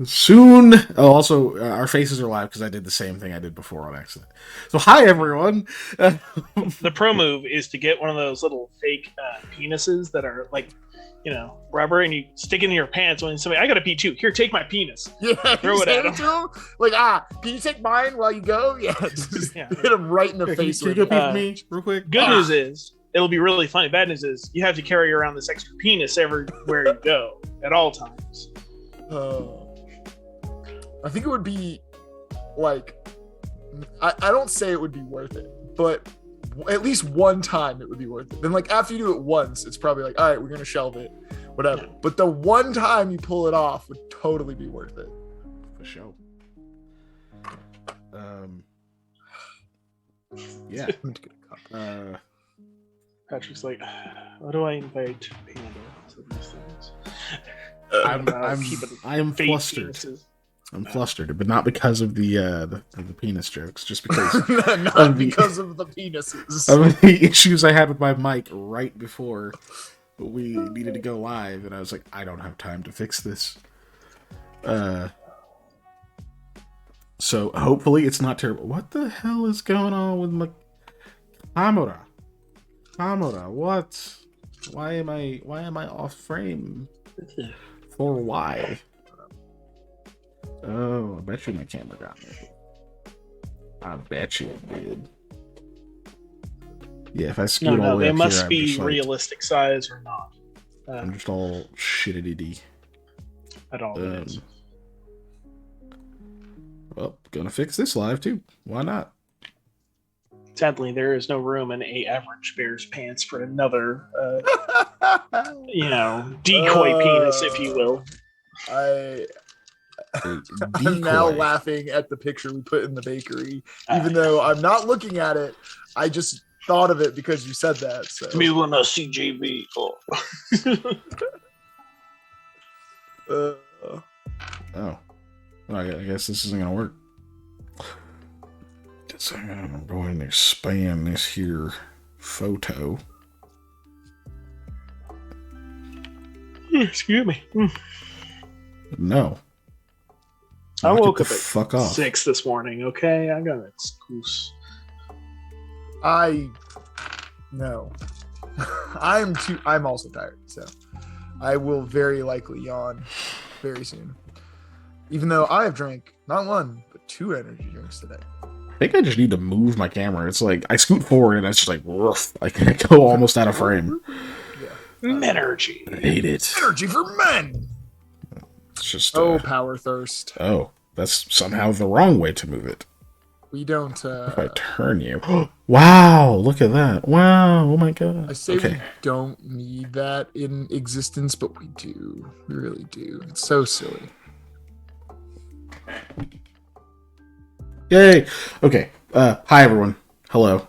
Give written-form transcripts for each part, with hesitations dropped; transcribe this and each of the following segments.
Soon. Oh, also, our faces are live because I did the same thing I did before on accident. So, hi everyone. The pro move is to get one of those little fake penises that are like, rubber, and you stick it in your pants when somebody, I gotta pee too. Here, take my penis. Yeah, Throw it at him. To him. Like, can you take mine while you go? Yeah, just hit him right in the face. Can you go pee for me real quick? Good news is, it'll be really funny. Bad news is, you have to carry around this extra penis everywhere you go at all times. I think it would be like, I don't say it would be worth it, but at least one time it would be worth it. Then like after you do it once, it's probably like, all right, we're gonna shelve it, whatever. Yeah. But the one time you pull it off would totally be worth it. For sure. Yeah. Patrick's like, what do I invite Panda to these things? I am flustered. Penises. I'm flustered, but not because of the penis jokes, just because because of the penises. Of the issues I had with my mic right before we needed to go live, and I was like, I don't have time to fix this. So hopefully it's not terrible. What the hell is going on with my camera? What? Why am I off frame? For why? Oh, I bet you my camera got me. I bet you it did. Yeah, if I scoot all the way they up must here, be realistic size or not. I'm just all shitty. At all. Well, gonna fix this live too. Why not? Sadly, there is no room in a average bear's pants for another, decoy penis, if you will. I'm now laughing at the picture we put in the bakery, even though I'm not looking at it. I just thought of it because you said that. So. Me when I CJB. Oh. Well, I guess this isn't gonna work. So I'm going to expand this here photo. Excuse me. No. I woke up at 6 this morning, okay? I got an excuse. No. I'm also tired, so I will very likely yawn very soon. Even though I have drank not one, but 2 energy drinks today. I think I just need to move my camera. It's like I scoot forward and it's just like woof. I can go almost out of frame. Yeah. Energy. I hate it. Energy for men. It's just power thirst. Oh, that's somehow the wrong way to move it. We don't. If I turn you. Wow! Look at that! Wow! Oh my god! I say we don't need that in existence, but we do. We really do. It's so silly. Yay! Okay. Hi everyone. Hello.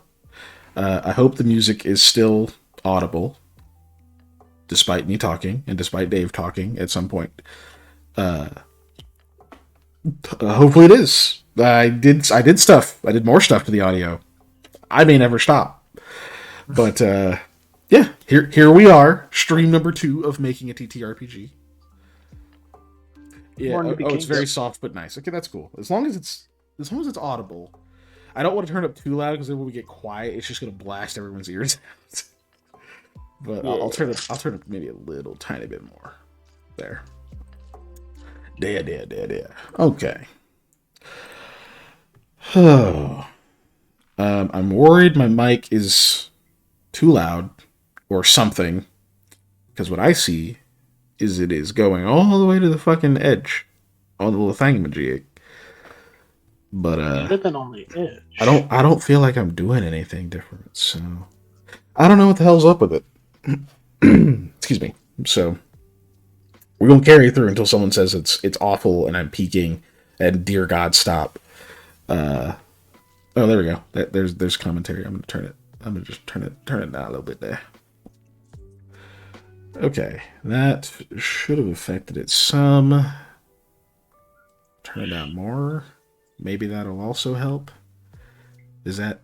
I hope the music is still audible, despite me talking and despite Dave talking at some point. Hopefully it is. I did stuff. I did more stuff to the audio. I may never stop. But yeah, here we are. Stream number 2 of making a TTRPG. Yeah. It's very soft but nice. Okay, that's cool. As long as it's audible. I don't want to turn it up too loud because then when we get quiet, it's just gonna blast everyone's ears out. But I'll turn it maybe a little tiny bit more. There. There. Okay. I'm worried my mic is too loud or something, because what I see is it is going all the way to the fucking edge on the little thingamajig. But living on the edge. I don't feel like I'm doing anything different, so I don't know what the hell's up with it. Excuse me. So we're gonna carry through until someone says it's awful and I'm peaking and dear God stop. Oh, there we go. There's commentary. I'm gonna just turn it down a little bit there. Okay, that should have affected it some. Turn it down more. Maybe that'll also help. Is that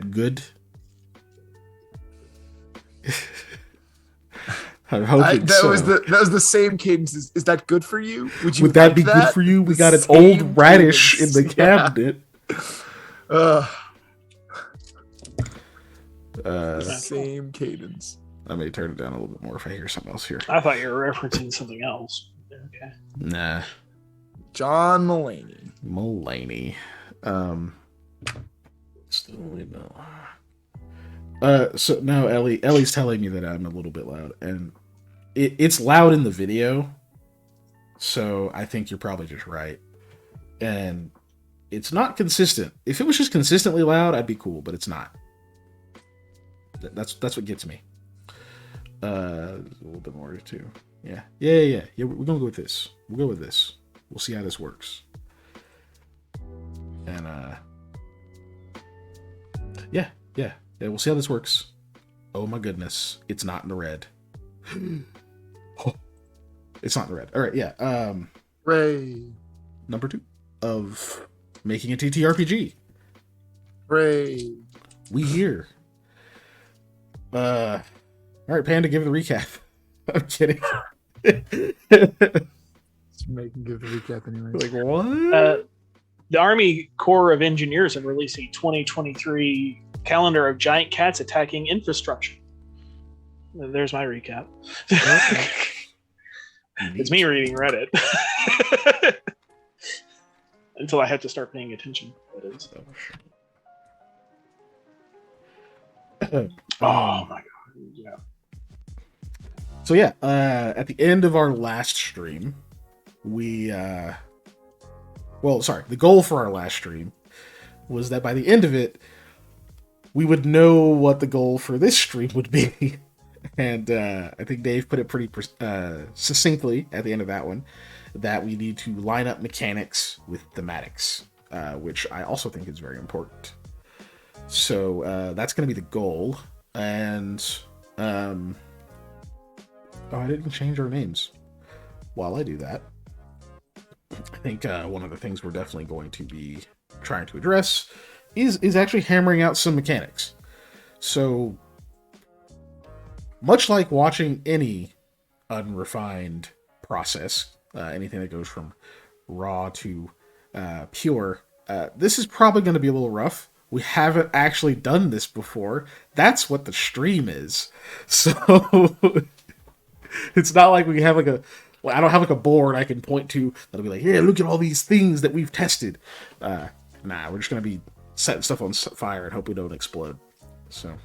good? I'm hoping that so. was the same cadence. Is that good for you? Would that like be good for you? We got an same old radish cadence. in the cabinet. Same cadence. I may turn it down a little bit more if I hear something else here. I thought you were referencing something else. Okay. Nah. John Mulaney. Still no. So no, Ellie's telling me that I'm a little bit loud, and it's loud in the video. So I think you're probably just right, and it's not consistent. If it was just consistently loud, I'd be cool, but it's not. That's what gets me. A little bit more too. Yeah. We're gonna go with this. We'll go with this. We'll see how this works. And yeah. We'll see how this works. Oh my goodness, it's not in the red. Oh, it's not in the red. All right, yeah. Ray. Number 2 of making a TTRPG. Ray. We here. All right, Panda, give the recap. I'm kidding. Let's make him give the recap anyway. Like what? The Army Corps of Engineers have released a 2023 calendar of giant cats attacking infrastructure. There's my recap. Okay. It's me reading Reddit. Until I have to start paying attention. That is. Oh my god. Yeah. So yeah, at the end of our last stream, the goal for our last stream was that by the end of it, we would know what the goal for this stream would be. And I think Dave put it pretty succinctly at the end of that one, that we need to line up mechanics with thematics, which I also think is very important. So that's going to be the goal. And I didn't change our names. While I do that, I think one of the things we're definitely going to be trying to address is actually hammering out some mechanics. So much like watching any unrefined process, anything that goes from raw to pure, this is probably going to be a little rough. We haven't actually done this before. That's what the stream is. So it's not like we have I don't have a board I can point to that'll be like, yeah, look at all these things that we've tested. Nah, we're just going to be setting stuff on fire and hope we don't explode. So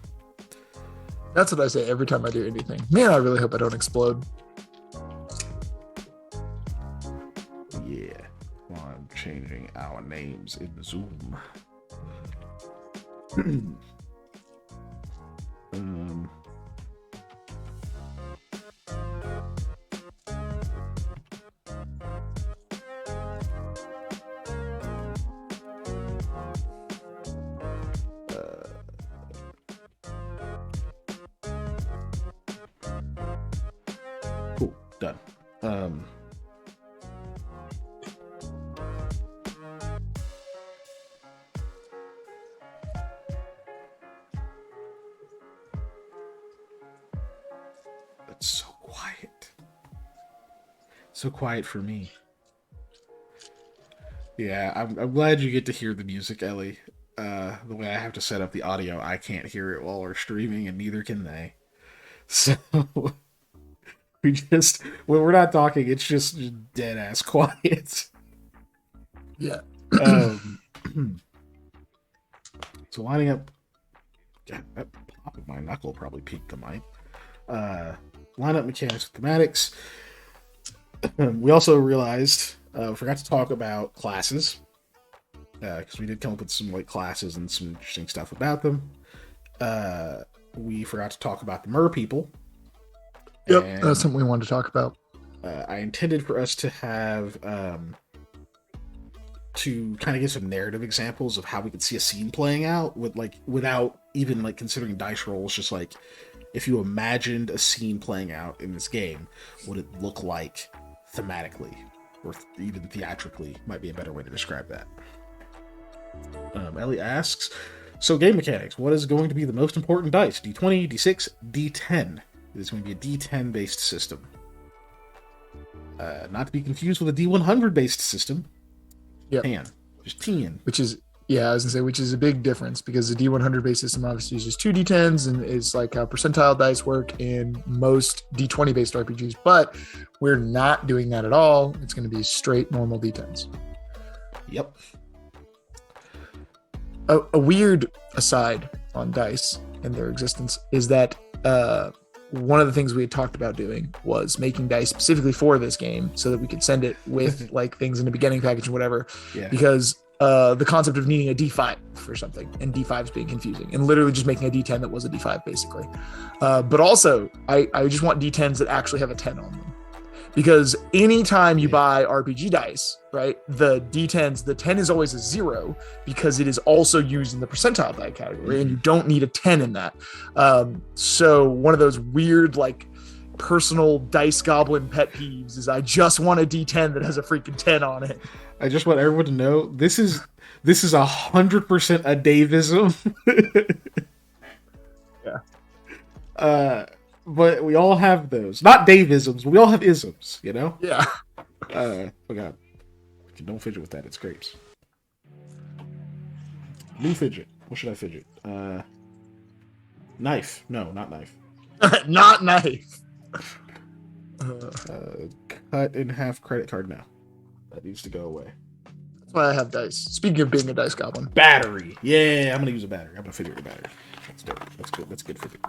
that's what I say every time I do anything. Man, I really hope I don't explode. Yeah. Well, I'm changing our names in Zoom. Cool. Done. It's so quiet. So quiet for me. Yeah, I'm glad you get to hear the music, Ellie. The way I have to set up the audio, I can't hear it while we're streaming, and neither can they. So we just, when we're not talking, it's just dead ass quiet. Yeah. So lining up, God, that pop of my knuckle probably peaked the mic. Line up mechanics with thematics. We also realized, forgot to talk about classes, because we did come up with some classes and some interesting stuff about them. We forgot to talk about the mer people. Yep, that's something we wanted to talk about. I intended for us to have to kind of give some narrative examples of how we could see a scene playing out without even considering dice rolls. Just if you imagined a scene playing out in this game, what it look like thematically, or even theatrically might be a better way to describe that. Ellie asks, so game mechanics, what is going to be the most important dice? D20, D6, D10? is going to be a D10 based system. Not to be confused with a D100 based system. Yep. 10. Just 10. Which is, yeah, I was gonna say, which is a big difference because the D100 based system obviously uses 2 D10s and is like how percentile dice work in most D20 based RPGs, but we're not doing that at all. It's going to be straight normal D10s. Yep. A weird aside on dice and their existence is that one of the things we had talked about doing was making dice specifically for this game so that we could send it with like things in the beginning package and whatever. Yeah. Because the concept of needing a D5 for something and D5s being confusing and literally just making a D10 that was a D5 basically. But also I just want D10s that actually have a 10 on them. Because anytime you buy RPG dice, right, the D10s, the 10 is always a 0 because it is also used in the percentile die category, and you don't need a 10 in that. So one of those weird, like, personal dice goblin pet peeves is I just want a D10 that has a freaking 10 on it. I just want everyone to know this is 100% a Davism. Yeah. But we all have those. Not Davisms, but we all have isms, you know? Yeah. Oh god. Don't fidget with that, it's grapes. New fidget. What should I fidget? Knife. No, not knife. Not knife. Cut in half credit card now. That needs to go away. That's why I have dice. Speaking of being a dice goblin. Battery. Yeah, I'm gonna use a battery. I'm gonna fidget a battery. That's dope. That's good. That's good fidget.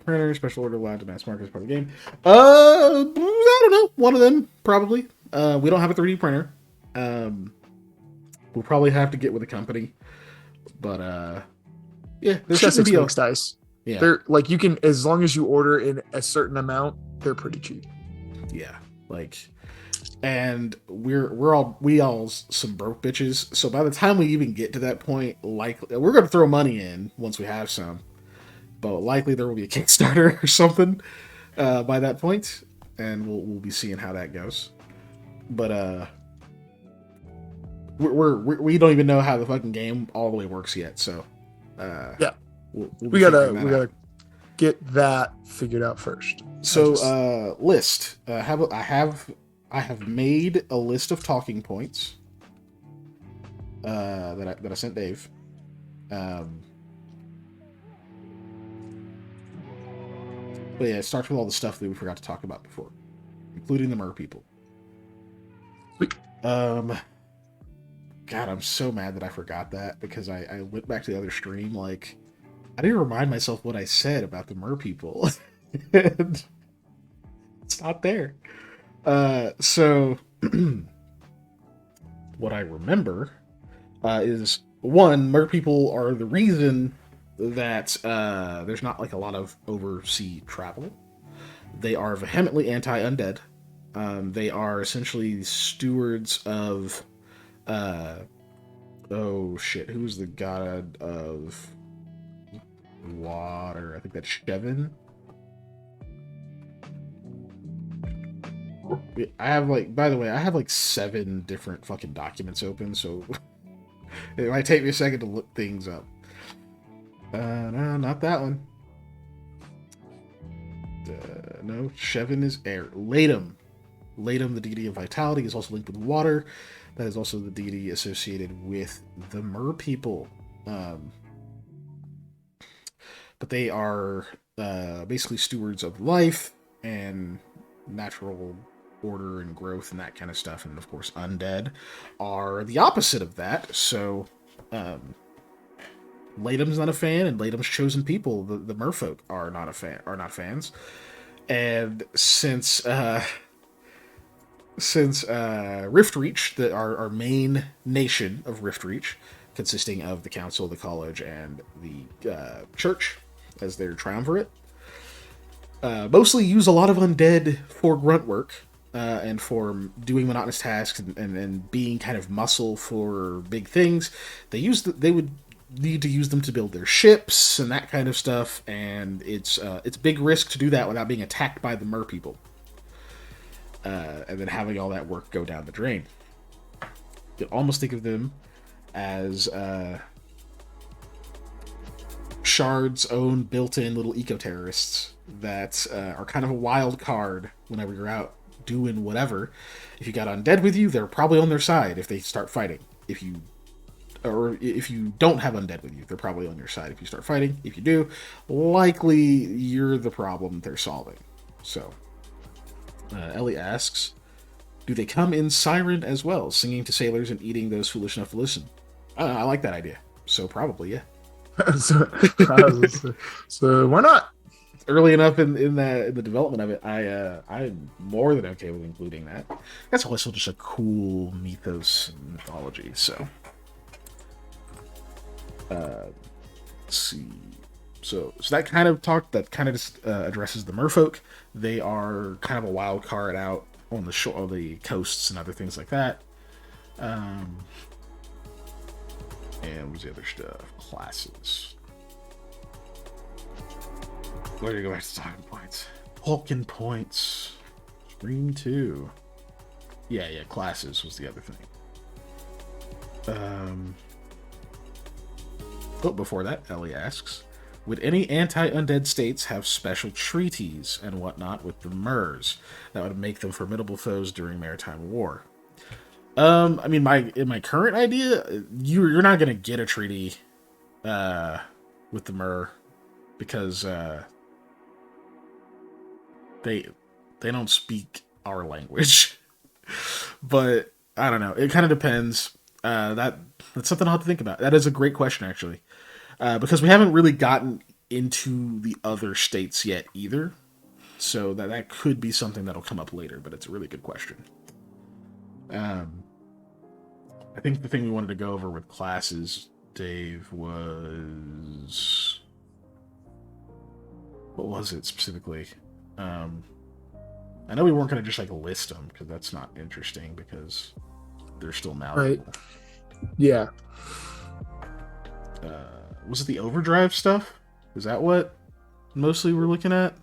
Printer, special order allowed to mass market as part of the game. I don't know. One of them, probably. We don't have a 3D printer. We'll probably have to get with a company. But, yeah. There shouldn't be makes dice. Yeah. They're, like, you can, as long as you order in a certain amount, they're pretty cheap. Yeah. Like, and we all some broke bitches. So by the time we even get to that point, likely, we're going to throw money in once we have some. But likely there will be a Kickstarter or something by that point, and we'll be seeing how that goes. But we don't even know how the fucking game all the way works yet. So yeah, we gotta get that figured out first. So list. I have made a list of talking points that I sent Dave. But yeah, it starts with all the stuff that we forgot to talk about before, including the mer people. God, I'm so mad that I forgot that because I went back to the other stream. Like, I didn't remind myself what I said about the mer people. And it's not there. So what I remember is, one, mer people are the reason that there's not like a lot of overseas travel. They are vehemently anti-undead. They are essentially stewards of oh shit, who's the god of water? I think that's Shevin. I have like, by the way, I have like 7 different fucking documents open, so it might take me a second to look things up. No, not that one. No, Shevin is air. Latum, the deity of vitality, is also linked with water. That is also the deity associated with the mer people. But they are basically stewards of life and natural order and growth and that kind of stuff. And of course, undead are the opposite of that. So, Latum's not a fan, and Latum's chosen people, the merfolk, are not fans. And since Riftreach, our main nation of Riftreach, consisting of the council, the college, and the church as their triumvirate, mostly use a lot of undead for grunt work and for doing monotonous tasks and being kind of muscle for big things. They would need to use them to build their ships and that kind of stuff, and it's big risk to do that without being attacked by the mer people, and then having all that work go down the drain. You can almost think of them as Shard's own built-in little eco-terrorists that are kind of a wild card whenever you're out doing whatever. If you got undead with you, they're probably on their side if they start fighting. If you don't have undead with you, they're probably on your side if you start fighting. If you do, likely you're the problem they're solving. So, Ellie asks, do they come in Siren as well, singing to sailors and eating those foolish enough to listen? I like that idea. So probably, yeah. so why not? Early enough in the development of it, I'm more than okay with including that. That's also just a cool mythos and mythology. So, let's see. So that kind of just addresses the merfolk. They are kind of a wild card out on the shore, the coasts, and other things like that. And what's the other stuff? Classes. Where do you go back to talking points? Talking points. Stream 2. Yeah, classes was the other thing. Before that, Ellie asks, would any anti-undead states have special treaties and whatnot with the Mers that would make them formidable foes during maritime war? I mean, in my current idea, you're not gonna get a treaty with the Mer because they don't speak our language. But I don't know. It kind of depends. That's something I'll have to think about. That is a great question, actually, because we haven't really gotten into the other states yet either. So that could be something that'll come up later. But it's a really good question. I think the thing we wanted to go over with classes, Dave, was... What was it specifically? I know we weren't going to just list them because that's not interesting because they're still malleable. Right. Yeah. Was it the overdrive stuff? Is that what mostly we're looking at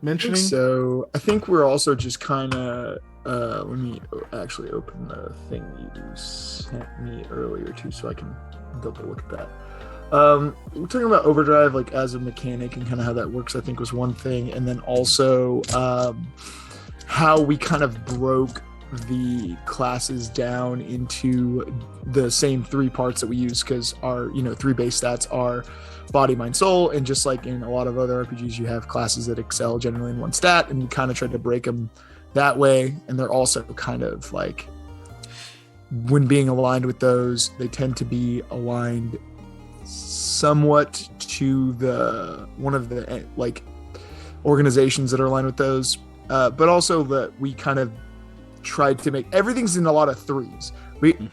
mentioning? So I think we're also just kind of let me actually open the thing you sent me earlier too, so I can double look at that. We're talking about overdrive as a mechanic and kind of how that works, I think was one thing, and then also how we kind of broke the classes down into the same three parts that we use, because our three base stats are body, mind, soul, and just like in a lot of other RPGs, you have classes that excel generally in one stat, and we kind of tried to break them that way. And they're also kind of when being aligned with those, they tend to be aligned somewhat to one of the organizations that are aligned with those, but also that we kind of tried to make everything's in a lot of threes.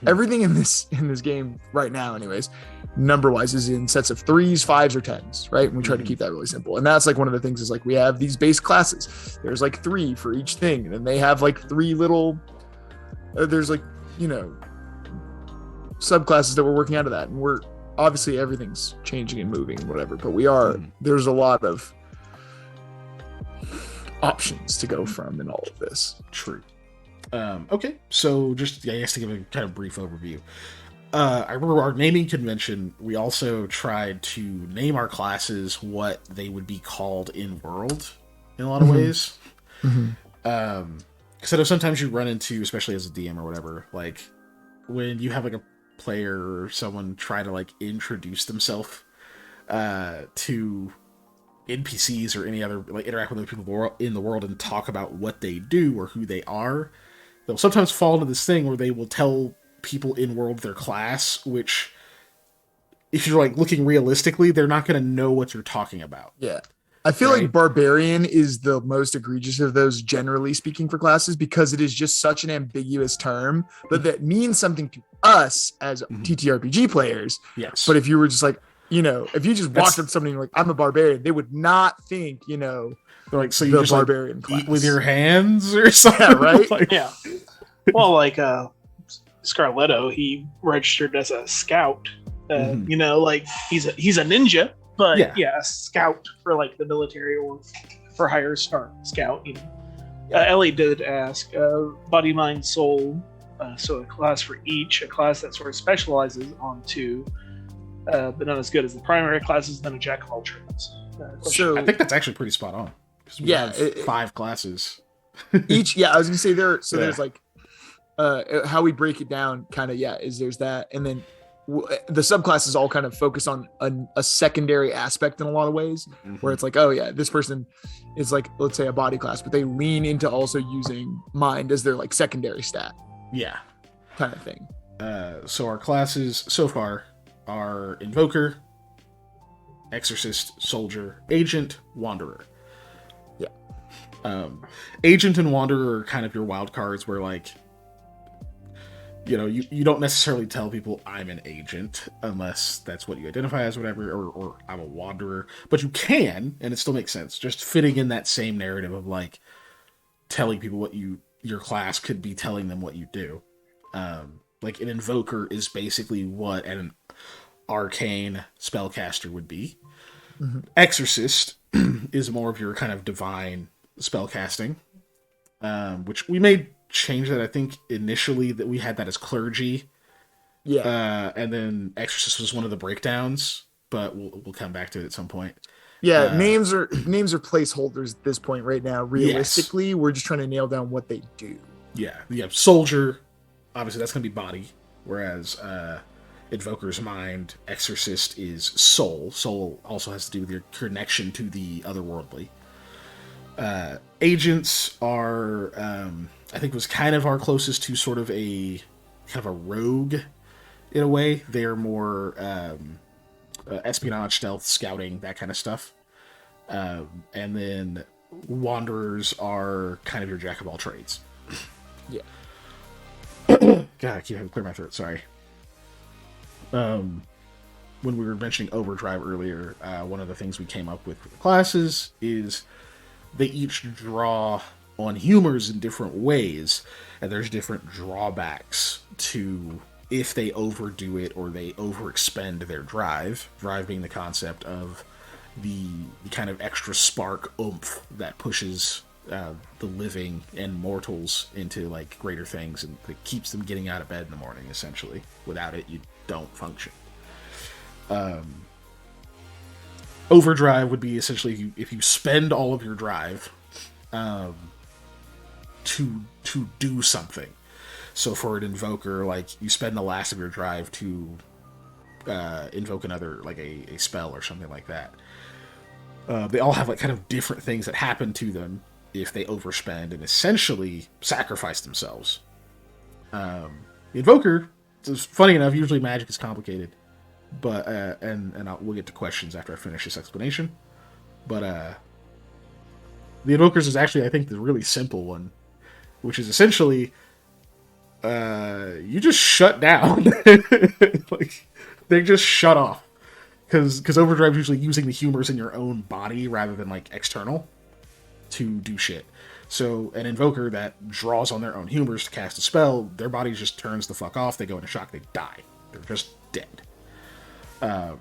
Everything in this game right now, anyways, number wise, is in sets of 3s, 5s, or 10s, right? And we try to keep that really simple. And that's one of the things is we have these base classes. There's 3 for each thing, and then they have 3 little. There's subclasses that we're working out of that, and we're obviously everything's changing and moving and whatever. But we are there's a lot of options to go from in all of this. True. Okay, so just I guess to give a kind of brief overview. I remember our naming convention, we also tried to name our classes what they would be called in world in a lot of ways. Because I know sometimes you run into, especially as a DM or whatever, when you have a player or someone try to introduce themselves to NPCs or any other interact with other people in the world and talk about what they do or who they are. They'll sometimes fall into this thing where they will tell people in world their class, which if you're looking realistically, they're not going to know what you're talking about. Yeah. I feel like barbarian is the most egregious of those, generally speaking, for classes, because it is just such an ambiguous term, but that means something to us as TTRPG players. Yes. But if you were just if you just walked up to somebody and I'm a barbarian, they would not think, they're so you the just barbarian class. Eat with your hands or something. Yeah, right? Yeah. Well, Scarletto, he registered as a scout. He's a ninja, but a scout for the military or for hire scout. Ellie did ask body, mind, soul. So a class for each, a class that sort of specializes onto but not as good as the primary classes than a jack of all trades. So I think that's actually pretty spot on. We have 5 classes. Each, I was gonna say there's like how we break it down kind of, is there's that, and then the subclasses all kind of focus on a secondary aspect in a lot of ways, where it's like, oh yeah, this person is like, let's say a body class, but they lean into also using mind as their like secondary stat, kind of thing. So our classes so far are Invoker, Exorcist, Soldier, Agent, Wanderer. Agent and Wanderer are kind of your wild cards, where like, you know, you don't necessarily tell people I'm an agent unless that's what you identify as, whatever, or I'm a wanderer. But you can, and it still makes sense, just fitting in that same narrative of like telling people what your class could be telling them what you do. Like an invoker is basically what an arcane spellcaster would be. Exorcist is more of your kind of divine spellcasting, which we may change that. I think initially that we had that as clergy, and then Exorcist was one of the breakdowns, but we'll come back to it at some point. Names are placeholders at this point right now. Realistically, we're just trying to nail down what they do. Soldier, obviously that's going to be body, whereas Invoker's mind, Exorcist is soul. Soul also has to do with your connection to the otherworldly. Agents are, I think, was kind of our closest to sort of a rogue in a way. They're more espionage, stealth, scouting, that kind of stuff. And then Wanderers are kind of your jack of all trades. God, I keep having to clear my throat. Sorry. When we were mentioning Overdrive earlier, one of the things we came up with for the classes is they each draw on humors in different ways, and there's different drawbacks to if they overdo it or they overexpend their drive. Drive being the concept of the kind of extra spark oomph that pushes the living and mortals into like greater things, and it keeps them getting out of bed in the morning. Essentially, without it, you don't function. Overdrive would be essentially if you spend all of your drive to do something. So for an invoker, like you spend the last of your drive to invoke another, like a spell or something like that. They all have like kind of different things that happen to them if they overspend and essentially sacrifice themselves. The invoker, it's funny enough, usually magic is complicated. But we'll get to questions after I finish this explanation. But the Invokers is actually, I think, the really simple one, which is essentially you just shut down. Like they just shut off, because Overdrive is usually using the humors in your own body rather than like external to do shit. So an Invoker that draws on their own humors to cast a spell, their body just turns the fuck off. They go into shock. They die. They're just dead. An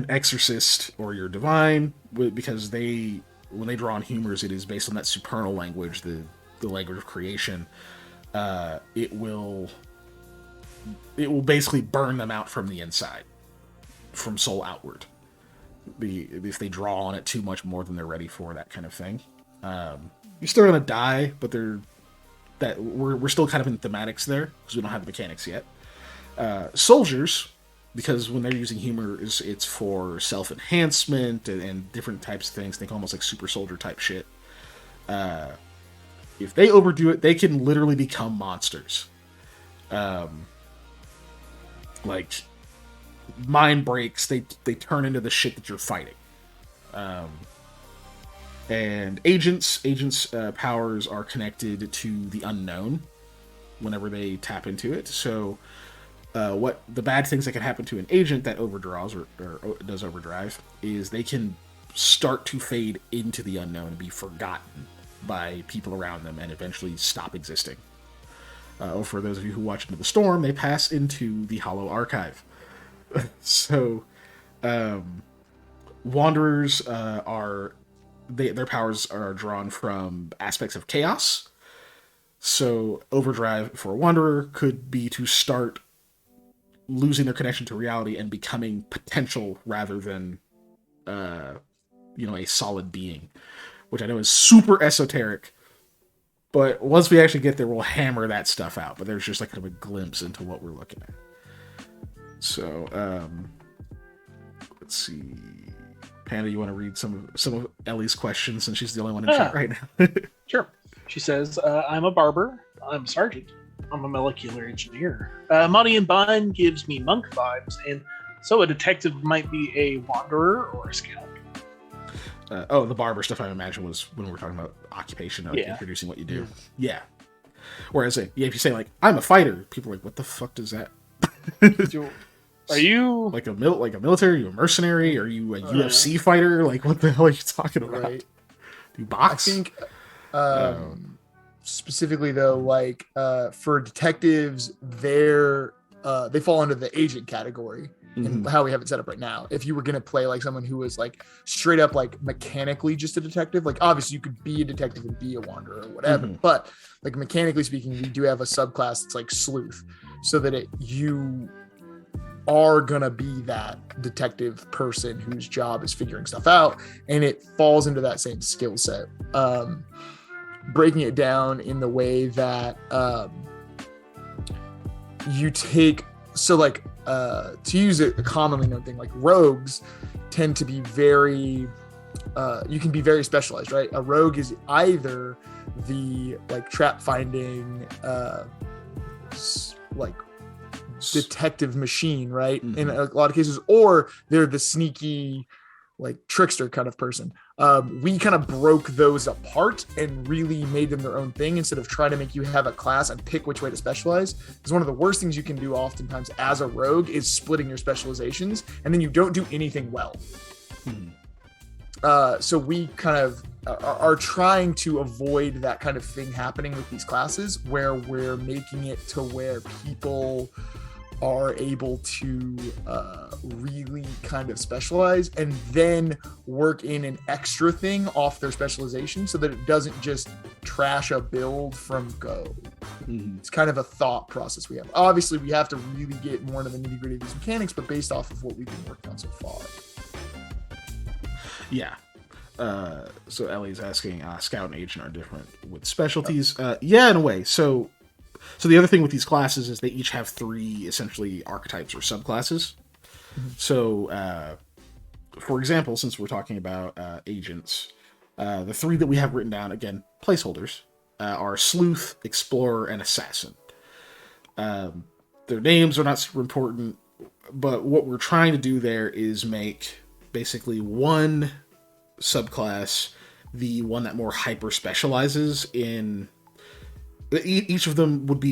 Exorcist or your divine, because when they draw on humors, it is based on that supernal language, the language of creation. It will basically burn them out from the inside, from soul outward. If they draw on it too much more than they're ready for, that kind of thing. You're still gonna die, but we're still kind of in thematics there because we don't have the mechanics yet. Soldiers, because when they're using humor, it's for self-enhancement and different types of things. Think almost like super soldier type shit. If they overdo it, they can literally become monsters. Like mind breaks, they turn into the shit that you're fighting. And agents' powers are connected to the unknown whenever they tap into it. So what the bad things that can happen to an agent that overdraws or does overdrive is they can start to fade into the unknown and be forgotten by people around them and eventually stop existing. Or for those of you who watch Into the Storm, they pass into the Hollow Archive. So Wanderers their powers are drawn from aspects of chaos. So overdrive for a Wanderer could be to start losing their connection to reality and becoming potential rather than, a solid being, which I know is super esoteric. But once we actually get there, we'll hammer that stuff out. But there's just like kind of a glimpse into what we're looking at. So, let's see. Panda, you want to read some of Ellie's questions since she's the only one in chat right now? Sure. She says, I'm a barber. I'm a sergeant. I'm a molecular engineer. Money and Bind gives me monk vibes, and so a detective might be a wanderer or a scout. The barber stuff I imagine was when we were talking about occupation, introducing what you do. Yeah. Whereas if you say like I'm a fighter, people are like, what the fuck does that? Are you like a military? Are you a mercenary? Are you a UFC fighter? Like what the hell are you talking about? Right. Do you box? I think specifically though, like for detectives, they fall under the agent category. And how we have it set up right now. If you were going to play like someone who was like straight up like mechanically just a detective, like obviously you could be a detective and be a wanderer or whatever, but like mechanically speaking, we do have a subclass that's like sleuth, so that you are going to be that detective person whose job is figuring stuff out, and it falls into that same skill set. Breaking it down in the way that you take, so like to use a commonly known thing, like rogues tend to be very you can be very specialized, right? A rogue is either the like trap finding like detective machine, right? In a lot of cases, or they're the sneaky like trickster kind of person. We kind of broke those apart and really made them their own thing instead of trying to make you have a class and pick which way to specialize. Because one of the worst things you can do oftentimes as a rogue is splitting your specializations, and then you don't do anything well. So we kind of are trying to avoid that kind of thing happening with these classes, where we're making it to where people are able to really kind of specialize and then work in an extra thing off their specialization, so that it doesn't just trash a build from go. It's kind of a thought process we have. Obviously, we have to really get more into the nitty gritty of these mechanics, but based off of what we've been working on so far. Yeah. So Ellie's asking, scout and agent are different with specialties. Yeah, in a way. So the other thing with these classes is they each have 3 essentially archetypes or subclasses. So, for example, since we're talking about agents, the 3 that we have written down, again, placeholders, are sleuth, explorer, and assassin. Their names are not super important, but what we're trying to do there is make basically one subclass the one that more hyper specializes in. Each of them would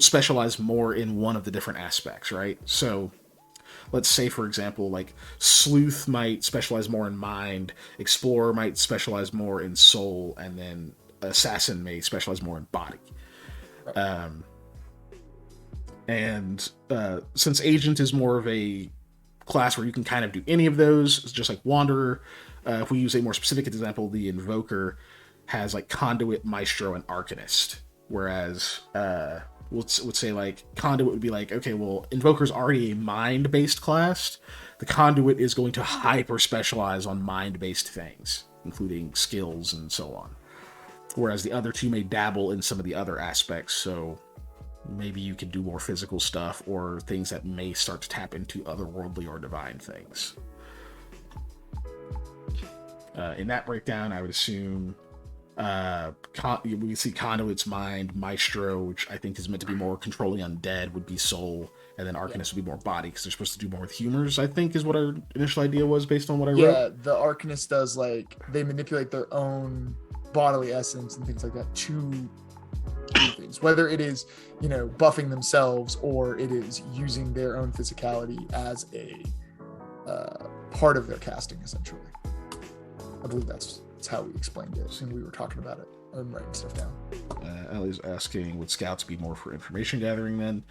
specialize more in one of the different aspects, right? So let's say, for example, like sleuth might specialize more in mind, explorer might specialize more in soul, and then assassin may specialize more in body. And since agent is more of a class where you can kind of do any of those, it's just like wanderer. If we use a more specific example, the invoker has like conduit, maestro, and arcanist. Whereas would say like conduit would be like, okay, well, invoker's already a mind-based class. The conduit is going to hyper specialize on mind-based things, including skills and so on. Whereas the other 2 may dabble in some of the other aspects, so maybe you could do more physical stuff or things that may start to tap into otherworldly or divine things. In that breakdown, I would assume we see conduit's mind, maestro, which I think is meant to be more controlling undead, would be soul, and then arcanist would be more body, because they're supposed to do more with humors, I think is what our initial idea was based on what I wrote. Yeah, the arcanist does, like, they manipulate their own bodily essence and things like that to do things, whether it is, buffing themselves or it is using their own physicality as a part of their casting, essentially. I believe that's how we explained it when we were talking about it and writing stuff down. Ellie's asking, would scouts be more for information gathering then?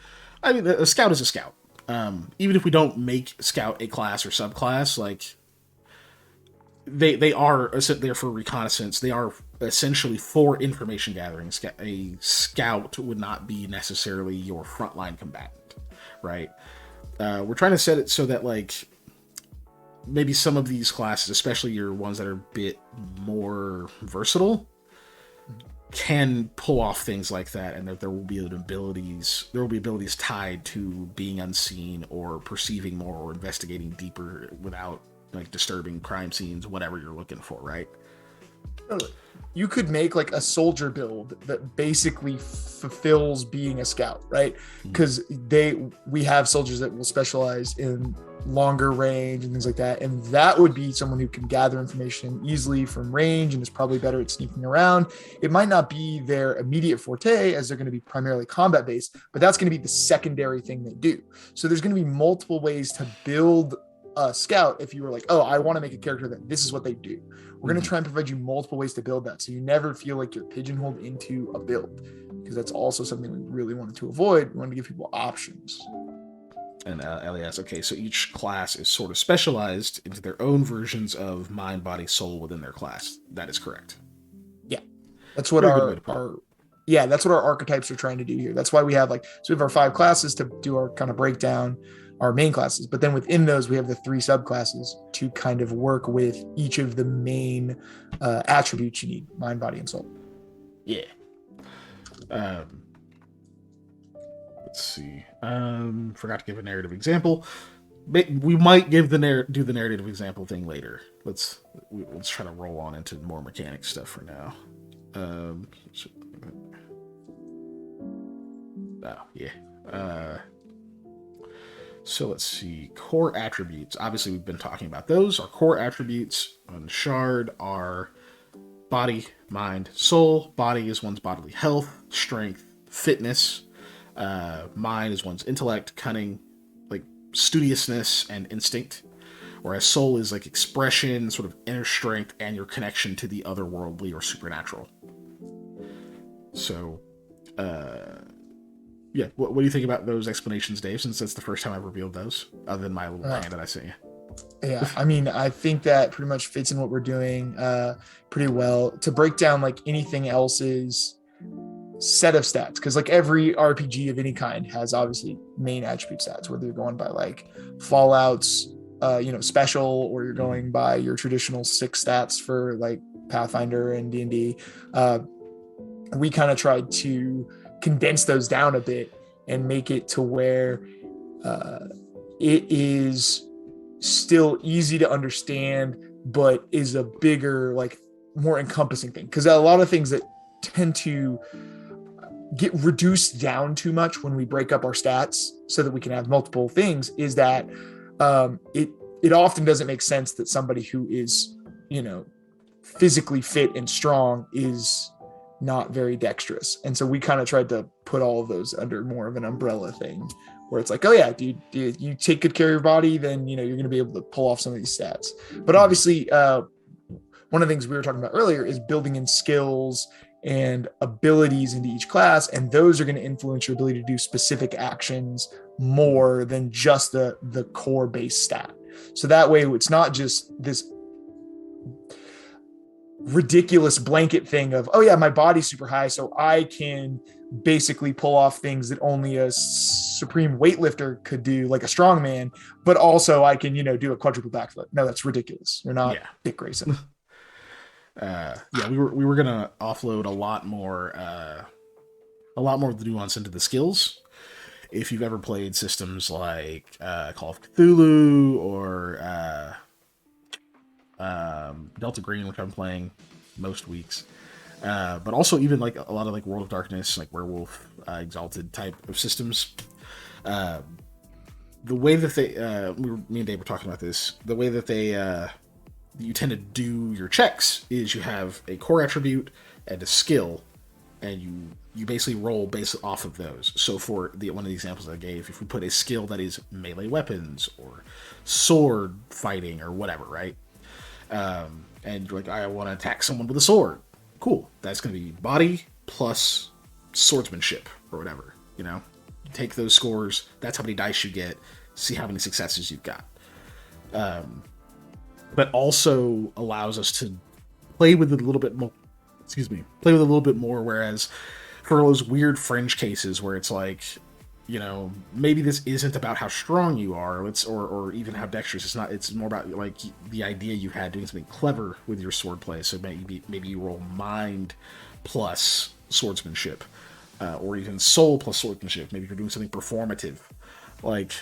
I mean, a scout is a scout. Even if we don't make scout a class or subclass, like they are there for reconnaissance. They are essentially for information gathering. A scout would not be necessarily your frontline combatant, right? we're trying to set it so that like maybe some of these classes, especially your ones that are a bit more versatile, can pull off things like that, and that there will be abilities tied to being unseen or perceiving more or investigating deeper without like disturbing crime scenes, whatever you're looking for, right? You could make like a soldier build that basically fulfills being a scout, right? Because we have soldiers that will specialize in longer range and things like that, and that would be someone who can gather information easily from range and is probably better at sneaking around. It might not be their immediate forte, as they're going to be primarily combat based, but that's going to be the secondary thing they do. So there's going to be multiple ways to build a scout. If you were like, oh, I want to make a character that this is what they do, we're going to try and provide you multiple ways to build that, so you never feel like you're pigeonholed into a build, because that's also something we really wanted to avoid. We wanted to give people options. And LAS, okay, so each class is sort of specialized into their own versions of mind, body, soul within their class. That is correct. Yeah, that's what that's what our archetypes are trying to do here. That's why we have we have our 5 classes to do our kind of breakdown, our main classes, but then within those we have the 3 subclasses to kind of work with each of the main attributes you need: mind, body, and soul. Yeah. Let's see. Forgot to give a narrative example. We might do the narrative example thing later. Let's try to roll on into more mechanic stuff for now. So let's see. Core attributes. Obviously, we've been talking about those. Our core attributes on Shard are body, mind, soul. Body is one's bodily health, strength, fitness. Mind is one's intellect, cunning, like studiousness, and instinct. Whereas soul is like expression, sort of inner strength, and your connection to the otherworldly or supernatural. So, yeah, what do you think about those explanations, Dave, since that's the first time I've revealed those, other than my little hand that I sent you? Yeah, I mean, I think that pretty much fits in what we're doing pretty well. To break down like anything else's set of stats, because like every RPG of any kind has obviously main attribute stats, whether you're going by like Fallout's special, or you're going by your traditional 6 stats for like Pathfinder and D&D. We kind of tried to condense those down a bit and make it to where it is still easy to understand, but is a bigger, like more encompassing thing. Because a lot of things that tend to get reduced down too much when we break up our stats so that we can have multiple things is that it often doesn't make sense that somebody who is, physically fit and strong is not very dexterous. And so we kind of tried to put all of those under more of an umbrella thing, where it's like, oh yeah, dude, you take good care of your body, then you're going to be able to pull off some of these stats. But obviously one of the things we were talking about earlier is building in skills and abilities into each class, and those are going to influence your ability to do specific actions more than just the core base stat. So that way it's not just this ridiculous blanket thing of, oh yeah, my body's super high, so I can basically pull off things that only a supreme weightlifter could do, like a strongman, but also I can, do a quadruple backflip. No, that's ridiculous. You're not Dick Grayson. We were gonna offload a lot more of the nuance into the skills. If you've ever played systems like Call of Cthulhu or Delta Green, which I'm playing most weeks, but also even like a lot of like World of Darkness, like Werewolf, Exalted type of systems. The way that they, me and Dave were talking about this, the way that they, you tend to do your checks is you have a core attribute and a skill, and you basically roll based off of those. So for one of the examples I gave, if we put a skill that is melee weapons or sword fighting or whatever, right? And you're like, I want to attack someone with a sword. Cool. That's going to be body plus swordsmanship or whatever, Take those scores. That's how many dice you get. See how many successes you've got. But also allows us to play with it a little bit more. Play with it a little bit more. Whereas for those weird fringe cases where it's like, maybe this isn't about how strong you are, or even how dexterous. It's not. It's more about like the idea you had doing something clever with your swordplay. So maybe you roll mind plus swordsmanship, or even soul plus swordsmanship. Maybe you're doing something performative, like.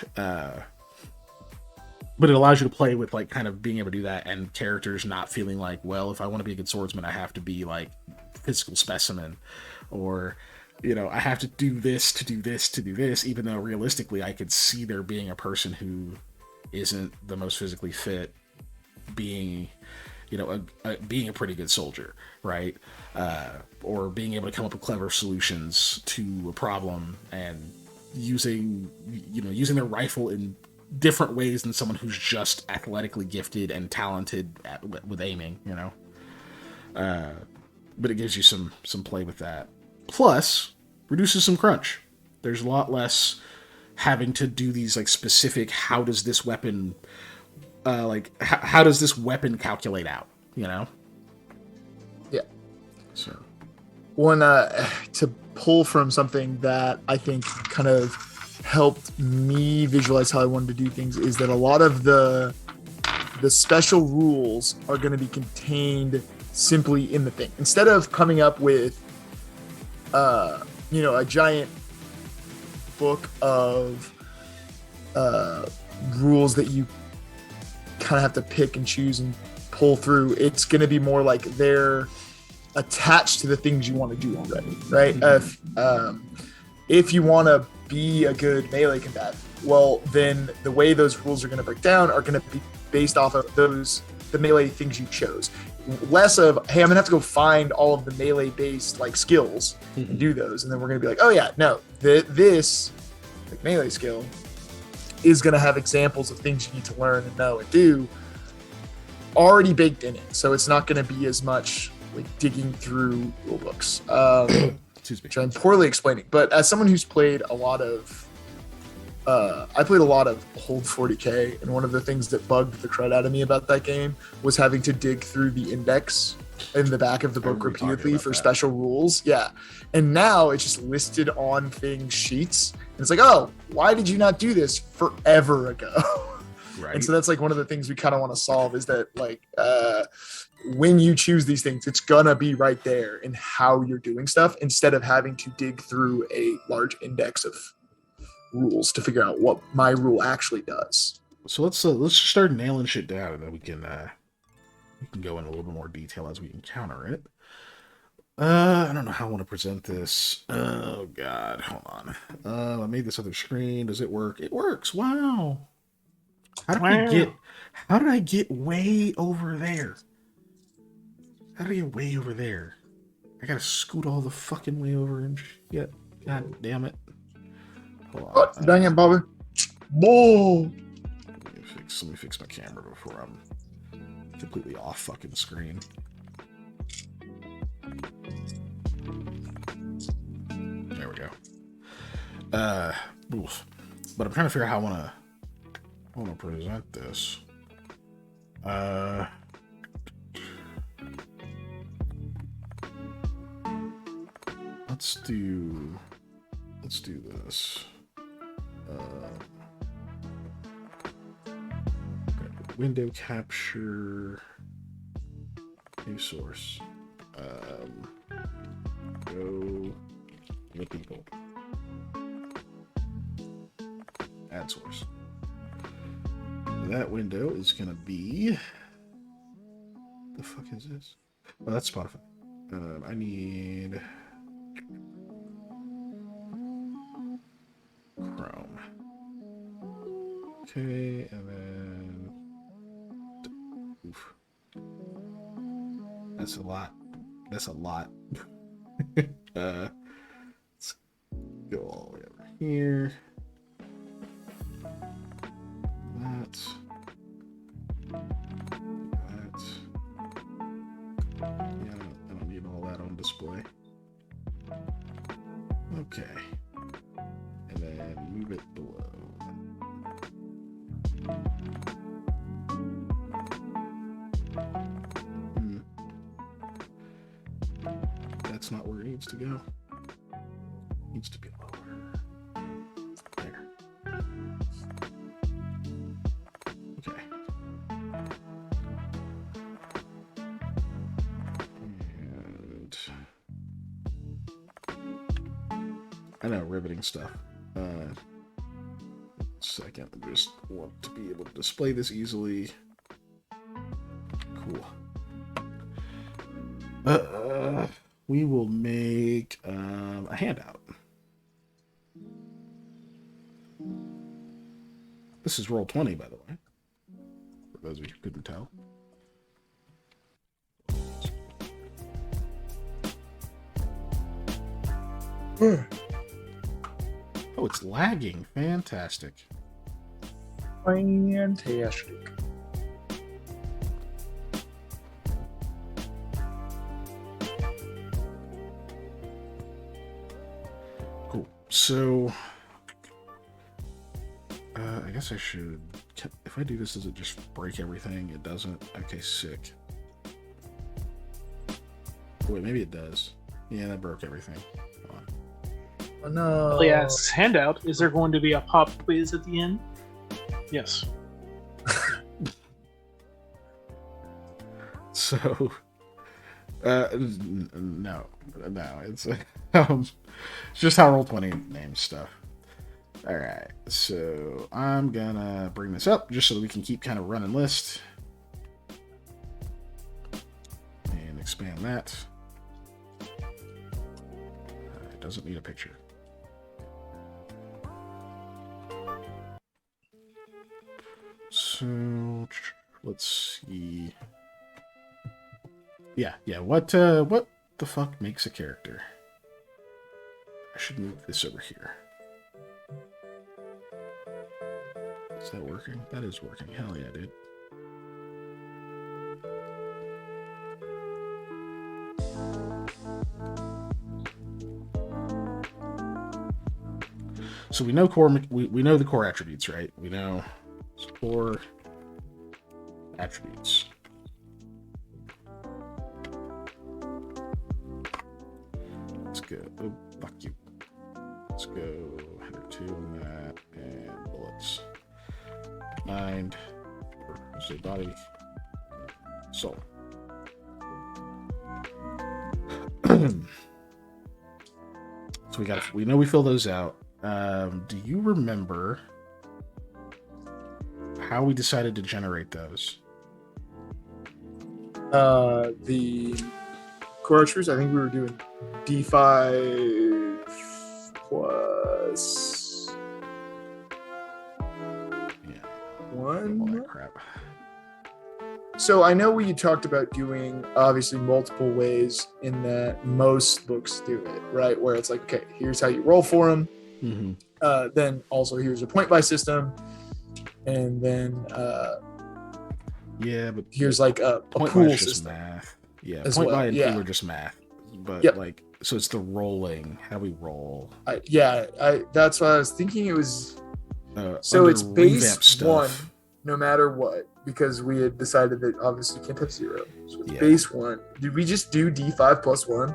But it allows you to play with like kind of being able to do that, and characters not feeling like, well, if I want to be a good swordsman, I have to be like physical specimen, or I have to do this to do this to do this, even though realistically I could see there being a person who isn't the most physically fit being, being a pretty good soldier, right? Or being able to come up with clever solutions to a problem and using their rifle in different ways than someone who's just athletically gifted and talented with aiming, but it gives you some play with that. Plus, reduces some crunch. There's a lot less having to do these like specific. How does this weapon, how does this weapon calculate out? Yeah. So, one to pull from something that I think kind of helped me visualize how I wanted to do things is that a lot of the special rules are going to be contained simply in the thing, instead of coming up with a giant book of rules that you kind of have to pick and choose and pull through. It's going to be more like they're attached to the things you want to do already, right? If you want to be a good melee combatant, well, then the way those rules are going to break down are going to be based off of the melee things you chose. Less of, hey, I'm gonna have to go find all of the melee based like skills and do those, and then we're gonna be like, oh yeah, no, this like melee skill is gonna have examples of things you need to learn and know and do already baked in it, so it's not gonna be as much like digging through rule books. Which I'm poorly explaining, but as someone who's played a lot of I played a lot of Hold 40K, and one of the things that bugged the crud out of me about that game was having to dig through the index in the back of the book repeatedly for special rules. Yeah. And now it's just listed on things sheets. And it's like, oh, why did you not do this forever ago? Right. And so that's like one of the things we kind of want to solve is that like when you choose these things, it's gonna be right there in how you're doing stuff instead of having to dig through a large index of rules to figure out what my rule actually does. So let's just start nailing shit down, and then we can go in a little bit more detail as we encounter it. I don't know how I want to present this. Oh god, hold on. I made this other screen. Does it work? It works. Wow. How did I get way over there? How did I get way over there? I gotta scoot all the fucking way over and shit. God damn it. Oh, dang it, Bobby. Whoa. Let me fix my camera before I'm completely off fucking screen. There we go. Oof. But I'm trying to figure out how I want to present this. Let's do this. Window capture, new source. Go the people. Add source. That window is gonna be. The fuck is this? Oh, that's Spotify. I need Chrome. Okay, and then oof. That's a lot. Let's go all the way over here. That. Yeah, I don't need all that on display. Okay. And then move it below. That's not where it needs to go. It needs to be lower. I know, riveting stuff. Second, I just want to be able to display this easily. Cool. We will make a handout. This is Roll20, by the way, for those of you who couldn't tell. Oh, it's lagging. Fantastic. Fantastic. Cool. So, I guess I should... If I do this, does it just break everything? It doesn't? Okay, sick. Wait, maybe it does. Yeah, that broke everything. Hold on. Oh, no. Well, yes, handout. Is there going to be a pop quiz at the end? Yes. So, no, it's just how Roll20 names stuff. All right, so I'm gonna bring this up just so that we can keep kind of running list and expand that. It doesn't need a picture. So let's see. Yeah. What the fuck makes a character? I should move this over here. Is that working? That is working. Hell yeah, dude. So we know we know the core attributes, right? We know core attributes. Let's go. Oh, fuck you. Let's go 102 on that and bullets. Mind, say body, soul. So we know we fill those out. Do you remember how we decided to generate those? The core attributes, I think we were doing D5 plus one. All that crap. So I know we talked about doing obviously multiple ways in that most books do it, right? Where it's like, okay, here's how you roll for them. Mm-hmm. Then also here's a point buy system, and then but here's like a point pool buy is just system. math. Yeah, as point well. buy and Yeah. pool are just math. But Yep. like, so it's the rolling, how we roll. That's what I was thinking. It was so under it's revamp base one, no matter what, because we had decided that obviously you can't have 0. So it's base 1. Did we just do D5 plus 1?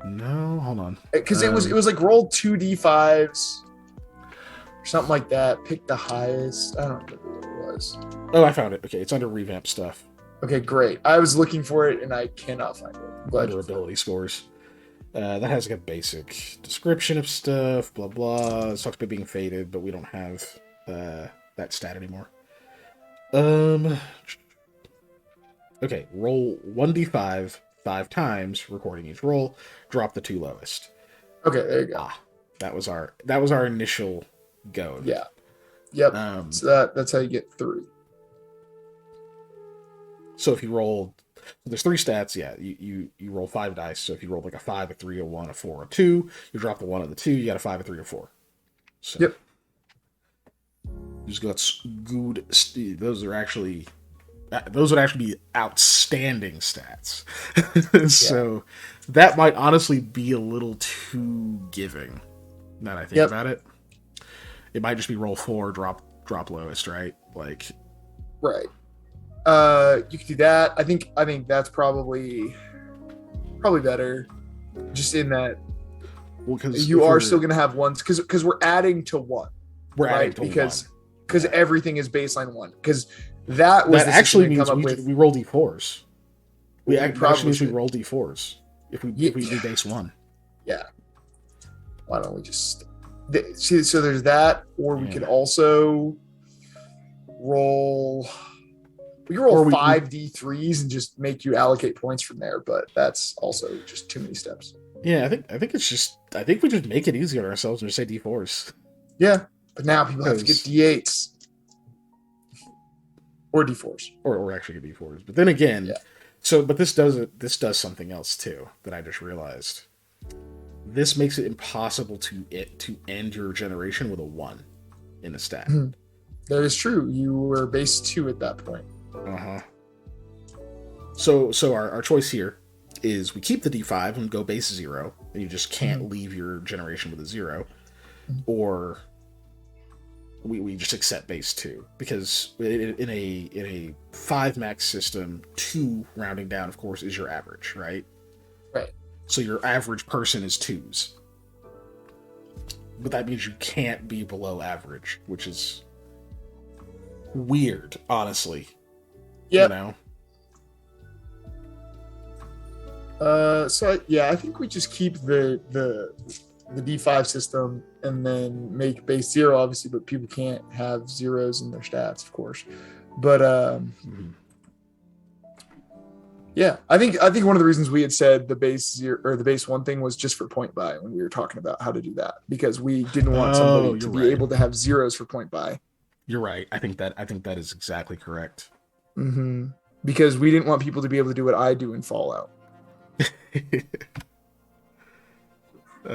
No, hold on. Because it was like roll 2 D5s or something like that. Pick the highest. I don't remember what it was. Oh, I found it. Okay, it's under revamp stuff. Okay, great. I was looking for it and I cannot find it. I'm glad Under ability scores. That has like a basic description of stuff, blah blah. It talks about being faded, but we don't have that stat anymore. Okay, roll 1d5 5 times, recording each roll. Drop the 2 lowest. Okay, there you go. That was our initial go. Yeah. Yep. So that's how you get 3. So if you roll, there's 3 stats. Yeah, you roll 5 dice. So if you roll like a 5, a 3, a 1, a 4, a 2, you drop the 1 and the 2. You got a 5, a 3, a 4. So, yep. Just got good. Those would actually be outstanding stats. So that might honestly be a little too giving. Now that I think about it, it might just be roll 4, drop lowest, right? Like, right. You could do that. I think that's probably better. Just in that, because you are still going to have ones because we're adding to 1. We're adding to because everything is baseline 1. Because that actually means we roll d4s. We roll d4s if we do base 1. Yeah. why don't we just see? So there's that, or we could also roll. We can roll 5d3s and just make you allocate points from there, but that's also just too many steps. Yeah, I think we just make it easier on ourselves and just say d4s. Yeah, but now people have to get d8s or d4s, or actually get d4s. But then again, but this does something else too that I just realized. This makes it impossible to end your generation with a 1 in a stat. Mm-hmm. That is true. You were base 2 at that point. So our choice here is we keep the d5 and go base 0, and you just can't leave your generation with a 0, or we just accept base 2, because in a 5 max system, 2 rounding down, of course, is your average, right? Right. So your average person is 2s, but that means you can't be below average, which is weird, honestly. Yeah. You know. So yeah, I think we just keep the D5 system and then make base 0, obviously, but people can't have 0s in their stats, of course. But yeah, I think one of the reasons we had said the base 0 or the base 1 thing was just for point buy when we were talking about how to do that, because we didn't want somebody to be able to have 0s for point buy. You're right. I think that is exactly correct. Mm-hmm. Because we didn't want people to be able to do what I do in Fallout.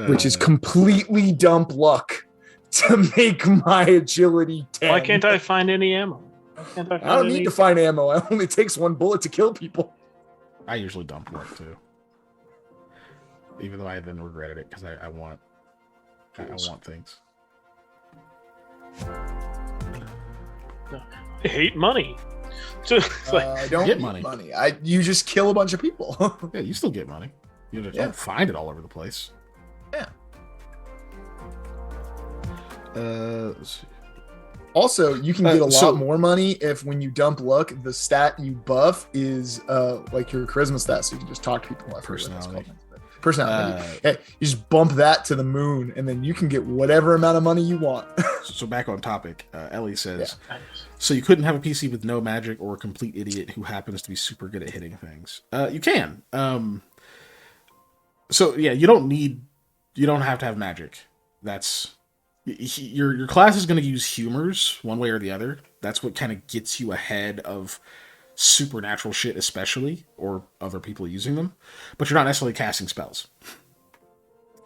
Which is completely dump luck to make my agility 10. Why can't I find any ammo? I don't need to find ammo. It only takes 1 bullet to kill people. I usually dump luck too, even though I then regretted it because I want things. I hate money. I don't get money. You just kill a bunch of people. Yeah, you still get money. You just don't find it all over the place. Yeah. Let's see. Also, you can get a lot more money if when you dump luck, the stat you buff is like your charisma stat, so you can just talk to people. Personality. You just bump that to the moon, and then you can get whatever amount of money you want. So back on topic, Ellie says, so you couldn't have a PC with no magic or a complete idiot who happens to be super good at hitting things. You can. So yeah, you don't have to have magic. That's your class is going to use humors one way or the other. That's what kind of gets you ahead of supernatural shit, especially, or other people using them. But you're not necessarily casting spells.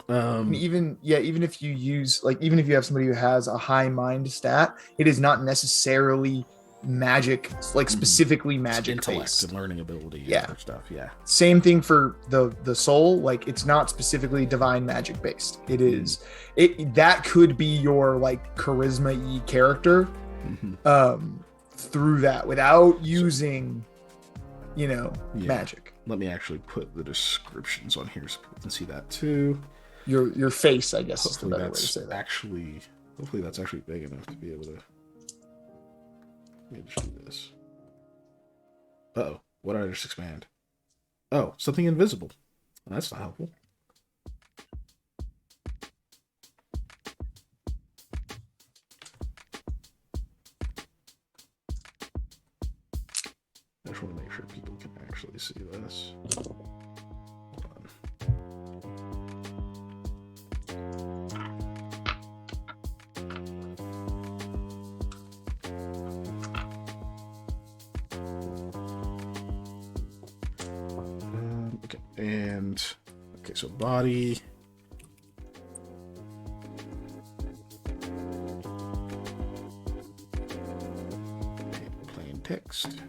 Even if you use, like, even if you have somebody who has a high mind stat, it is not necessarily magic, like specifically magic intellect based and learning ability and other stuff. Yeah, same thing for the soul. Like, it's not specifically divine magic based. It is that could be your like charisma-y character through that without using magic. Let me actually put the descriptions on here so people can see that too. Your face, I guess, hopefully is the better way to say that. Hopefully that's actually big enough to be able to. Let me just do this. Uh-oh. What did I just expand? Oh, something invisible. That's not helpful. I just want to make sure people can actually see this. Hold on. Okay, so body. Plain text.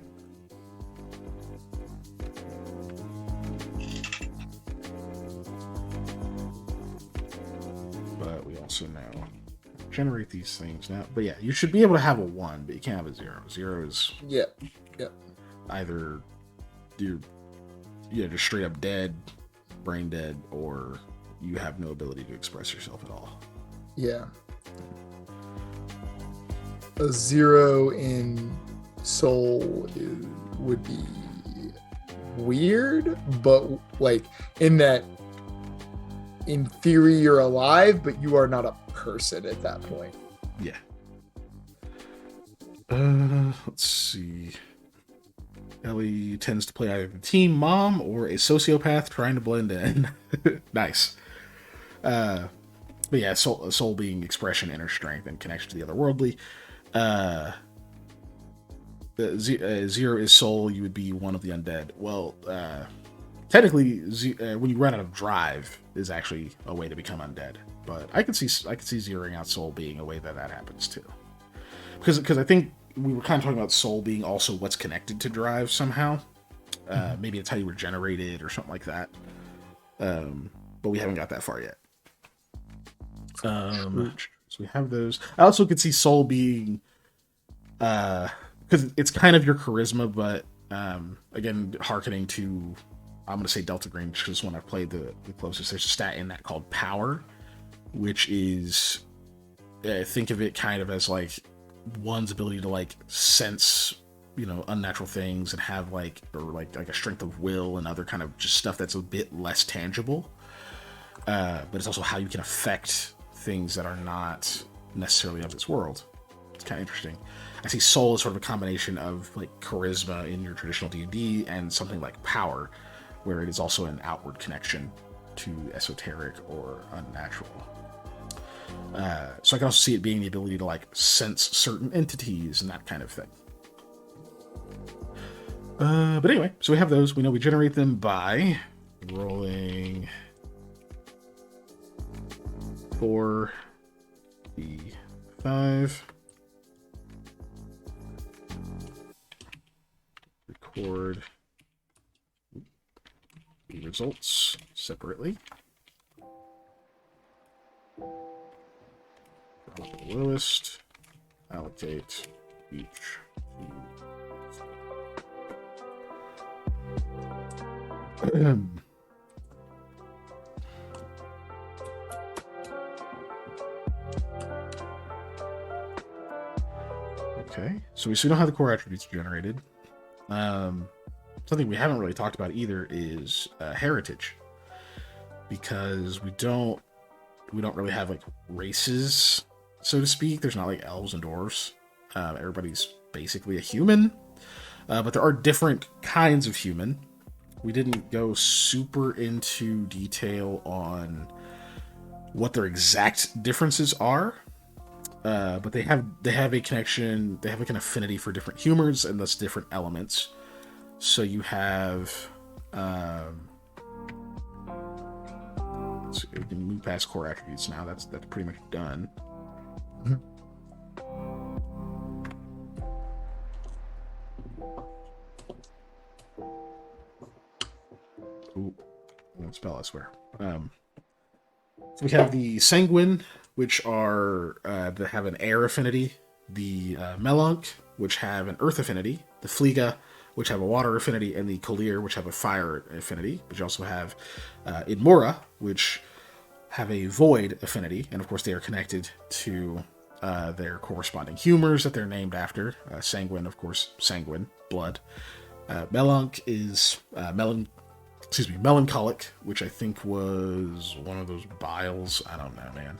But we also now generate these things now. But yeah, you should be able to have a 1, but you can't have a 0. 0 is either you're just straight up dead, brain dead, or you have no ability to express yourself at all. Yeah. A 0 in soul would be weird, but like in that in theory, you're alive, but you are not a person at that point. Yeah. Let's see. Ellie tends to play either the team mom or a sociopath trying to blend in. Nice. But yeah, soul being expression, inner strength, and connection to the otherworldly. Zero is soul. You would be one of the undead. Well, technically, when you run out of drive, is actually a way to become undead. But I could see zeroing out soul being a way that happens too. Because I think we were kind of talking about soul being also what's connected to drive somehow. Maybe it's how you were generated or something like that. But we haven't got that far yet. So we have those. I also could see soul being, because it's kind of your charisma, but again, hearkening to, I'm going to say Delta Green, because when I've played the closest, there's a stat in that called power, which is, think of it kind of as like one's ability to like sense, unnatural things and have like a strength of will and other kind of just stuff that's a bit less tangible. But it's also how you can affect things that are not necessarily of this world. It's kind of interesting. I see soul as sort of a combination of like charisma in your traditional D&D and something like power, where it is also an outward connection to esoteric or unnatural. So I can also see it being the ability to like sense certain entities and that kind of thing. But anyway, so we have those. We know we generate them by rolling 4d5. Record the results separately. From the lowest, allocate each. Okay, so we know how the core attributes are generated. Something we haven't really talked about either is heritage, because we don't really have like races, so to speak. There's not like elves and dwarves. Everybody's basically a human, but there are different kinds of human. We didn't go super into detail on what their exact differences are, but they have a connection. They have like an affinity for different humors and thus different elements. So you have, so we can move past core attributes now. That's pretty much done. Ooh, I won't spell, I swear. So we have the sanguine, which are that have an air affinity, the melunk, which have an earth affinity, the fliga, which have a water affinity, and the collier, which have a fire affinity. But you also have Idmora, which have a void affinity, and of course they are connected to their corresponding humors that they're named after. Sanguine, of course, sanguine, blood. Melunk is melancholic, which I think was one of those biles. I don't know, man.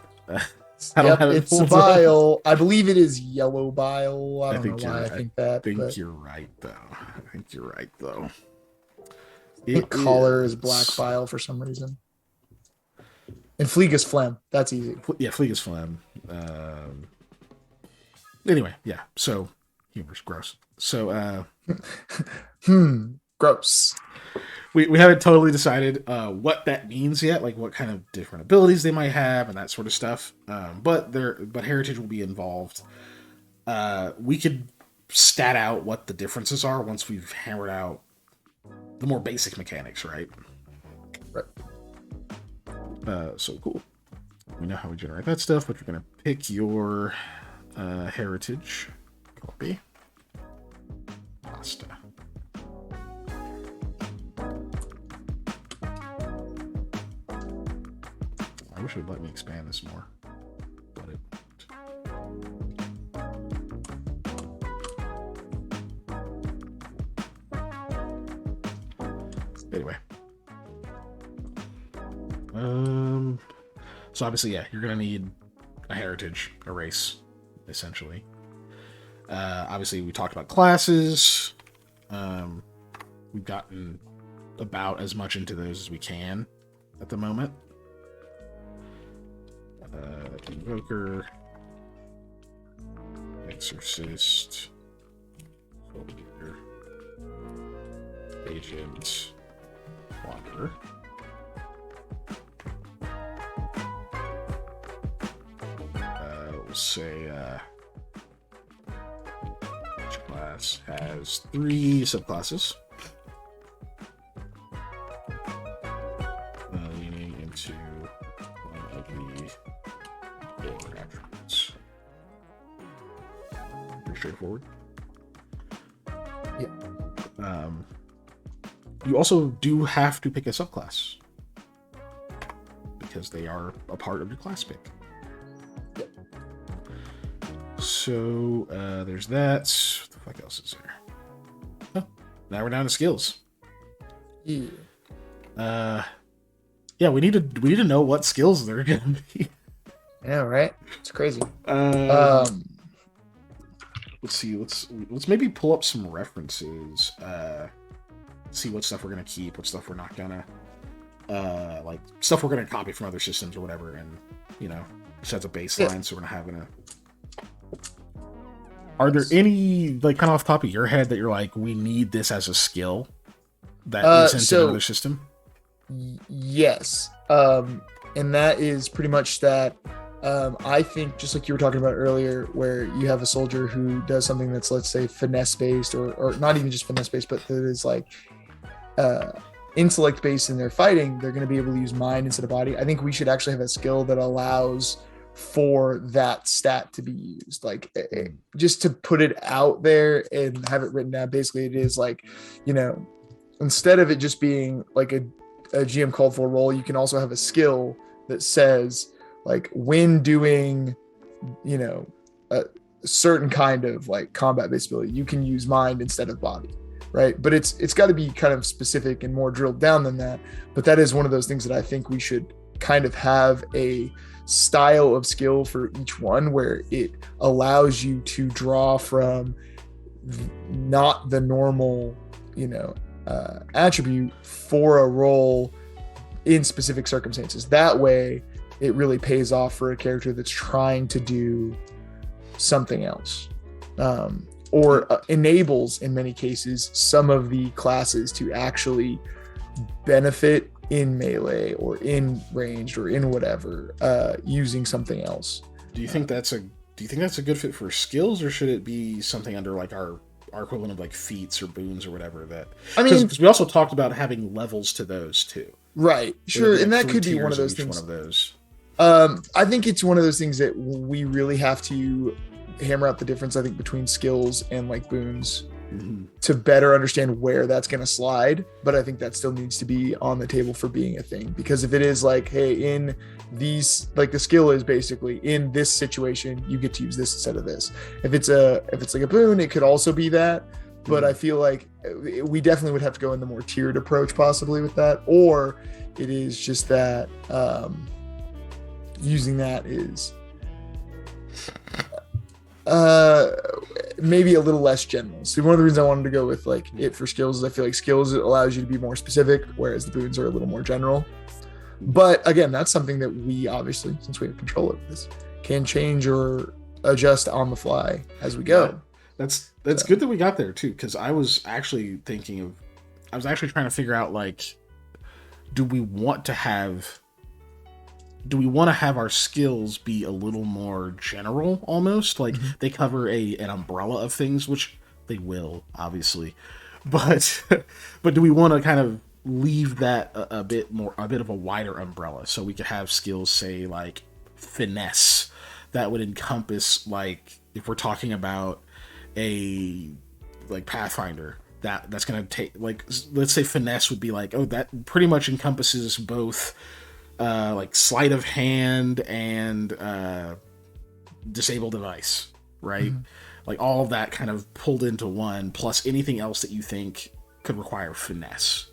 It's a bile. I believe it is yellow bile. I don't know why I think that. I think you're right, though. The color is black bile for some reason. And Fleega's phlegm. That's easy. Yeah, Fleega's phlegm. Anyway, yeah. So, humor's gross. So, gross. We haven't totally decided what that means yet, like what kind of different abilities they might have and that sort of stuff. But heritage will be involved. We could stat out what the differences are once we've hammered out the more basic mechanics, right? Right. So cool. We know how we generate that stuff, but you're gonna pick your heritage. Copy. Pasta. I wish it would let me expand this more, but it won't. Anyway. So obviously, yeah, you're gonna need a heritage, a race, essentially. Obviously, we talked about classes. We've gotten about as much into those as we can at the moment. Invoker, Exorcist, Soldier, Agent, Wanderer. We'll say each class has 3 subclasses. Leaning into one of the 4 attributes. Pretty straightforward. Yeah. You also do have to pick a subclass because they are a part of your class pick. So there's that. What the fuck else is there? Oh, now we're down to skills. Yeah. Yeah, we need to know what skills they're gonna be. Yeah, right. It's crazy. Let's see. Let's maybe pull up some references. See what stuff we're gonna keep, what stuff we're not gonna. Like stuff we're gonna copy from other systems or whatever, and sets a baseline. So we're not having a. Are there any, like, kind of off the top of your head that you're like, we need this as a skill that isn't in another system? Yes. And that is pretty much that. I think, just like you were talking about earlier, where you have a soldier who does something that's, let's say, finesse based, or not even just finesse based, but that is like intellect based in their fighting, they're going to be able to use mind instead of body. I think we should actually have a skill that allows for that stat to be used, like just to put it out there and have it written down. Basically, it is like, instead of it just being like a GM called for role, you can also have a skill that says, like, when doing a certain kind of like combat based ability, you can use mind instead of body, right? But it's got to be kind of specific and more drilled down than that. But that is one of those things that I think we should kind of have a style of skill for each one, where it allows you to draw from not the normal attribute for a role in specific circumstances. That way it really pays off for a character that's trying to do something else, or enables, in many cases, some of the classes to actually benefit in melee or in ranged or in whatever, using something else. Do you think that's a good fit for skills, or should it be something under like our equivalent of like feats or boons or whatever? That, I mean, because we also talked about having levels to those too. Right. Sure. And that could be one of those things. One of those. I think it's one of those things that we really have to hammer out the difference, I think, between skills and like boons, to better understand where that's going to slide. But I think that still needs to be on the table for being a thing, because if it is like, hey, in these, like, the skill is basically in this situation, you get to use this instead of this. If it's like a boon, it could also be that. But I feel like we definitely would have to go in the more tiered approach possibly with that, or it is just that using that is maybe a little less general. So one of the reasons I wanted to go with like it for skills is I feel like skills allows you to be more specific, whereas the boons are a little more general. But again, that's something that we obviously, since we have control over this, can change or adjust on the fly as we go. Yeah, that's good that we got there too, because I was actually trying to figure out, like, do we want to have our skills be a little more general, almost like they cover an umbrella of things, which they will, obviously, but do we want to kind of leave that a bit of a wider umbrella, so we could have skills, say, like finesse, that would encompass, like, if we're talking about a like Pathfinder, that's going to take, like, let's say finesse would be like, oh, that pretty much encompasses both like sleight of hand and disable device, right? Like all of that kind of pulled into one, plus anything else that you think could require finesse.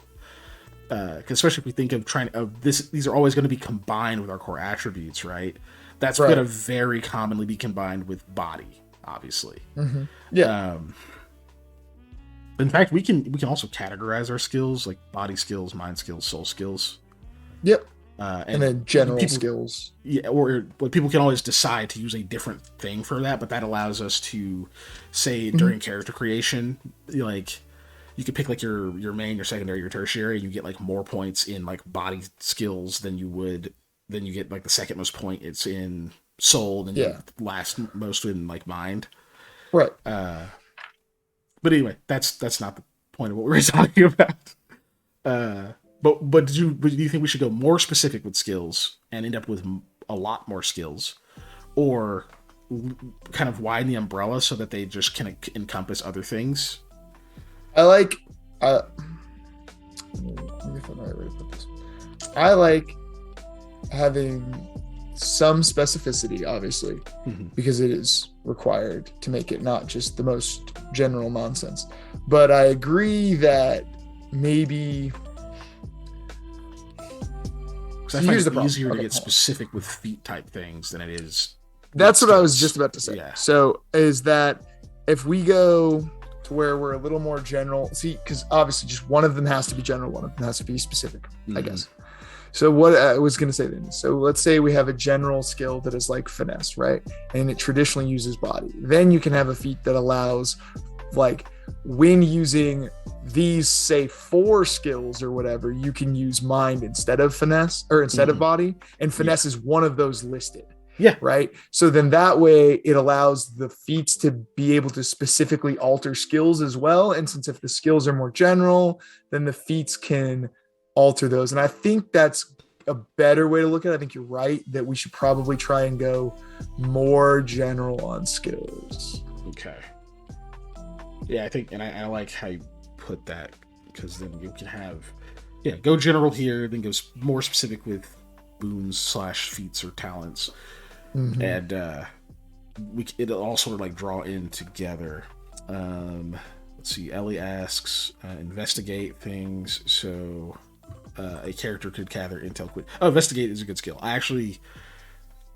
especially if we think of these are always going to be combined with our core attributes, right? That's Right. going to very commonly be combined with body, obviously. Mm-hmm. Yeah. In fact, we can also categorize our skills like body skills, mind skills, soul skills. Yep. And then general skills. Yeah, or people can always decide to use a different thing for that, but that allows us to say during character creation, like you could pick like your main, your secondary, your tertiary, and you get like more points in like body skills than you get like the second most point it's in soul, then you last most in like mind. Right. But anyway, that's not the point of what we were talking about. But do you think we should go more specific with skills and end up with a lot more skills, or kind of widen the umbrella so that they just can encompass other things? Let me find the right way to put this. I like having some specificity, obviously, because it is required to make it not just the most general nonsense. But I agree that maybe. Because I find it easier to get specific with feat type things than it is. That's what I was just about to say. Yeah. So is that if we go to where we're a little more general, because obviously just one of them has to be general, one of them has to be specific, I guess. So what I was going to say then, so let's say we have a general skill that is like finesse, right? And it traditionally uses body. Then you can have a feat that allows, like, when using these, say, 4 skills or whatever, you can use mind instead of finesse or instead of body. And finesse is one of those listed. Yeah. Right. So then that way it allows the feats to be able to specifically alter skills as well. And since if the skills are more general, then the feats can alter those. And I think that's a better way to look at it. I think you're right that we should probably try and go more general on skills. Okay. Yeah, I think, and I like how you put that, because then you can have, go general here, then go more specific with boons / feats or talents. And it'll all sort of like draw in together. Let's see. Ellie asks, investigate things. So a character could gather intel quick. Oh, investigate is a good skill. I actually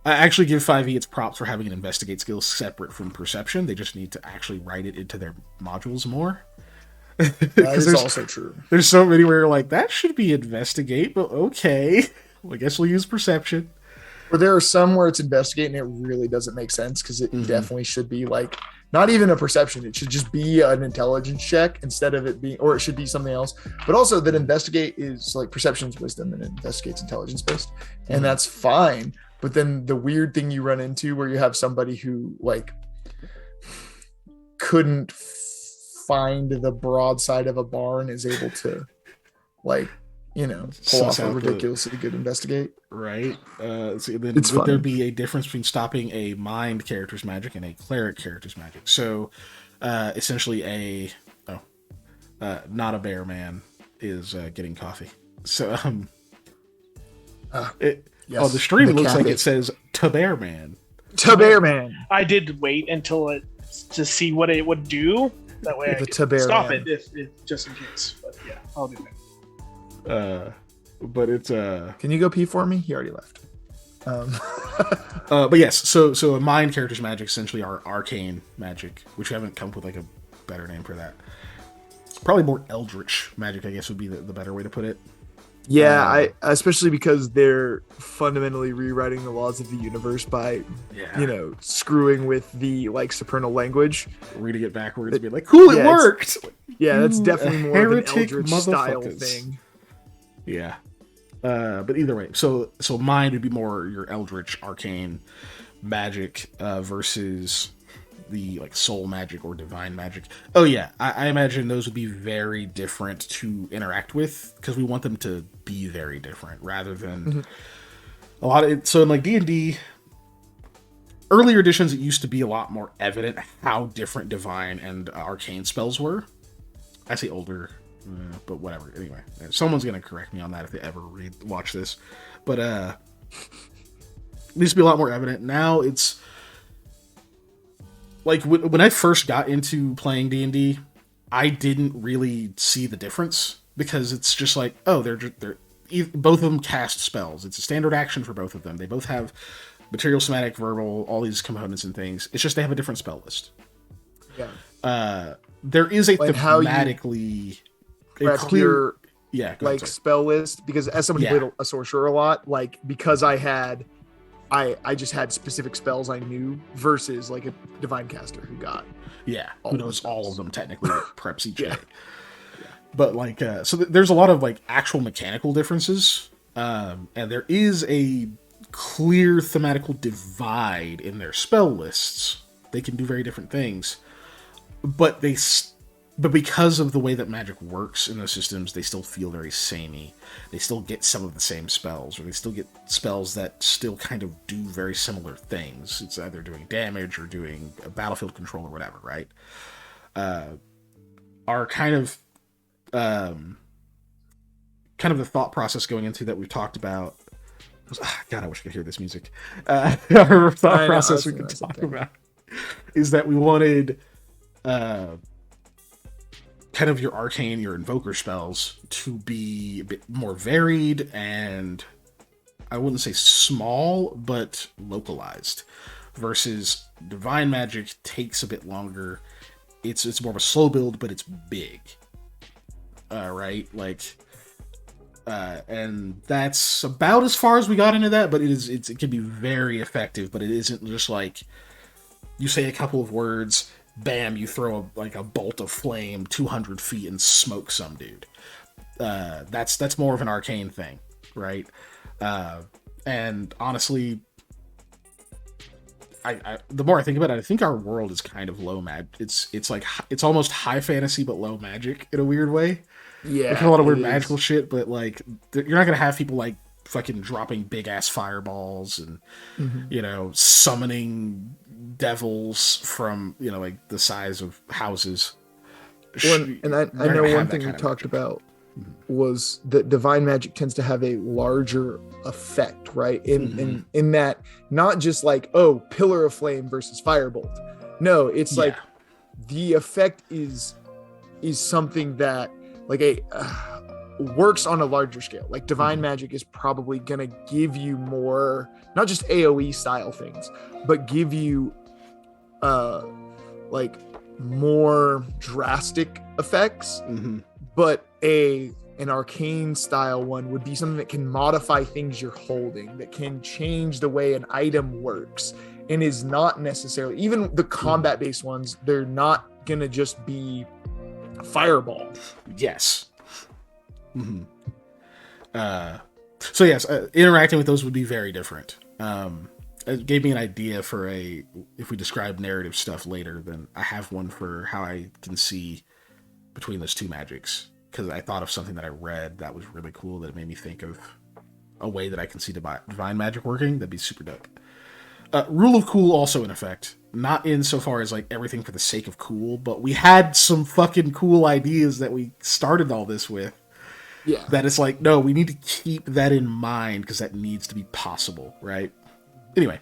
give 5e its props for having an investigate skill separate from perception. They just need to actually write it into their modules more. That is also true. There's so many where you're like, that should be investigate, but okay. Well, I guess we'll use perception. Or there are some where it's investigate and it really doesn't make sense, because it definitely should be like not even a perception. It should just be an intelligence check instead of it being, or it should be something else. But also that investigate is like perception's wisdom and investigate's intelligence based. And that's fine. But then the weird thing you run into where you have somebody who like couldn't find the broadside of a barn is able to like, pull off a ridiculously good investigate. Right. So then would there be a difference between stopping a mind character's magic and a cleric character's magic? So essentially not a bear man is getting coffee. So yes, the stream it looks like it says to bear man. To bear man. I did wait until to see what it would do. That way I could stop it if just in case. But yeah, I'll do that. But it's Can you go pee for me? He already left. But yes, so a mind character's magic essentially are arcane magic, which we haven't come up with like a better name for that. Probably more eldritch magic, I guess, would be the better way to put it. Yeah, especially because they're fundamentally rewriting the laws of the universe by, screwing with the like supernal language, reading it backwards, and being like, "Cool, it worked." Yeah, that's definitely more of an eldritch style thing. Yeah, but either way, so mine would be more your eldritch arcane magic versus the like soul magic or divine magic. Oh yeah, I imagine those would be very different to interact with, because we want them to be very different rather than a lot of it. So in like D&D earlier editions, it used to be a lot more evident how different divine and arcane spells were. I say older, but whatever. Anyway, someone's gonna correct me on that if they ever watch this. But it used to be a lot more evident. Now it's like when I first got into playing D&D, I didn't really see the difference. because it's just like, oh, they're both of them cast spells. It's a standard action for both of them. They both have material, somatic, verbal, all these components and things. It's just they have a different spell list. Yeah. There is a thematically clear, like spell list, because as somebody who played a sorcerer a lot, like because I just had specific spells I knew versus like a divine caster who got who knows all of them technically, preps each day. But like so there's a lot of like actual mechanical differences, and there is a clear thematical divide in their spell lists. They can do very different things, but because of the way that magic works in those systems, they still feel very samey. They still get some of the same spells, or they still get spells that still kind of do very similar things. It's either doing damage or doing a battlefield control or whatever, right? Are kind of the thought process going into that we've talked about. God, I wish I could hear this music. Our thought process we could talk about is that we wanted kind of your arcane, your invoker spells to be a bit more varied and I wouldn't say small, but localized, versus divine magic takes a bit longer. It's more of a slow build, but it's big. Right? Like, and that's about as far as we got into that, but it can be very effective, but it isn't just like you say a couple of words, bam, you throw a bolt of flame 200 feet and smoke some dude. That's more of an arcane thing, right? And honestly, I the more I think about it, I think our world is kind of low mag. It's like it's almost high fantasy but low magic in a weird way. Yeah, there's a lot of weird magical shit, but like you're not gonna have people like fucking dropping big ass fireballs and summoning devils from like the size of houses. Well, and I know one thing we talked about was that divine magic tends to have a larger effect, right? In that, not just like, oh, pillar of flame versus firebolt. No, it's like the effect is something that like works on a larger scale. Like divine magic is probably gonna give you more, not just AoE style things, but give you like more drastic effects. But an arcane style one would be something that can modify things you're holding, that can change the way an item works, and is not necessarily, even the combat based ones, they're not gonna just be fireball. Yes. So yes, interacting with those would be very different. It gave me an idea for if we describe narrative stuff later, then I have one for how I can see between those two magics, because I thought of something that I read that was really cool that it made me think of a way that I can see divine magic working. That'd be super dope. Rule of cool also in effect, not in so far as like everything for the sake of cool, but we had some fucking cool ideas that we started all this with. Yeah. That it's like, no, we need to keep that in mind because that needs to be possible, right? Anyway,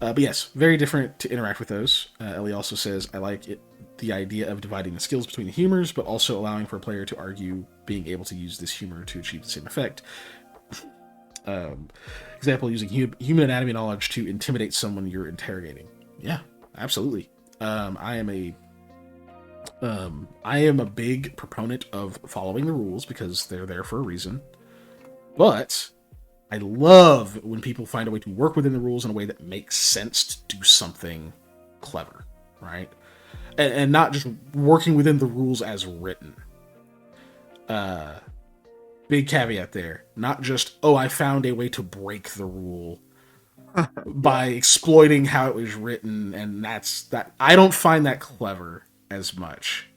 but yes, very different to interact with those. Ellie also says, I like the idea of dividing the skills between the humors, but also allowing for a player to argue being able to use this humor to achieve the same effect. Example, using human anatomy knowledge to intimidate someone you're interrogating. Yeah, absolutely. I am a big proponent of following the rules because they're there for a reason. But I love when people find a way to work within the rules in a way that makes sense to do something clever, right? And not just working within the rules as written. Big caveat there. Not just, oh, I found a way to break the rule by exploiting how it was written, and that's that. I don't find that clever as much.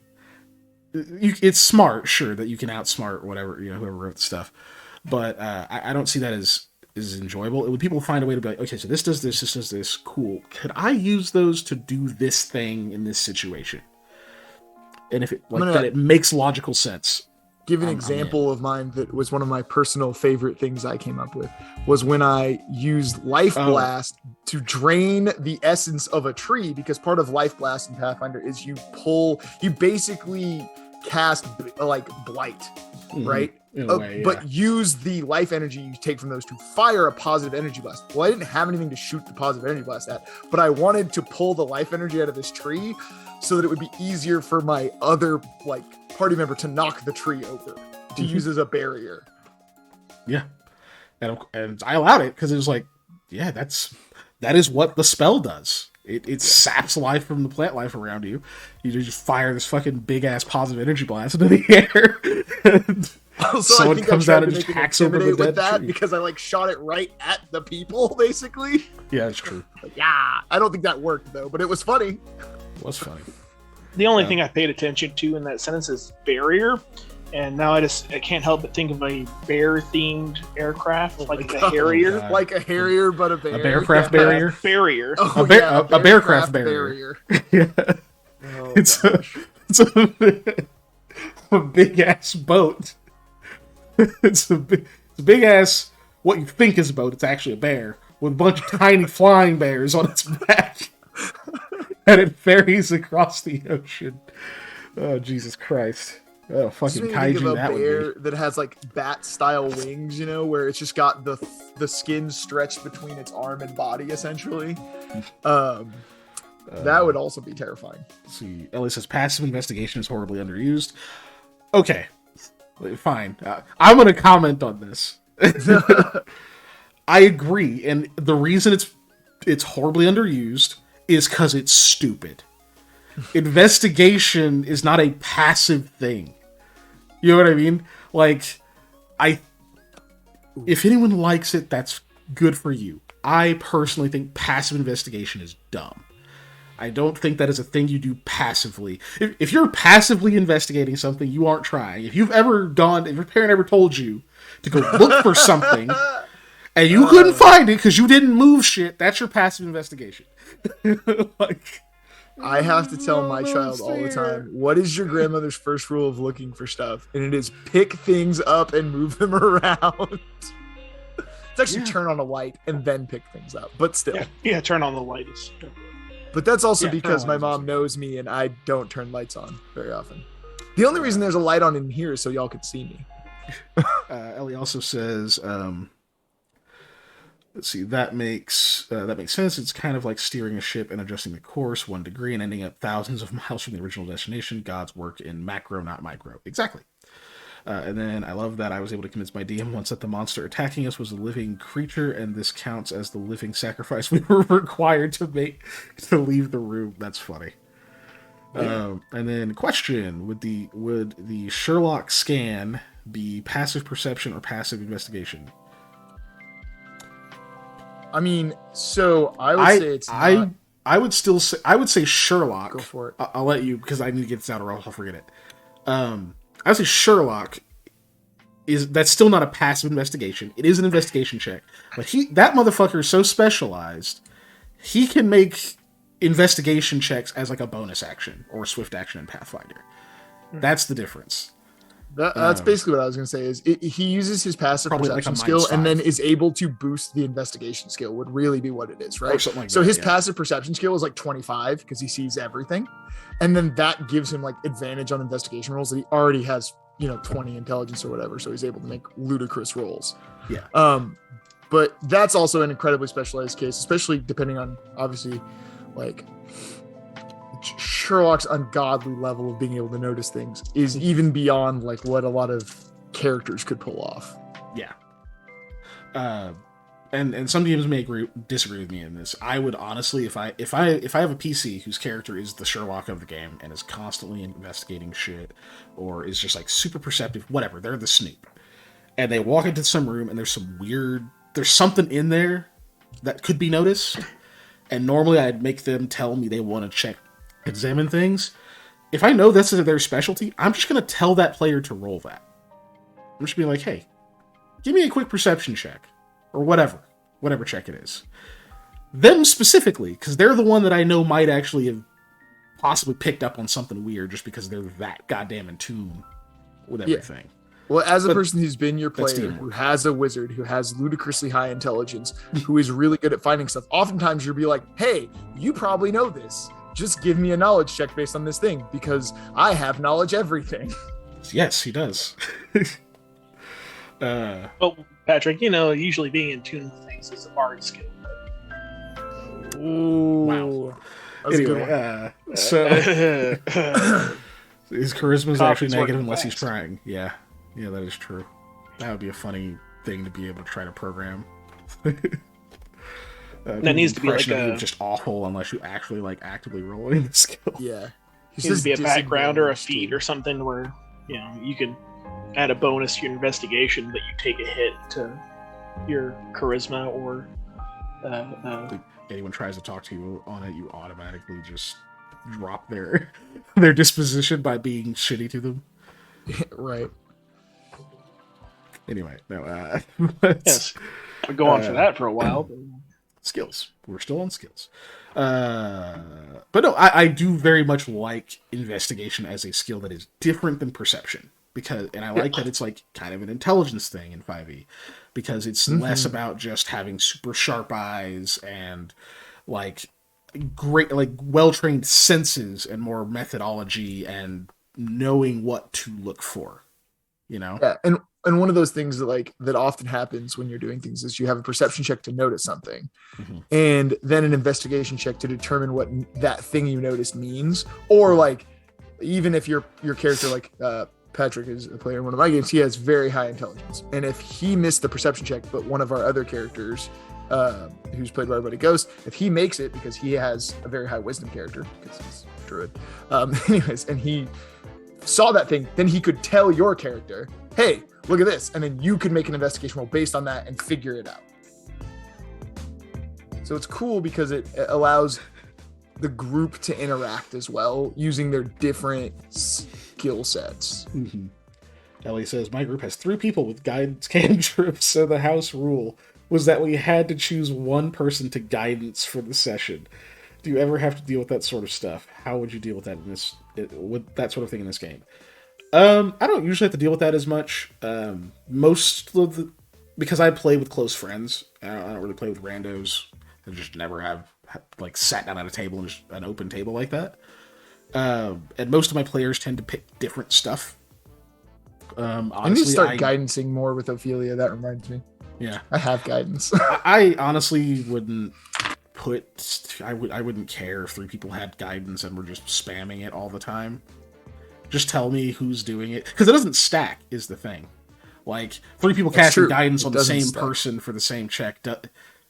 It's smart, sure, that you can outsmart whatever, whoever wrote the stuff, but I don't see that as enjoyable. When people find a way to be like, okay, so this does this, cool. Could I use those to do this thing in this situation? And if it makes logical sense. Give an example of mine that was one of my personal favorite things I came up with was when I used Life Blast to drain the essence of a tree, because part of Life Blast in Pathfinder is you basically cast like blight. right? In a way, but use the life energy you take from those to fire a positive energy blast. Well, I didn't have anything to shoot the positive energy blast at, but I wanted to pull the life energy out of this tree so that it would be easier for my other like party member to knock the tree over to use as a barrier. Yeah. And I allowed it because it was like, yeah, that is what the spell does. It saps life from the plant life around you. You just fire this fucking big ass positive energy blast into the air. Also, someone I think comes I out and just hacks over the dead that tree. because I like shot it right at the people, basically. Yeah, that's true. Like, yeah, I don't think that worked though, but it was funny. It was funny. The only thing I paid attention to in that sentence is barrier, and now I can't help but think of a bear-themed aircraft, like a Harrier. Like a Harrier, but a bear. A bearcraft barrier? Barrier. Oh, a bearcraft barrier. Yeah. Oh, It's a big ass boat. It's a big ass, what you think is a boat, it's actually a bear, with a bunch of tiny flying bears on its back. And it ferries across the ocean. Oh, Jesus Christ. Oh, fucking kaiju that bear would be. that has like bat style wings, you know, where it's just got the skin stretched between its arm and body, essentially. That would also be terrifying. Let's see, Ellie says passive investigation is horribly underused. Okay, fine. I'm going to comment on this. I agree, and the reason it's horribly underused is because it's stupid. Investigation is not a passive thing. You know what I mean? Like, if anyone likes it, that's good for you. I personally think passive investigation is dumb. I don't think that is a thing you do passively. If you're passively investigating something, you aren't trying. If your parent ever told you to go look for something, and you couldn't find it because you didn't move shit, that's your passive investigation. Like, I have to tell my child all the time, what is your grandmother's first rule of looking for stuff? And it is pick things up and move them around. It's actually turn on a light and then pick things up, but still. Yeah, turn on the light. But that's also because my mom knows me and I don't turn lights on very often. The only reason there's a light on in here is so y'all can see me. Ellie also says, let's see, that makes sense. It's kind of like steering a ship and adjusting the course 1 degree and ending up thousands of miles from the original destination. God's work in macro, not micro. Exactly. And then I love that I was able to convince my DM once that the monster attacking us was a living creature, and this counts as the living sacrifice we were required to make to leave the room. That's funny. Yeah. And then question: Would the Sherlock scan be passive perception or passive investigation? I mean, so I would say it's not. I would say Sherlock. Go for it. I'll let you, because I need to get this out or else I'll forget it. I would say Sherlock that's still not a passive investigation. It is an investigation check, but that motherfucker is so specialized, he can make investigation checks as like a bonus action or a swift action in Pathfinder. That's the difference. That's basically what I was going to say. Is he uses his passive perception like skill and then is able to boost the investigation skill. Would really be what it is, right? Or something like so that, his passive perception skill is like 25 because he sees everything, and then that gives him like advantage on investigation rolls that he already has, 20 intelligence or whatever. So he's able to make ludicrous rolls. Yeah. But that's also an incredibly specialized case, especially depending on obviously like Sherlock's ungodly level of being able to notice things is even beyond like what a lot of characters could pull off. Yeah. And some DMs may disagree with me in this. I would honestly, if I have a PC whose character is the Sherlock of the game and is constantly investigating shit, or is just like super perceptive, whatever, they're the Snoop, and they walk into some room and there's something in there that could be noticed, and normally I'd make them tell me they want to examine things. If I know this is their specialty, I'm just gonna tell that player to roll that. I'm just being like, hey, give me a quick perception check. Or whatever check it is. Them specifically, because they're the one that I know might actually have possibly picked up on something weird just because they're that goddamn in tune with everything. Yeah. Well, as a person who's been your player, who has a wizard, who has ludicrously high intelligence, who is really good at finding stuff, oftentimes you'll be like, hey, you probably know this. Just give me a knowledge check based on this thing, because I have knowledge everything. Yes, he does. Well, Patrick, usually being in tune with things is a bard skill. Ooh. Wow. That's Anyway, a good one. so his charisma is actually Coffee's negative working unless he's fast. trying. Yeah, that is true. That would be a funny thing to be able to try to program. That needs to be like a just awful unless you actually like actively rolling the skill. Yeah. It needs to be a background or a feat or something where you can add a bonus to your investigation, but you take a hit to your charisma or. Anyone tries to talk to you on it, you automatically just drop their disposition by being shitty to them. Right. Anyway, no. Yes, I'll go on for that for a while. But... Skills. We're still on skills. But no, I do very much like investigation as a skill that is different than perception. And I like that it's like kind of an intelligence thing in 5e, because it's less about just having super sharp eyes and like great, like well-trained senses, and more methodology and knowing what to look for, Yeah, and one of those things that often happens when you're doing things is you have a perception check to notice something, and then an investigation check to determine what that thing you noticed means, or like even if your character like Patrick is a player in one of my games, he has very high intelligence, and if he missed the perception check, but one of our other characters who's played by our buddy Ghost, if he makes it because he has a very high wisdom character because he's a druid, anyways, and he saw that thing, then he could tell your character, hey, look at this, and then you could make an investigation roll based on that and figure it out. So it's cool because it allows the group to interact as well using their different skill sets. Ellie says, my group has 3 people with guidance cantrips, so the house rule was that we had to choose one person to guidance for the session. Do you ever have to deal with that sort of stuff? How would you deal with that with that sort of thing in this game? I don't usually have to deal with that as much. Because I play with close friends. I don't really play with randos. I just never have like sat down at a table and just an open table like that. And most of my players tend to pick different stuff. Honestly, I need to start guidancing more with Ophelia. That reminds me. Yeah, I have guidance. I honestly wouldn't I wouldn't care if 3 people had guidance and were just spamming it all the time. Just tell me who's doing it, because it doesn't stack is the thing. Like 3 people casting guidance on the same person for the same check,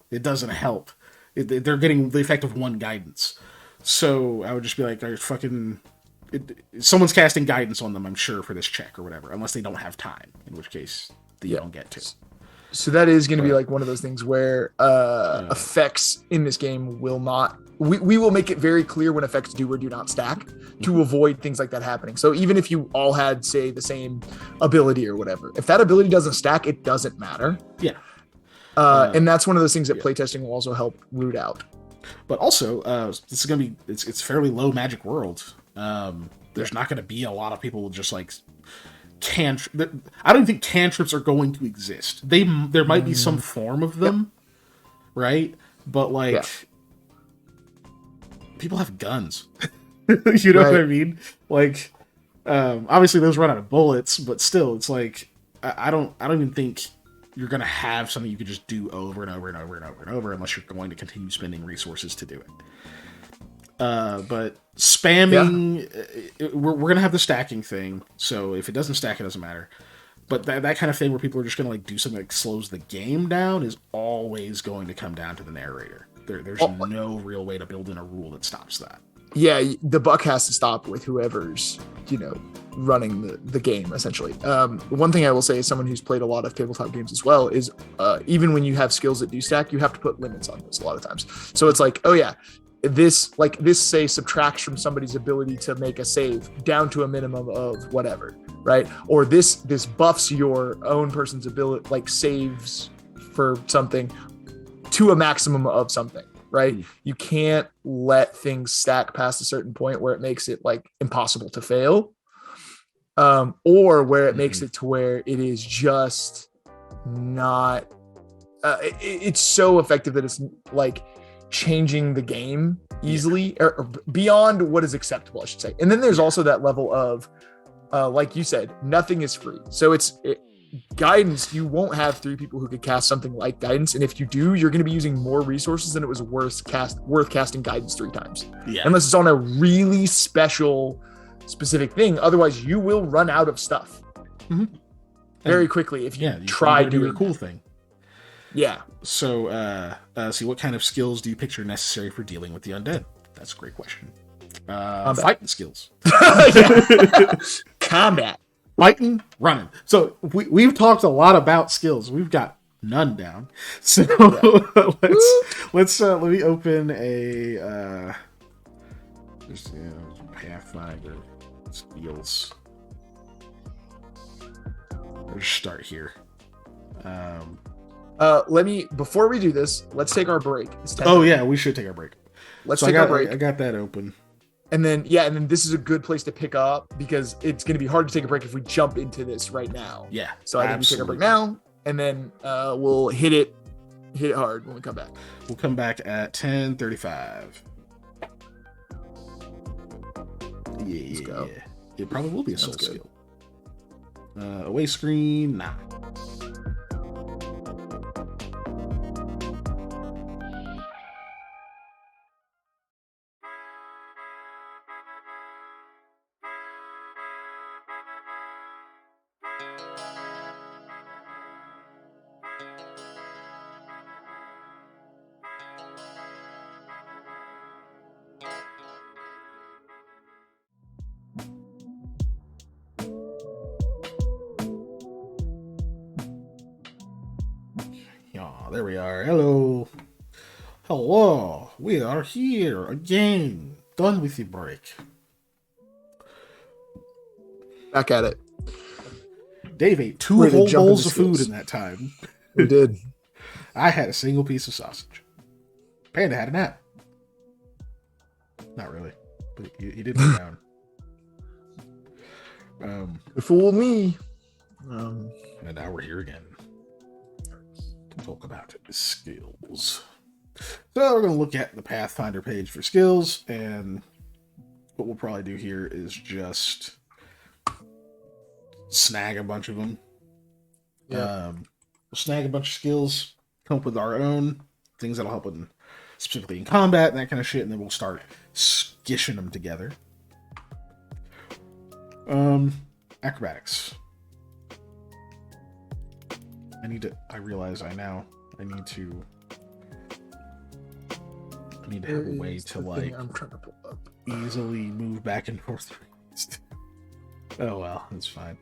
it doesn't help. They're getting the effect of 1 guidance. So I would just be like, someone's casting guidance on them, I'm sure, for this check or whatever, unless they don't have time, in which case you don't get to. So that is going to be like one of those things where effects in this game will not. We will make it very clear when effects do or do not stack to avoid things like that happening. So even if you all had, say, the same ability or whatever, if that ability doesn't stack, it doesn't matter. Yeah. And that's one of those things that playtesting will also help root out. But also, this is going to be it's fairly low magic world. There's not going to be a lot of people with just like I don't think cantrips are going to exist. There might be some form of them, right? But like, people have guns. You know what I mean? Like, obviously those run out of bullets, but still, it's like I don't even think you're gonna have something you could just do over and over and over and over and over unless you're going to continue spending resources to do it. But spamming, we're going to have the stacking thing. So if it doesn't stack, it doesn't matter. But that kind of thing where people are just going to like do something that slows the game down is always going to come down to the narrator. There's no real way to build in a rule that stops that. Yeah, the buck has to stop with whoever's, running the game, essentially. One thing I will say is someone who's played a lot of tabletop games as well is even when you have skills that do stack, you have to put limits on this a lot of times. So it's like, oh yeah, this say subtracts from somebody's ability to make a save down to a minimum of whatever, right? Or this buffs your own person's ability, like saves for something to a maximum of something, right? You can't let things stack past a certain point where it makes it like impossible to fail, or where it makes it to where it is just not it's so effective that it's like changing the game easily or beyond what is acceptable, I should say. And then there's also that level of like you said, nothing is free. So guidance, you won't have 3 people who could cast something like guidance, and if you do, you're going to be using more resources than it was worth casting guidance 3 times. Yeah. Unless it's on a really specific thing. Otherwise, you will run out of stuff very quickly if you try doing a cool thing. Yeah. So, see, what kind of skills do you picture necessary for dealing with the undead? That's a great question. Fighting skills. Combat. Fighting, running. So we've talked a lot about skills. We've got none down. So let me open a Pathfinder skills. Let's start here. Before we do this, let's take our break. Oh yeah, we should take our break. Let's take our break. I got that open. And then this is a good place to pick up because it's going to be hard to take a break if we jump into this right now. Yeah. So I think we take a break now, and then we'll hit it hard when we come back. We'll come back at 10:35. Yeah. Let's go. It probably will be a soul skill. Away screen, nah. There we are. Hello. We are here again. Done with the break. Back at it. Dave ate 2 whole bowls of food in that time. We did. I had a single piece of sausage. Panda had a nap. Not really, but he did lay down. You fooled me. And now we're here again. Talk about skills. So we're going to look at the Pathfinder page for skills, and what we'll probably do here is just snag a bunch of them. Yeah. We'll snag a bunch of skills, come up with our own things that'll help specifically in combat and that kind of shit, and then we'll start skishing them together. Acrobatics. I realize I need to have a way to I'm trying to pull up. easily move back and forth. Oh well, that's fine.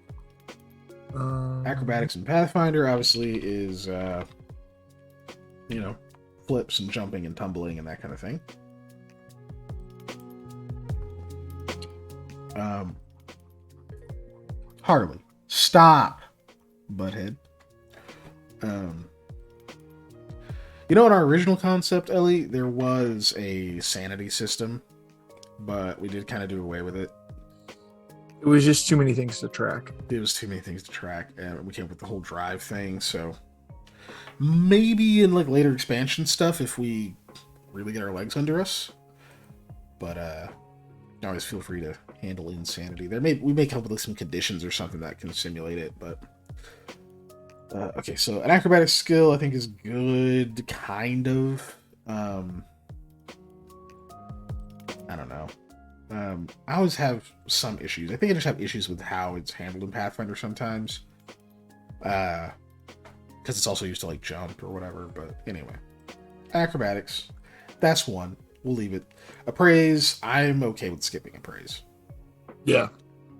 Acrobatics in Pathfinder obviously is flips and jumping and tumbling and that kind of thing. Harley, stop, butthead. In our original concept, Ellie, there was a sanity system, but we did kind of do away with it. It was just too many things to track. It was too many things to track, and we came up with the whole drive thing, so maybe in later expansion stuff if we really get our legs under us. But always feel free to handle insanity. We may come up with some conditions or something that can simulate it, but okay, so an acrobatics skill I think is good, kind of. I don't know. I always have some issues. I think I just have issues with how it's handled in Pathfinder sometimes. Because it's also used to jump or whatever, but anyway. Acrobatics. That's one. We'll leave it. Appraise. I'm okay with skipping appraise. Yeah.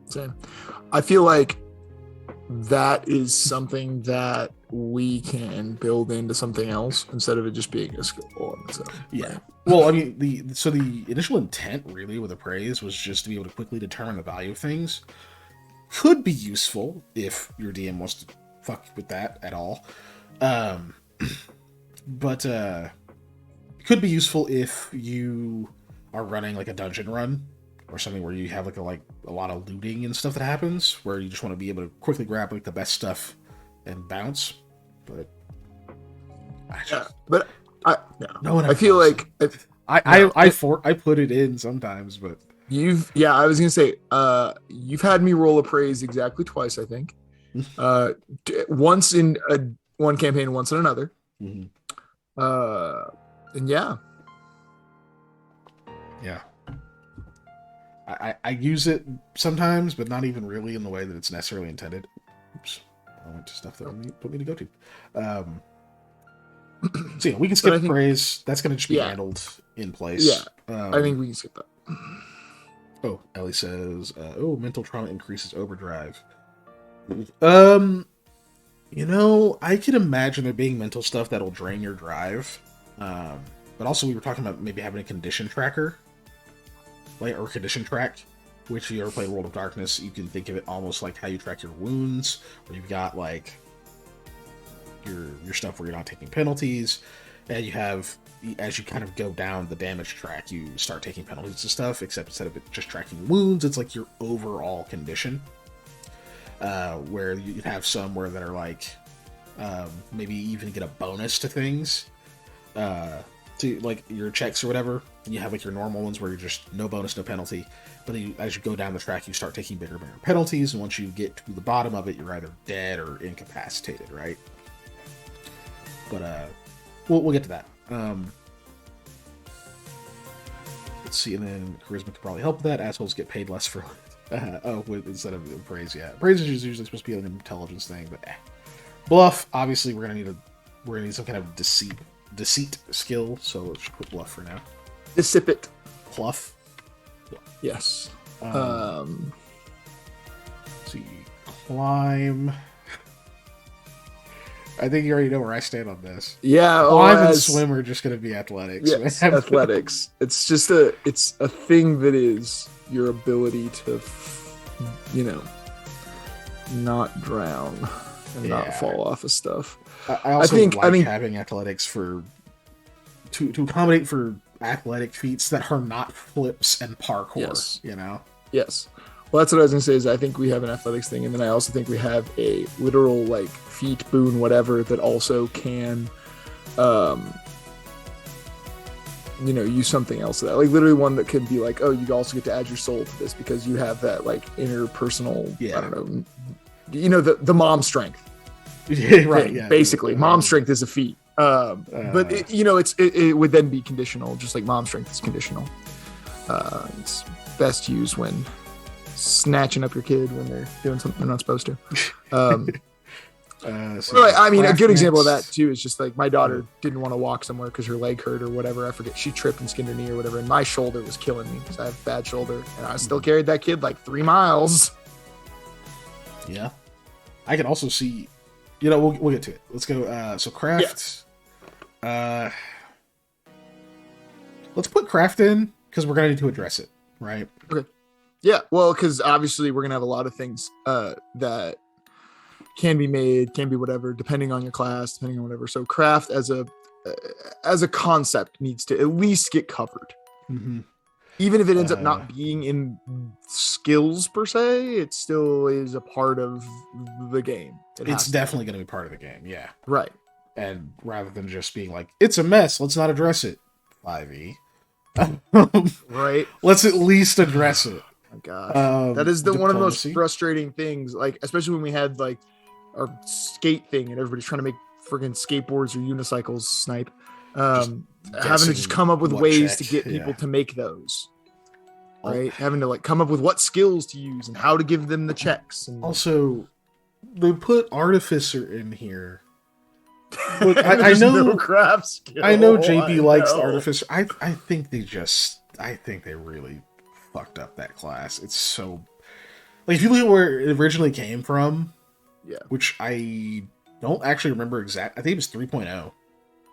Same. I feel like that is something that we can build into something else instead of it just being a skill on its own. Yeah. Right? Well, I mean, the initial intent really with appraise was just to be able to quickly determine the value of things. Could be useful if your DM wants to fuck with that at all. But it could be useful if you are running a dungeon run or something where you have a lot of looting and stuff that happens, where you just want to be able to quickly grab the best stuff and bounce. But I feel like I put it in sometimes, but I was gonna say, you've had me roll appraise exactly twice, I think. Once in one campaign, once in another. Mm-hmm. And yeah. I use it sometimes, but not even really in the way that it's necessarily intended. Oops, I went to stuff that would put me to go to. So yeah, we can skip praise. That's going to just be handled in place. Yeah, I think we can skip that. Oh, Ellie says, mental trauma increases overdrive. I can imagine there being mental stuff that'll drain your drive. But also we were talking about maybe having a condition tracker, or condition track, which if you ever play World of Darkness, you can think of it almost like how you track your wounds, where you've got like your stuff where you're not taking penalties, and you have, as you kind of go down the damage track, you start taking penalties and stuff, except instead of it just tracking wounds, it's like your overall condition. Where you have some where that are like, maybe even get a bonus to things, to like your checks or whatever. And you have like your normal ones where you're just no bonus, no penalty. But then as you go down the track, you start taking bigger and bigger penalties. And once you get to the bottom of it, you're either dead or incapacitated, right? But we'll get to that. Let's see, and then charisma could probably help with that. Assholes get paid less for instead of praise. Yeah, praise is usually supposed to be an intelligence thing, but bluff. Obviously, we're gonna need some kind of deceit skill. So let's just put bluff for now. Dissipate. Pluff. Yes. Let's see, climb. I think you already know where I stand on this. Yeah, climb and swim are just going to be athletics. Yes, athletics. It's just a thing that is your ability to, not drown and not fall off of stuff. I think having athletics to accommodate for athletic feats that are not flips and parkour. Yes. Yes. Well, that's what I was going to say is I think we have an athletics thing, and then I also think we have a literal, feat, boon, whatever, that also can, use something else to that. Like, literally one that could be like, oh, you also get to add your soul to this because you have that, interpersonal, I don't know, the mom strength. Right, yeah. Basically, mom strength is a feat. But, it would then be conditional, just like mom strength is conditional. It's best used when snatching up your kid when they're doing something they're not supposed to. A good example of that too is just like my daughter didn't want to walk somewhere because her leg hurt or whatever. I forget, she tripped and skinned her knee or whatever, and my shoulder was killing me because I have a bad shoulder, and I still carried that kid 3 miles. Yeah, I can also see. We'll get to it. Let's go. So craft. Yeah. Let's put craft in because we're gonna need to address it, right? Okay. Yeah, well, because obviously we're going to have a lot of things that can be made, can be whatever, depending on your class, depending on whatever. So craft as a concept needs to at least get covered. Mm-hmm. Even if it ends up not being in skills per se, it still is a part of the game. It's definitely going to be part of the game, yeah. Right. And rather than just being like, it's a mess, let's not address it. 5e. Right. Let's at least address it. Oh my gosh, that is one of the most frustrating things. Especially when we had our skate thing, and everybody's trying to make friggin' skateboards or unicycles snipe. Having to just come up with ways to get people to make those. Right, having to come up with what skills to use and how to give them the checks. And also, they put artificer in here. Look, I know no craft skill. I know JB likes the artificer. I think they really fucked up that class. It's so if you look at where it originally came from, which I don't actually remember exact. I think it was 3.0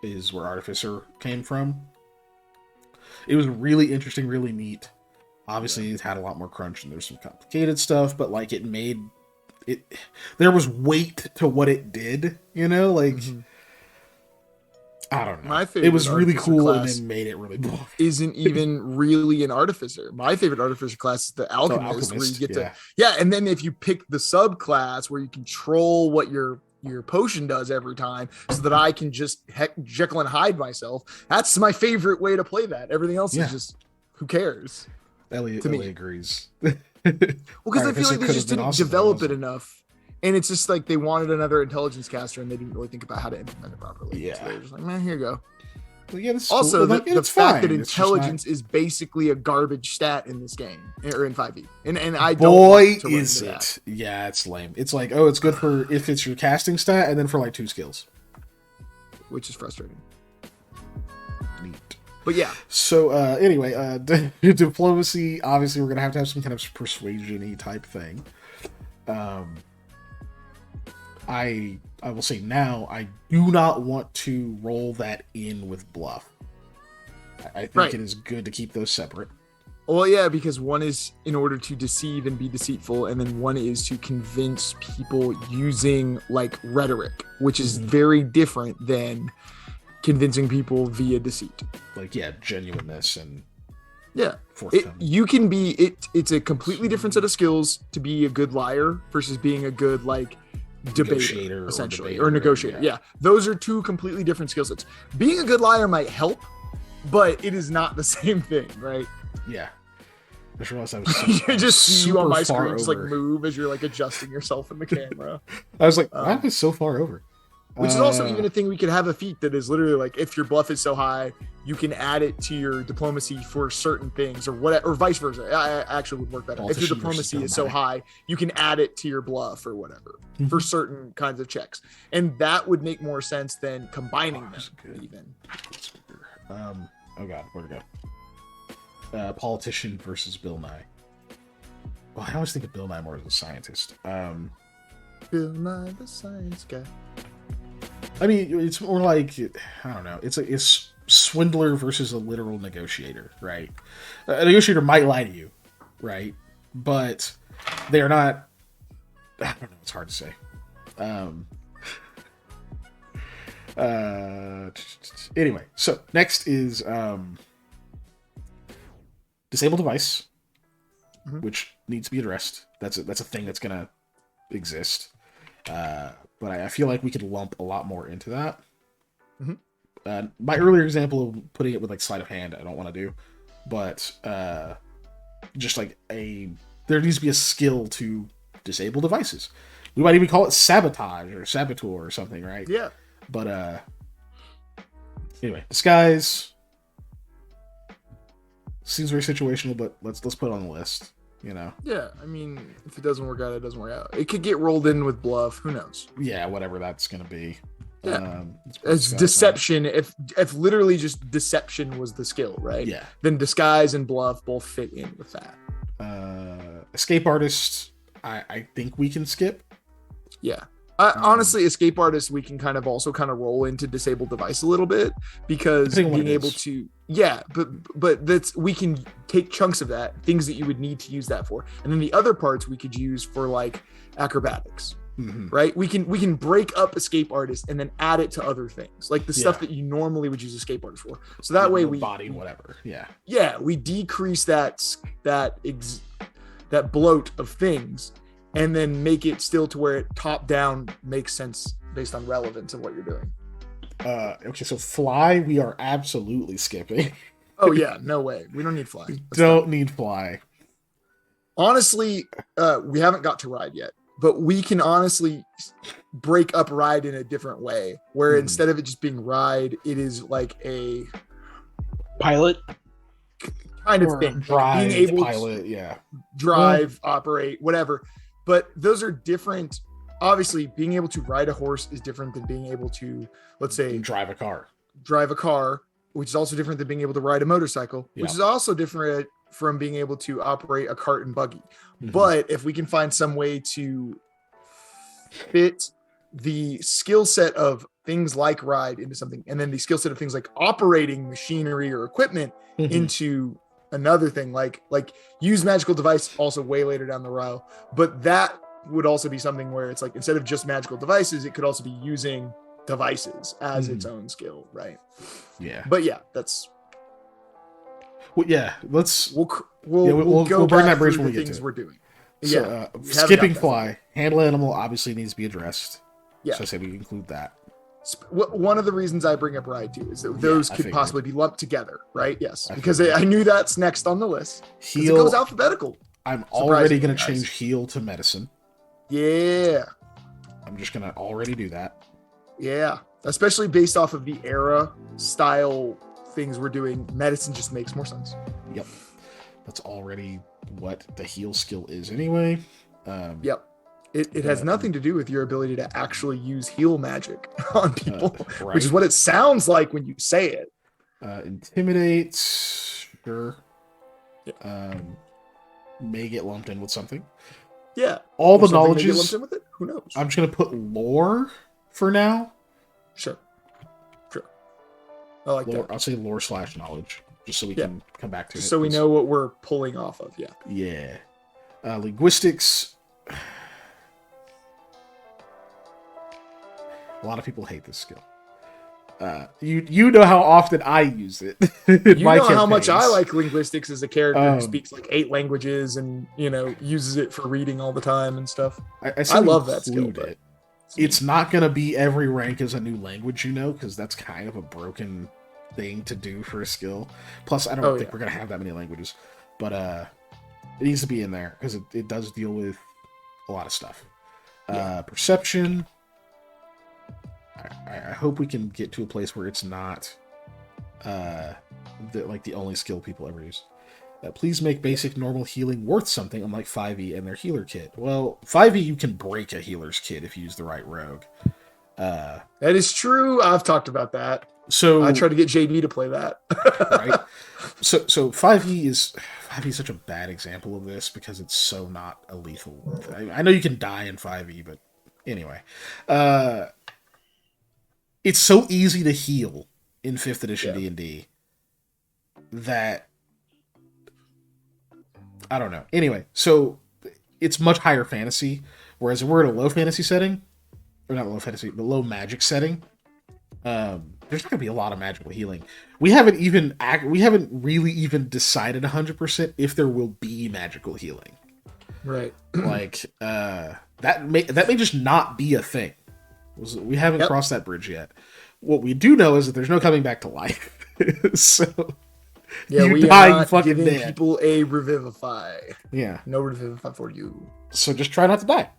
is where artificer came from. It was really interesting, really neat. Obviously, it had a lot more crunch and there's some complicated stuff, but it made it. There was weight to what it did. Mm-hmm. I don't know. My favorite, it was really cool, and then made it really boring. Isn't even really an artificer. My favorite artificer class is the alchemist, where you get to and then if you pick the subclass where you control what your potion does every time, so that I can just Jekyll and Hyde myself. That's my favorite way to play that. Everything else is just who cares. Ellie agrees. Well, because I feel like they just didn't develop it enough. And it's just like they wanted another intelligence caster and they didn't really think about how to implement it properly. Yeah. So they were just like, man, here you go. Well, yeah, Also, cool. the fact that intelligence is basically a garbage stat in this game, or in 5e. And I don't want to is it. That. Yeah, it's lame. It's like, oh, it's good for if it's your casting stat and then for like 2 skills. Which is frustrating. Neat. But yeah. So anyway, diplomacy, obviously we're going to have some kind of persuasion-y type thing. I will say now, I do not want to roll that in with bluff. I think it is good to keep those separate. Well, yeah, because one is in order to deceive and be deceitful, and then one is to convince people using like rhetoric, which is very different than convincing people via deceit. Like, yeah, genuineness and you can be it's a completely different set of skills to be a good liar versus being a good like debater, essentially, or negotiator. Yeah, those are 2 completely different skill sets. Being a good liar might help, but it is not the same thing, right? Yeah. I just realized I was you just see you on my screen just like move as you're like adjusting yourself in the camera. I was like, why am I so far over? Which is also even a thing we could have a feat that is literally like, if your bluff is so high, you can add it to your diplomacy for certain things, or whatever, or vice versa. I actually would work better. If your diplomacy is so high, you can add it to your bluff or whatever for certain kinds of checks, and that would make more sense than combining them. Even. Oh god, where'd it go? Politician versus Bill Nye. Well, I always think of Bill Nye more as a scientist. Bill Nye the Science Guy. I mean, it's more like, I don't know. It's swindler versus a literal negotiator, right? A negotiator might lie to you, right? But they are not. I don't know. It's hard to say. Anyway, so next is disable device, which needs to be addressed. That's a thing that's gonna exist. But I feel like we could lump a lot more into that. My earlier example of putting it with like sleight of hand, I don't want to do, but just like there needs to be a skill to disable devices. We might even call it sabotage or saboteur or something, right? Yeah. But anyway, disguise seems very situational, but let's put it on the list. You know. Yeah, I mean, if it doesn't work out, it doesn't work out. It could get rolled in with bluff. Who knows? Yeah, whatever that's gonna be. Yeah. As deception, if literally just deception was the skill, right? Yeah. Then disguise and bluff both fit in with that. Escape artist, I think we can skip. Yeah. Honestly, escape artist, we can kind of roll into disabled device a little bit, because being able to, but that's, we can take chunks of that, things that you would need to use that for, and then the other parts we could use for like acrobatics, right? We can break up escape artist and then add it to other things, like the stuff that you normally would use escape artist for. So that way we body whatever, we decrease that bloat of things, and then make it still to where it top down makes sense based on relevance of what you're doing. Okay, so fly, we are absolutely skipping. Oh yeah, no way. We don't need fly. Don't need fly. Honestly, we haven't got to ride yet, but we can honestly break up ride in a different way, where instead of it just being ride, it is like a pilot kind of thing. Drive, being able pilot, drive, operate, whatever. But those are different. Obviously, being able to ride a horse is different than being able to, let's say, drive a car, which is also different than being able to ride a motorcycle, which is also different from being able to operate a cart and buggy. But if we can find some way to fit the skill set of things like ride into something, and then the skill set of things like operating machinery or equipment into another thing, like use magical device also way later down the row, but that would also be something where it's like, instead of just magical devices, it could also be using devices as its own skill, right? But that's we'll burn that bridge when we get to it. We're doing. So, skipping fly, handle animal obviously needs to be addressed. So I say we include that. One of the reasons I bring up Ride too is that those could possibly be lumped together, right? Yes, because I knew that's next on the list. Heal, it goes alphabetical. I'm already going to change heal to medicine. Yeah. I'm just going to already do that. Yeah, especially based off of the era style things we're doing. Medicine just makes more sense. Yep. That's already what the heal skill is anyway. Yep. It has nothing to do with your ability to actually use heal magic on people, right. Which is what it sounds like when you say it. Intimidate, sure. May get lumped in with something. Yeah. All the knowledges. Lumped in with it? Who knows? I'm just going to put lore for now. Sure. I like lore, that. I'll say lore / knowledge, just so we can come back to it. So we know what we're pulling off of. Yeah. Yeah. Linguistics. A lot of people hate this skill. You know how often I use it. You know how much I like linguistics as a character who speaks like 8 languages and uses it for reading all the time and stuff. I love that skill. It's not going to be every rank as a new language, because that's kind of a broken thing to do for a skill. Plus, I don't think we're going to have that many languages, but it needs to be in there because it does deal with a lot of stuff. Perception. I hope we can get to a place where it's not the only skill people ever use. Please make basic normal healing worth something, unlike 5e and their healer kit. Well, 5e you can break a healer's kit if you use the right rogue. That is true. I've talked about that. So I tried to get JD to play that. Right. So 5e is such a bad example of this because it's so not a lethal. I know you can die in 5e, but anyway. It's so easy to heal in 5th edition D&D that I don't know. Anyway, so it's much higher fantasy, whereas if we're in a low fantasy setting, or not low fantasy, but low magic setting, there's not gonna be a lot of magical healing. We haven't really even decided 100% if there will be magical healing. Right. Like that may just not be a thing. We haven't crossed that bridge yet. What we do know is that there's no coming back to life. So we are not giving people a revivify. Yeah. No revivify for you. So just try not to die.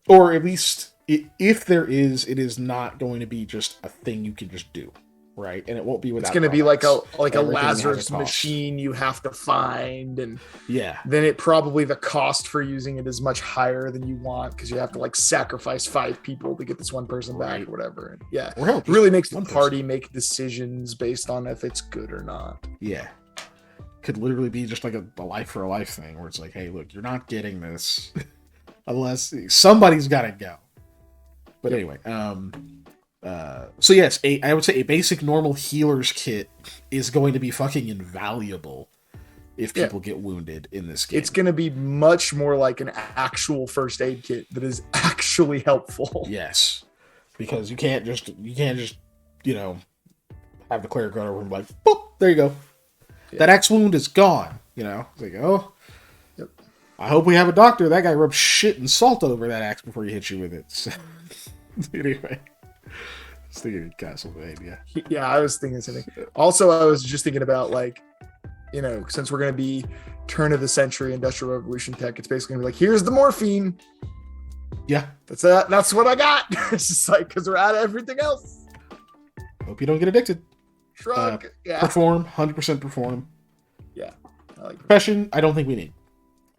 Or at least if there is, it is not going to be just a thing you can just do. Right, and it won't be without. It's going to be like a Lazarus machine you have to find, and then it probably the cost for using it is much higher than you want because you have to like sacrifice 5 people to get this one person back or whatever. And it really makes the party make decisions based on if it's good or not. Yeah, could literally be just like a life for a life thing where it's like, hey, look, you're not getting this unless somebody's got to go. But anyway, so yes, I would say a basic normal healer's kit is going to be fucking invaluable if people get wounded in this game. It's going to be much more like an actual first aid kit that is actually helpful. Yes, because you can't just have the cleric go over and be like, boop, there you go. Yeah. That axe wound is gone. It's like, I hope we have a doctor. That guy rubbed shit and salt over that axe before he hit you with it. So, anyway. I was thinking of Castlevania. Yeah, I was thinking something. Also, I was just thinking about since we're going to be turn of the century industrial revolution tech, it's basically going to be like, here's the morphine. Yeah. That's what I got. It's just like, because we're out of everything else. Hope you don't get addicted. Shrug. Perform, 100% perform. Yeah. I like Profession, I don't think we need.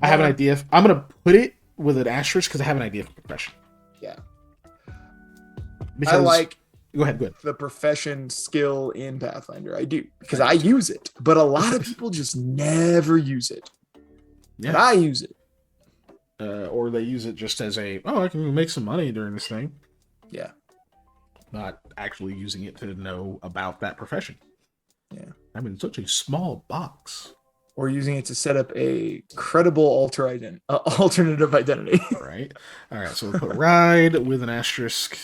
I have an idea. I'm going to put it with an asterisk because I have an idea for profession. Yeah. Because, I like Go ahead. The profession skill in Pathfinder. I do because I use it, but a lot of people just never use it. Yeah. But I use it. Or they use it just as I can make some money during this thing. Yeah. Not actually using it to know about that profession. Yeah. I'm in such a small box. Or using it to set up a credible alternative identity. Right. All right. So we'll put ride with an asterisk.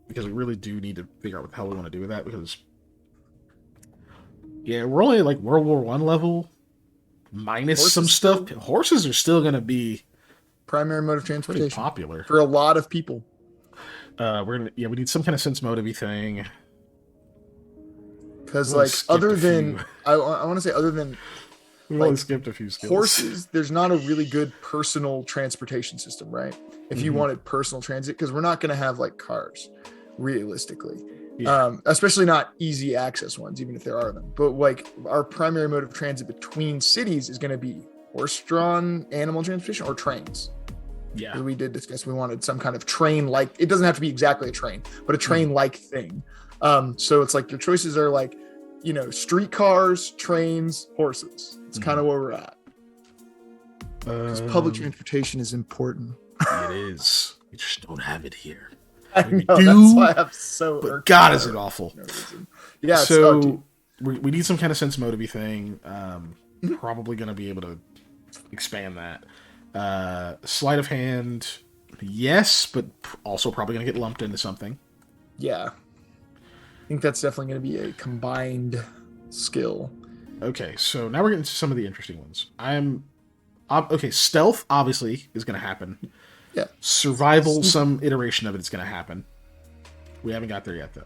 Because we really do need to figure out what the hell we want to do with that. Because, we're only like World War I level, minus horses some stuff. Horses are still going to be primary mode of transportation, popular for a lot of people. we need some kind of sense motive thing. Because like other than I want to say other than we only skipped a few skills. Horses, there's not a really good personal transportation system, right? If you wanted personal transit, because we're not going to have like cars, realistically. Yeah. Especially not easy access ones, even if there are them. But like our primary mode of transit between cities is going to be horse-drawn animal transportation or trains. Yeah. We did discuss we wanted some kind of train-like. It doesn't have to be exactly a train, but a train-like thing. So it's like your choices are like, streetcars, trains, horses. It's kind of where we're at. Because public transportation is important. It is. We just don't have it here. I know, that's why I'm so. But God, is it awful? No yeah. So we need some kind of sense motive thing. Probably going to be able to expand that. Sleight of hand, yes, but also probably going to get lumped into something. Yeah. I think that's definitely going to be a combined skill. Okay, so now we're getting to some of the interesting ones. Okay, stealth obviously is going to happen. Yeah. Survival, some iteration of it is going to happen. We haven't got there yet, though.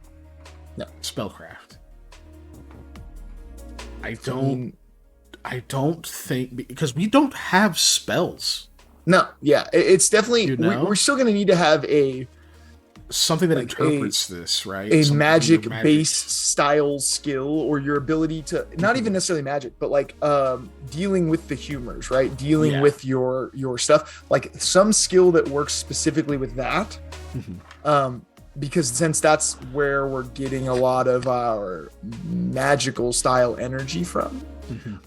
No. Spellcraft. I don't think, because we don't have spells. No, yeah, it's definitely we're still going to need to have something that interprets this, right? A magic-based style skill, or your ability to not even necessarily magic, but like dealing with the humors, right? Dealing with your stuff, like some skill that works specifically with that. Because since that's where we're getting a lot of our magical style energy from,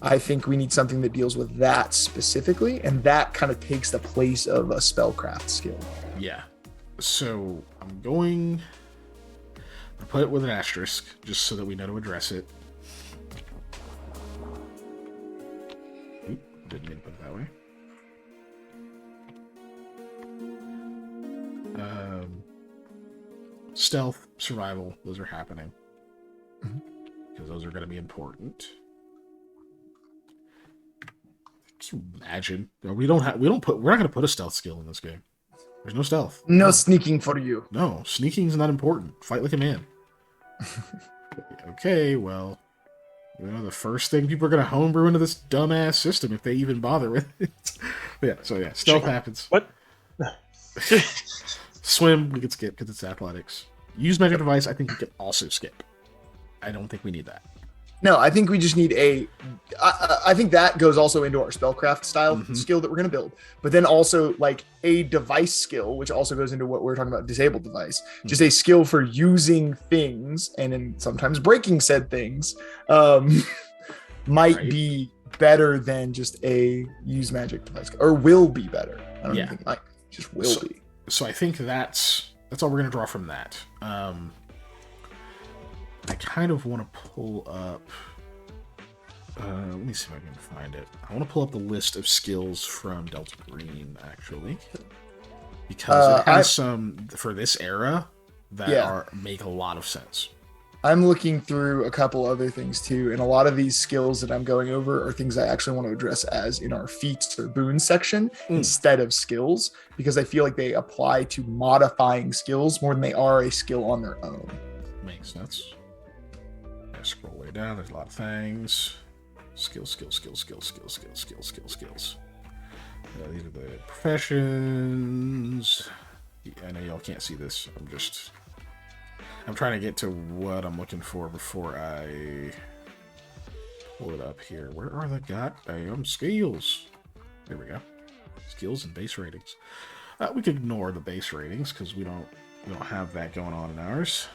I think we need something that deals with that specifically, and that kind of takes the place of a spellcraft skill. Yeah. So I'm going to put it with an asterisk just so that we know to address it. Oop, didn't mean to put it that way. Stealth, survival, those are happening because those are going to be important. Can you imagine? We're not going to put a stealth skill in this game. There's no stealth. No sneaking for you. No, sneaking is not important. Fight like a man. Okay, well, the first thing people are going to homebrew into this dumbass system if they even bother with it. Stealth happens. What? Swim, we can skip because it's athletics. Use magic device, I think we can also skip. I don't think we need that. No, I think we just need I think that goes also into our spellcraft style skill that we're going to build. But then also like a device skill, which also goes into what we're talking about, disabled device. Just a skill for using things and then sometimes breaking said things might be better than just a use magic device, or will be better. I don't even think might, just will be. So I think that's all we're going to draw from that. I kind of want to pull up... let me see if I can find it. I want to pull up the list of skills from Delta Green, actually. Because it has some, for this era, that make a lot of sense. I'm looking through a couple other things, too. And a lot of these skills that I'm going over are things I actually want to address as in our feats or boons section instead of skills. Because I feel like they apply to modifying skills more than they are a skill on their own. Makes sense. Scroll way down. There's a lot of things. Skills. These are the professions. I know y'all can't see this. I'm trying to get to what I'm looking for before I pull it up here. Where are the goddamn skills? There we go. Skills and base ratings. We could ignore the base ratings because we don't have that going on in ours.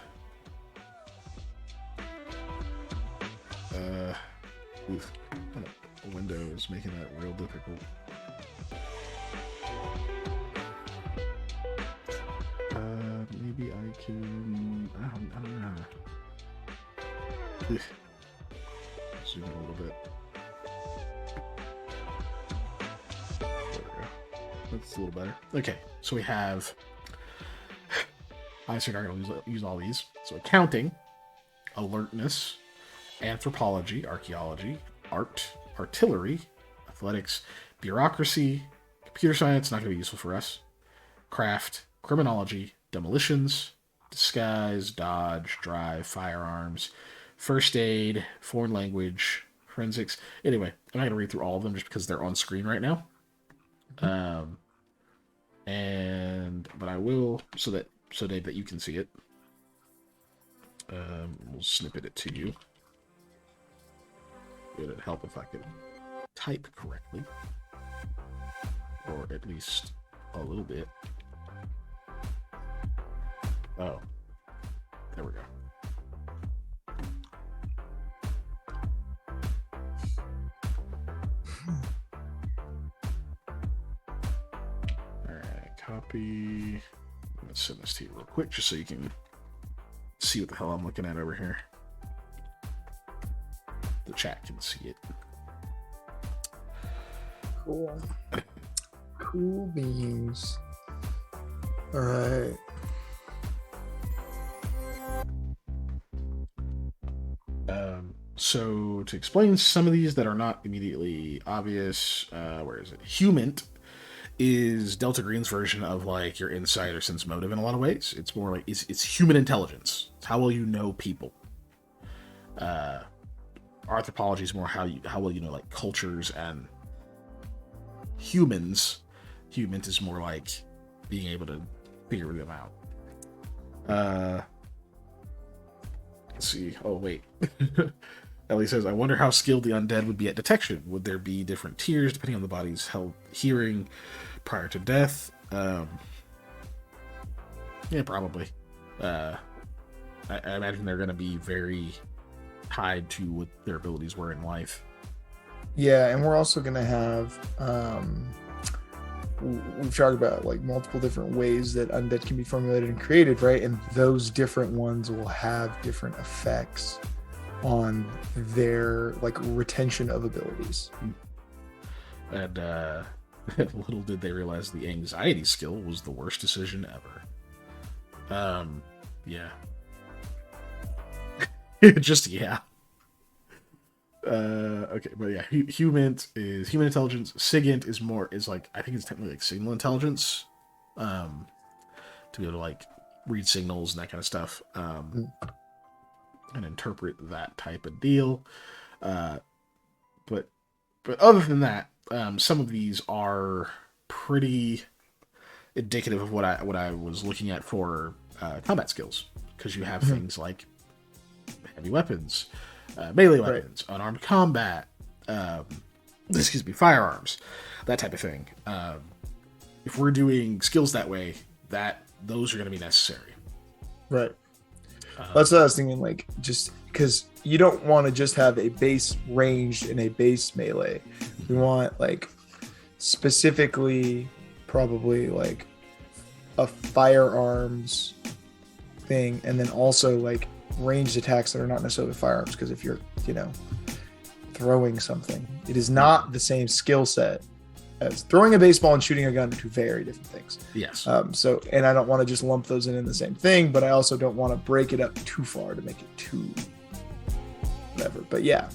Windows making that real difficult. Maybe I can. I don't know. Zoom in a little bit. There we go. That's a little better. Okay, so we have. I assume I'm going to use all these. So accounting, alertness, anthropology, archaeology, art, artillery, athletics, bureaucracy, computer science, not going to be useful for us, craft, criminology, demolitions, disguise, dodge, drive, firearms, first aid, foreign language, forensics. Anyway, I'm not going to read through all of them just because they're on screen right now. But I will, so Dave, that you can see it. We'll snippet it to you. It'd help if I could type correctly, or at least a little bit. Oh, there we go. All right, copy. I'm gonna send this to you real quick just so you can see what the hell I'm looking at over here. The chat can see it. Cool. Cool beans. All right. So to explain some of these that are not immediately obvious, where is it? Human is Delta Green's version of like your insight or sense motive in a lot of ways. It's more like it's human intelligence. It's how well you know people. Anthropology is more how well you know like cultures and humans. Human is more like being able to figure them out. Let's see. Oh wait. Ellie says, I wonder how skilled the undead would be at detection. Would there be different tiers depending on the body's health, hearing prior to death? Yeah, probably. I imagine they're going to be very tied to what their abilities were in life. Yeah, and we're also going to have... we've talked about like multiple different ways that undead can be formulated and created, right? And those different ones will have different effects on their like retention of abilities. And little did they realize the anxiety skill was the worst decision ever. Yeah. Just yeah. Okay, but yeah, human is human intelligence. Sigint is like, I think it's technically like signal intelligence, to be able to like read signals and that kind of stuff, and interpret that type of deal. But other than that, some of these are pretty indicative of what I was looking at for combat skills, because you have things like heavy weapons. Melee weapons, right. Unarmed combat, firearms, that type of thing. If we're doing skills that way, those are going to be necessary. Right. That's what I was thinking, like, just because you don't want to just have a base ranged and a base melee. We want, like, specifically probably, like, a firearms thing, and then also, like, ranged attacks that are not necessarily firearms, because if you're, throwing something, it is not the same skill set as throwing a baseball and shooting a gun are two very different things. Yes. So, and I don't want to just lump those in the same thing, but I also don't want to break it up too far to make it too whatever. But yeah.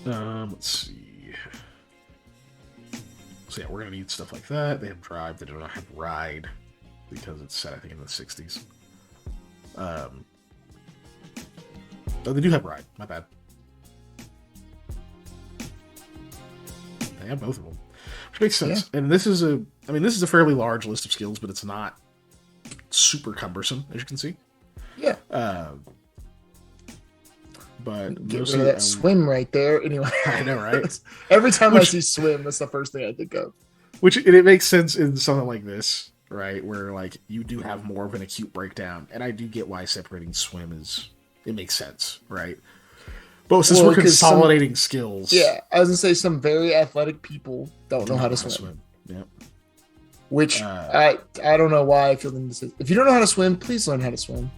Let's see. So yeah, we're gonna need stuff like that. They have drive. They do not have ride, because it's set, I think, in the 60s. Oh, they do have ride. My bad. They have both of them, which makes sense. Yeah. And this is a fairly large list of skills, but it's not super cumbersome, as you can see. Yeah. But get rid of that swim right there. Anyway, I know, right? Every time I see swim, that's the first thing I think of. Which it makes sense in something like this, right? Where like you do have more of an acute breakdown, and I do get why separating swim it makes sense, right? But since we're consolidating skills, yeah, I was gonna say some very athletic people don't know how to swim. Yep. Which I don't know why I feel the need to say, if you don't know how to swim, please learn how to swim.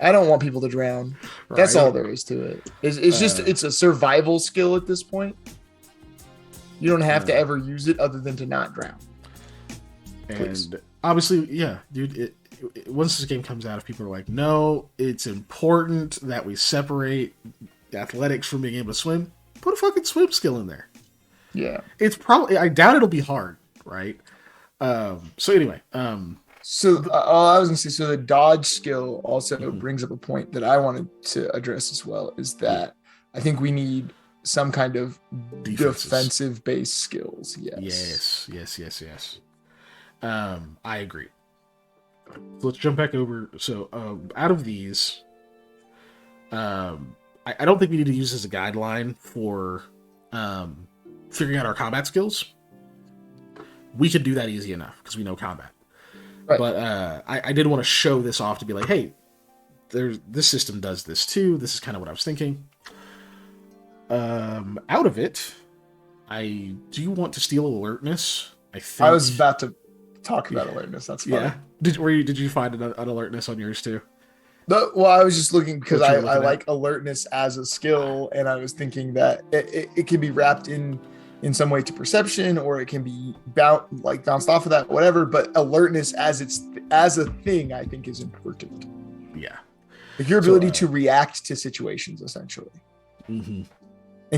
I don't want people to drown. Right. That's all there is to it. It's just it's a survival skill at this point. You don't have to ever use it other than to not drown. Please. And obviously, yeah, dude. Once this game comes out, if people are like, "No, it's important that we separate athletics from being able to swim," put a fucking swim skill in there. Yeah, it's probably. I doubt it'll be hard, right? So anyway, So I was gonna say, so the dodge skill also brings up a point that I wanted to address as well, is that I think we need some kind of defensive based skills. Yes. I agree. So let's jump back over. So out of these, I don't think we need to use this as a guideline for figuring out our combat skills. We could do that easy enough because we know combat. Right. But I did want to show this off to be like, hey, this system does this too. This is kind of what I was thinking. Out of it, I do want to steal alertness. I was about to talk about alertness. That's fine. Yeah. Did you find an alertness on yours too? No, well, I was just looking because I like alertness as a skill, and I was thinking that it can be wrapped in some way to perception, or it can be bounced off of that, whatever. But alertness as a thing, I think, is important. Yeah, like your ability to react to situations, essentially, and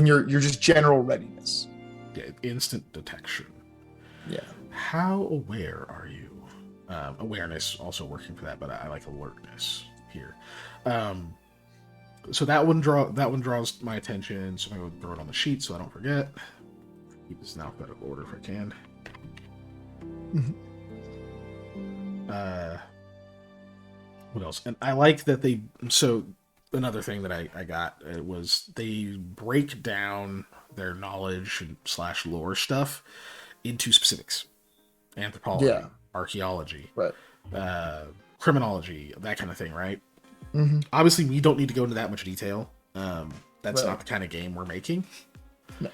your just general readiness. Yeah, instant detection. Yeah. How aware are you? Awareness also working for that, but I like alertness here. So that one draws my attention. So I'm gonna throw it on the sheet so I don't forget. Keep this in alphabetical order if I can. What else? And I like that they. So another thing that I got was they break down their knowledge and / lore stuff into specifics: anthropology, archaeology, right, criminology, that kind of thing, right? Obviously, we don't need to go into that much detail. That's not the kind of game we're making. No.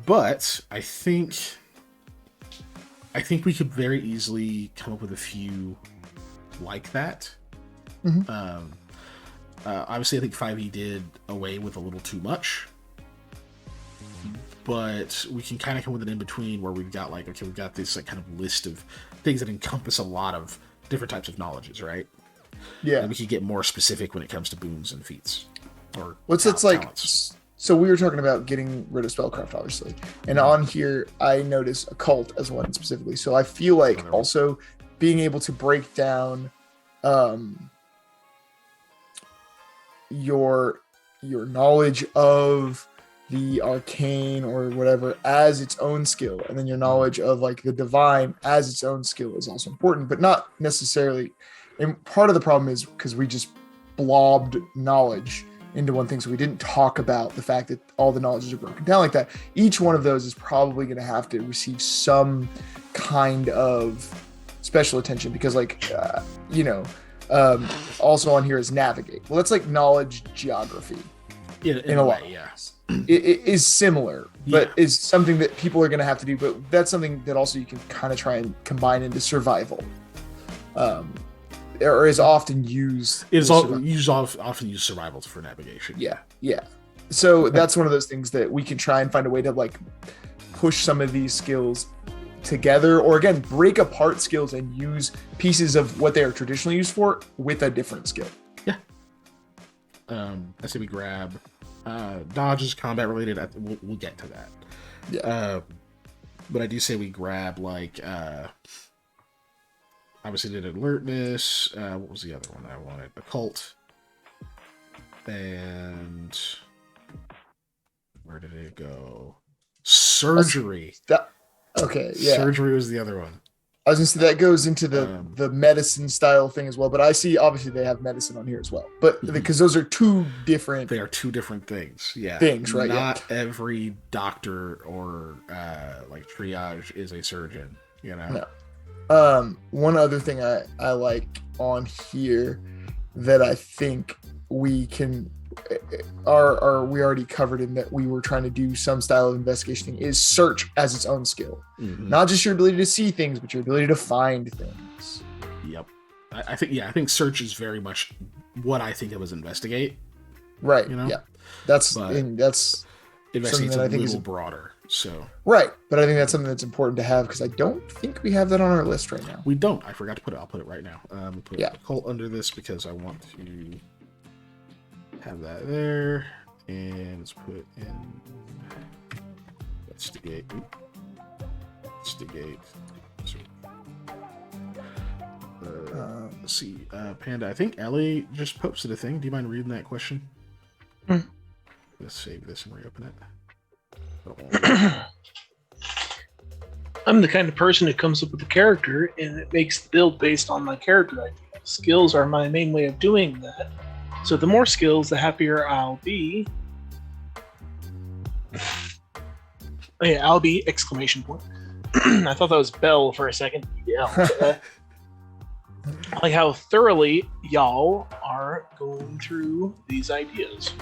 But I think we could very easily come up with a few like that. Obviously, I think 5e did away with a little too much. But we can kind of come with an in-between where we've got we've got this kind of list of things that encompass a lot of different types of knowledges, right? Yeah. And we could get more specific when it comes to boons and feats. Or talents. So we were talking about getting rid of spellcraft, obviously. And on here, I notice occult as one specifically. So I feel like also being able to break down your knowledge of the arcane or whatever as its own skill, and then your knowledge of the divine as its own skill is also important, but not necessarily. And part of the problem is because we just blobbed knowledge into one thing, so we didn't talk about the fact that all the knowledges are broken down like that. Each one of those is probably going to have to receive some kind of special attention because also on here is navigate. Well, that's like knowledge geography in a lot. Yeah. It is similar, but is something that people are going to have to do. But that's something that also you can kind of try and combine into survival, or is often used. Often used survival for navigation. Yeah. So that's one of those things that we can try and find a way to push some of these skills together, or again break apart skills and use pieces of what they are traditionally used for with a different skill. Yeah. I say we grab. Dodge is combat related. We'll get to that. Yeah. But I do say we grab obviously did alertness. What was the other one I wanted? Occult. And where did it go? Surgery. Okay. Yeah. Surgery was the other one. I was gonna say that goes into the medicine style thing as well, but I see obviously they have medicine on here as well, but because those are two different. They are two different things. Yeah. Things, right? Not every doctor or triage is a surgeon. You know. No. One other thing I like on here that I think we can we already covered in that we were trying to do some style of investigation thing is search as its own skill. Not just your ability to see things, but your ability to find things. Yep. I think search is very much what I think it was investigate. Right. You know? Yeah. That's investigate's a little broader. So right, but I think that's something that's important to have because I don't think we have that on our list right now. We don't. I forgot to put it. I'll put it right now. Put occult under this because I want to have that there, and let's put it in investigate. Investigate. Let's see. Panda, I think Ellie just posted a thing. Do you mind reading that question? Let's save this and reopen it. I'm the kind of person who comes up with a character and it makes the build based on my character idea. Skills are my main way of doing that. So the more skills, the happier I'll be. Oh yeah, I'll be! Exclamation point. I thought that was Bell for a second. Yeah. I like how thoroughly y'all are going through these ideas.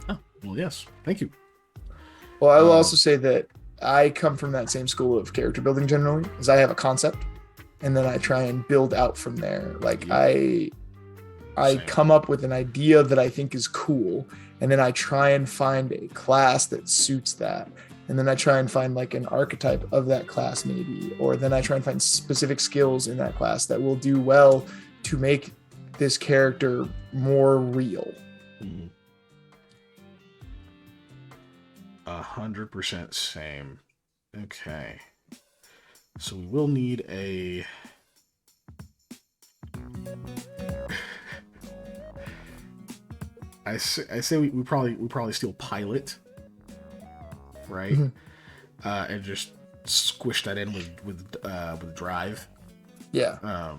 Oh, well, yes. Thank you. Well, I will also say that I come from that same school of character building generally, as I have a concept, and then I try and build out from there. Like I come up with an idea that I think is cool, and then I try and find a class that suits that. And then I try and find like an archetype of that class maybe, or then I try and find specific skills in that class that will do well to make this character more real. 100% same. Okay. So we will need a... I say we probably steal pilot, right? And just squish that in with drive. Yeah.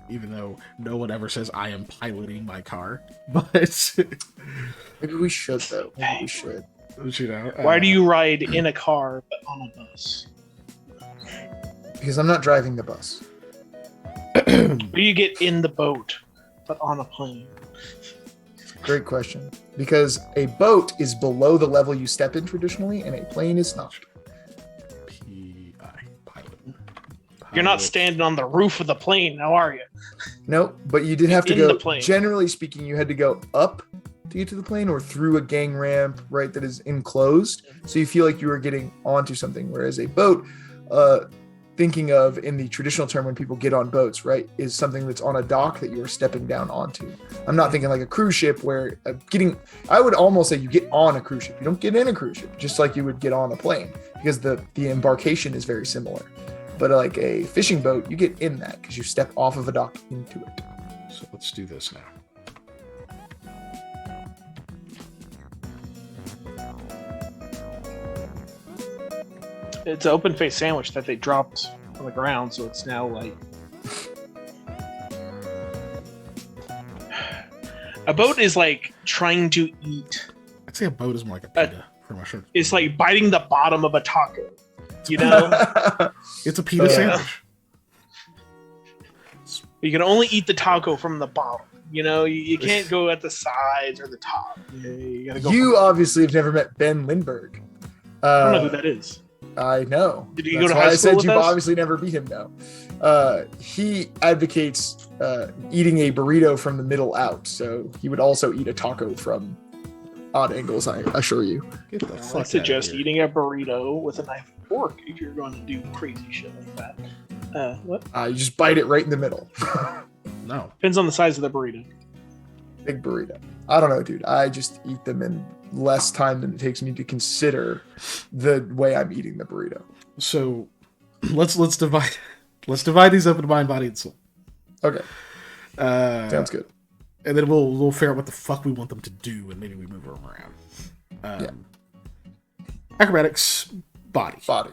Even though no one ever says I am piloting my car, but Maybe we should though. Maybe we should. You know, Why do you ride in a car but on a bus? Because I'm not driving the bus. Or you get in the boat but on a plane? Great question. Because a boat is below the level you step in traditionally, and a plane is not. Pilot. You're not standing on the roof of the plane, now are you? No, but you did have to In go. the plane. Generally speaking, you had to go up to get to the plane, or through a gang ramp, right? That is enclosed, so you feel like you were getting onto something. Whereas a boat, thinking of in the traditional term when people get on boats, right, is something that's on a dock that you are stepping down onto. I'm not thinking like a cruise ship where I would almost say you get on a cruise ship. You don't get in a cruise ship, just like you would get on a plane, because the embarkation is very similar. But like a fishing boat, you get in that because you step off of a dock into it. So let's do this now. It's an open face sandwich that they dropped on the ground, so it's now like a boat is like trying to eat. I'd say a boat is more like a pita for my shirt. It's like biting the bottom of a taco, you know? It's a pita sandwich. You can only eat the taco from the bottom. You know, you can't go at the sides or the top. You gotta go. You obviously have never met Ben Lindbergh. I don't know who that is. I know. Did you That's go to why high I school said with you've us? obviously never beat him now. He advocates eating a burrito from the middle out, so he would also eat a taco from odd angles, I assure you. Get the fuck I suggest outta here. eating a burrito with a knife and fork if you're going to do crazy shit like that. What? You just bite it right in the middle. No. Depends on the size of the burrito. Big burrito. I don't know, dude. I just eat them in less time than it takes me to consider the way I'm eating the burrito. So let's divide these up into mind, body, and soul. Okay. Sounds good. And then we'll figure out what the fuck we want them to do, and maybe we move them around. Acrobatics, body. Body.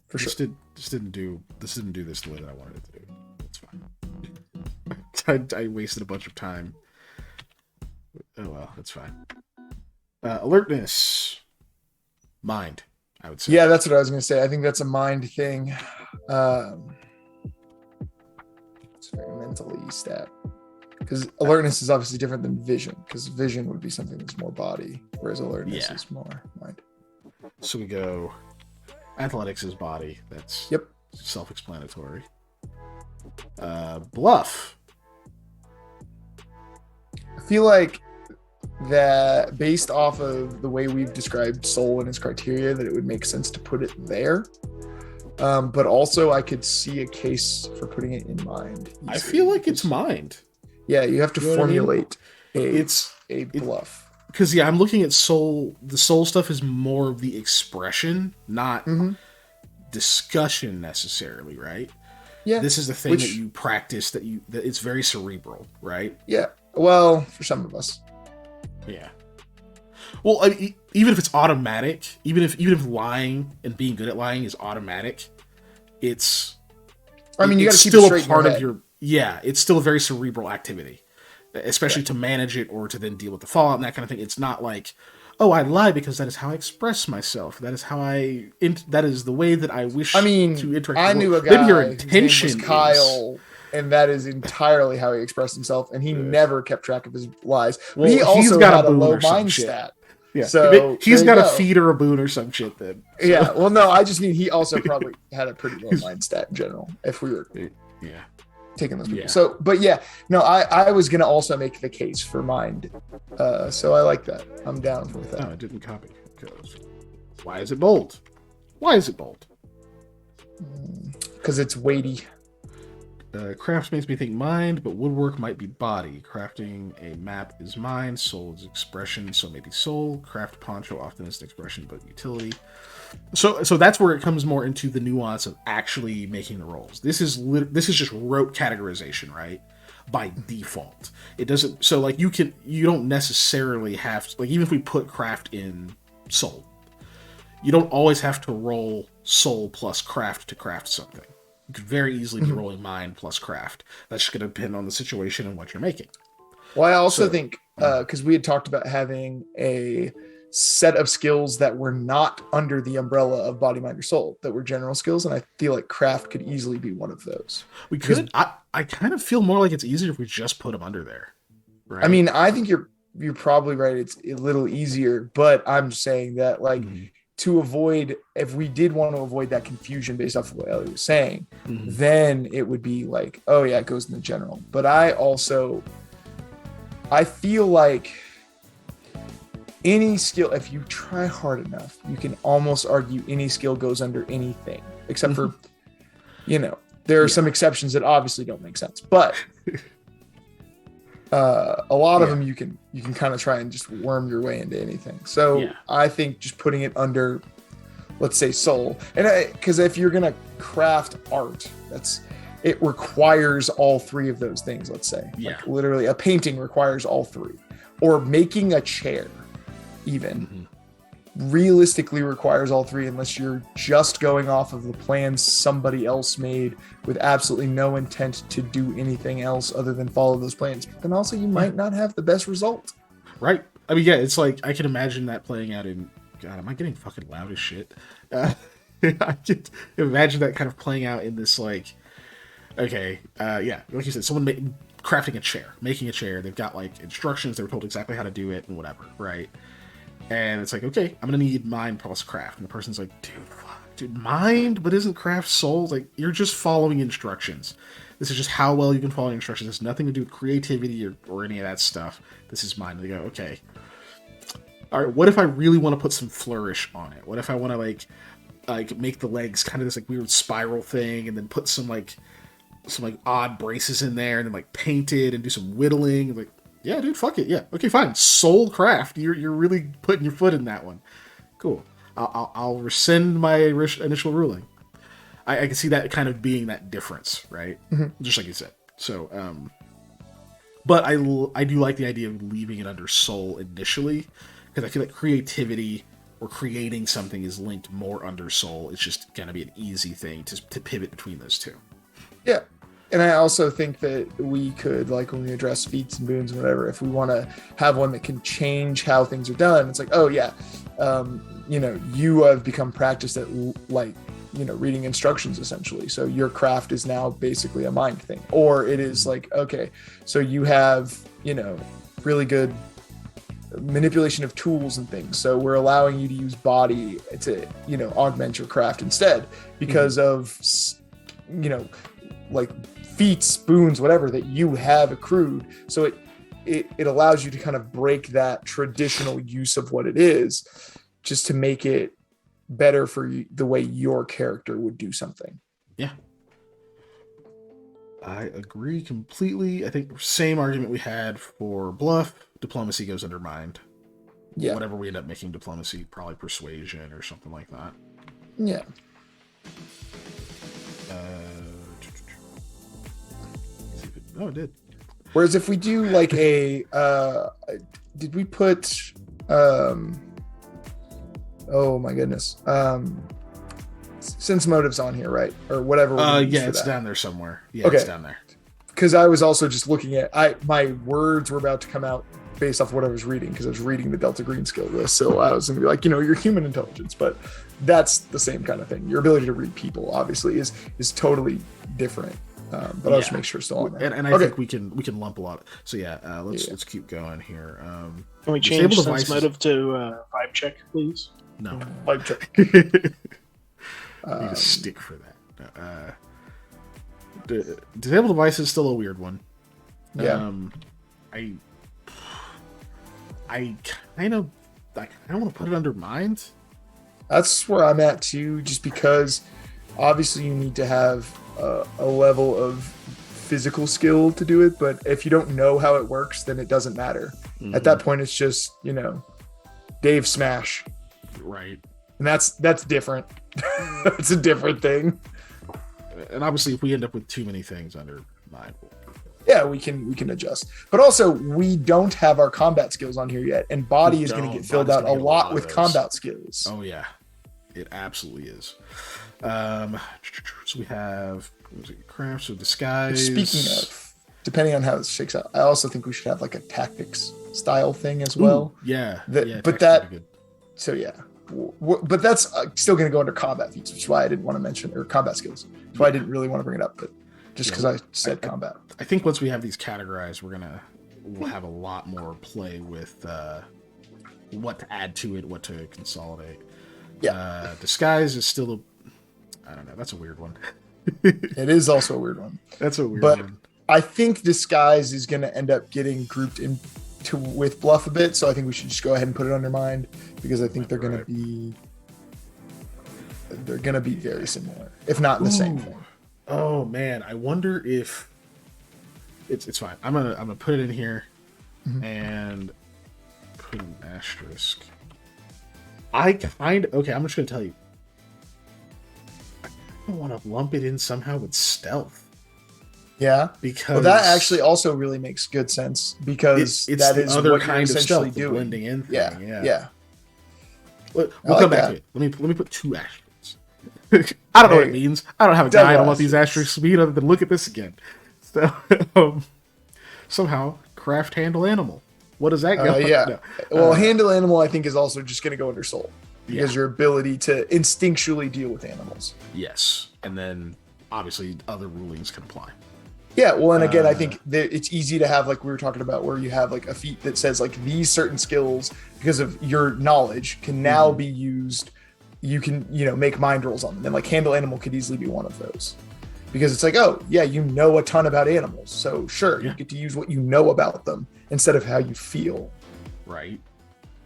For sure. This didn't do this the way that I wanted it to do. It's fine. I wasted a bunch of time. Oh well, that's fine. Alertness, mind, I would say. Yeah, that's what I was going to say. I think that's a mind thing. It's very mentally stat. Because alertness is obviously different than vision. Because vision would be something that's more body, whereas alertness is more mind. So we go. Athletics is body. That's self-explanatory. Bluff. I feel like that based off of the way we've described soul and its criteria, that it would make sense to put it there. But also I could see a case for putting it in mind. Easily. I feel like it's mind. Yeah, you have to formulate a bluff. because I'm looking at soul. The soul stuff is more of the expression, not discussion necessarily, right? Yeah. This is the thing that you practice, that it's very cerebral, right? Yeah. Well, for some of us. Yeah. Well, I mean, even if it's automatic, even if lying and being good at lying is automatic, it's. I mean, you got to keep still it straight a part in your of head. your. Yeah, it's still a very cerebral activity, especially to manage it or to then deal with the fallout and that kind of thing. It's not like, oh, I lie because that is how I express myself. That is how that is the way that I wish. I mean, to interact. I knew a guy. Maybe your His intention name was Kyle. And that is entirely how he expressed himself, and he never kept track of his lies. Well, he also got had a boon low or some mind shit. stat. Yeah, so he's got a feed or a boon or some shit then. So. Yeah, well, no, I just mean he also probably had a pretty low mind stat in general. If we were taking those people, so but yeah, no, I was gonna also make the case for mind, so I like that. I'm down with that. No, I didn't copy. Why is it bold? Why is it bold? Because it's weighty. Crafts makes me think mind, but woodwork might be body. Crafting a map is mind. Soul is expression, so maybe soul. Craft poncho often is an expression, but utility. So that's where it comes more into the nuance of actually making the rolls. This is just rote categorization, right? By default, it doesn't. So like you don't necessarily have to, like, even if we put craft in soul, you don't always have to roll soul plus craft to craft something. You could very easily be rolling mind plus craft. That's just going to depend on the situation and what you're making. Well, I also think, because we had talked about having a set of skills that were not under the umbrella of body, mind, or soul, that were general skills, and I feel like craft could easily be one of those. We could. I kind of feel more like it's easier if we just put them under there. Right? I mean, I think you're probably right. It's a little easier, but I'm saying that, like, to avoid, if we did want to avoid that confusion based off of what Ellie was saying, then it would be like, oh yeah, it goes in the general. But I feel like any skill, if you try hard enough, you can almost argue any skill goes under anything, except for, there are some exceptions that obviously don't make sense, but a lot of them you can kind of try and just worm your way into anything. So I think just putting it under, let's say, soul, and because if you're gonna craft art, it requires all three of those things. Let's say, like, literally, a painting requires all three, or making a chair, even realistically requires all three, unless you're just going off of the plans somebody else made with absolutely no intent to do anything else other than follow those plans. But then also you might not have the best result. Right. I mean, yeah, it's like, I can imagine that playing out in, God, am I getting fucking loud as shit? I can imagine that kind of playing out in this, like, okay, like you said, someone crafting a chair, making a chair, they've got, like, instructions, they were told exactly how to do it and whatever, right? And it's like, okay, I'm gonna need mind plus craft. And the person's like, dude, mind? But isn't craft soul? Like, you're just following instructions. This is just how well you can follow instructions. It has nothing to do with creativity or any of that stuff. This is mind. And they go, okay. All right, what if I really want to put some flourish on it? What if I want to, like make the legs kind of this, like, weird spiral thing, and then put some odd braces in there, and then, like, paint it and do some whittling? Like, yeah, dude, fuck it. Yeah, okay, fine. Soul craft. You're really putting your foot in that one. Cool. I'll rescind my initial ruling. I can see that kind of being that difference, right? Just like you said. So, but I do like the idea of leaving it under soul initially, because I feel like creativity or creating something is linked more under soul. It's just gonna be an easy thing to pivot between those two. Yeah. And I also think that we could, like, when we address feats and boons and whatever, if we want to have one that can change how things are done, it's like, oh yeah, you have become practiced at, like, reading instructions essentially. So your craft is now basically a mind thing. Or it is like, okay, so you have, really good manipulation of tools and things. So we're allowing you to use body to, augment your craft instead because of, like, feats, boons, whatever that you have accrued. So it allows you to kind of break that traditional use of what it is, just to make it better for you, the way your character would do something. Yeah. I agree completely. I think same argument we had for bluff. Diplomacy goes under mind. Yeah. Whatever we end up making diplomacy, probably persuasion or something like that. Yeah. Oh, it did. Whereas if we do like a, did we put, oh my goodness, sense motives on here, right? Or whatever. Yeah, it's down there somewhere. Yeah, okay. It's down there. Because I was also just looking at, my words were about to come out based off what I was reading, because I was reading the Delta Green skill list. So I was going to be like, your human intelligence, but that's the same kind of thing. Your ability to read people obviously is totally different. But I'll just make sure it's still on there. And I think we can lump a lot. So let's keep going here. Can we change sense motive to vibe check, please? No. Vibe check. Need a stick for that. Disable device is still a weird one. Yeah. I kind of want to put it under mind. That's where I'm at too, just because obviously you need to have a level of physical skill to do it, but if you don't know how it works, then it doesn't matter. Mm-hmm. At that point, it's just Dave Smash, right? And that's different. It's a different thing. And obviously, if we end up with too many things under mind, we can adjust. But also, we don't have our combat skills on here yet, and body is going to get filled out a lot with combat skills. Oh yeah, it absolutely is. So we have craft, so disguise. Speaking of, depending on how this shakes out, I also think we should have like a tactics style thing as well. Ooh, yeah. But that, so yeah. But that's still going to go under combat feats, which is why I didn't want to mention, or combat skills. That's why I didn't really want to bring it up, but just because I said combat. I think once we have these categorized, we'll have a lot more play with what to add to it, what to consolidate. Yeah. Disguise is still I don't know. That's a weird one. It is also a weird one. That's a weird one. But I think disguise is going to end up getting grouped into with bluff a bit. So I think we should just go ahead and put it under mind, because I think they're going to be very similar, if not in the same thing. Oh man, I wonder if it's fine. I'm gonna put it in here and put an asterisk. I'm just gonna tell you. I want to lump it in somehow with stealth. Yeah, because that actually also really makes good sense, because it's that the is other what kind you're of stealth, essentially doing. Blending in thing. Yeah. We'll come back to it. Let me put 2 asterisks. I don't know what it means. I don't have a guide on what these asterisks mean other than look at this again. So somehow craft handle animal. What does that go? Yeah. No. Well, handle animal I think is also just going to go under soul, because your ability to instinctually deal with animals. Yes, and then obviously other rulings can apply. Yeah, well, and again, I think that it's easy to have, like we were talking about, where you have like a feat that says like these certain skills, because of your knowledge, can now be used. You can, make mind rolls on them. And like handle animal could easily be one of those, because it's like, oh yeah, you know a ton about animals. So sure, you get to use what you know about them instead of how you feel. Right.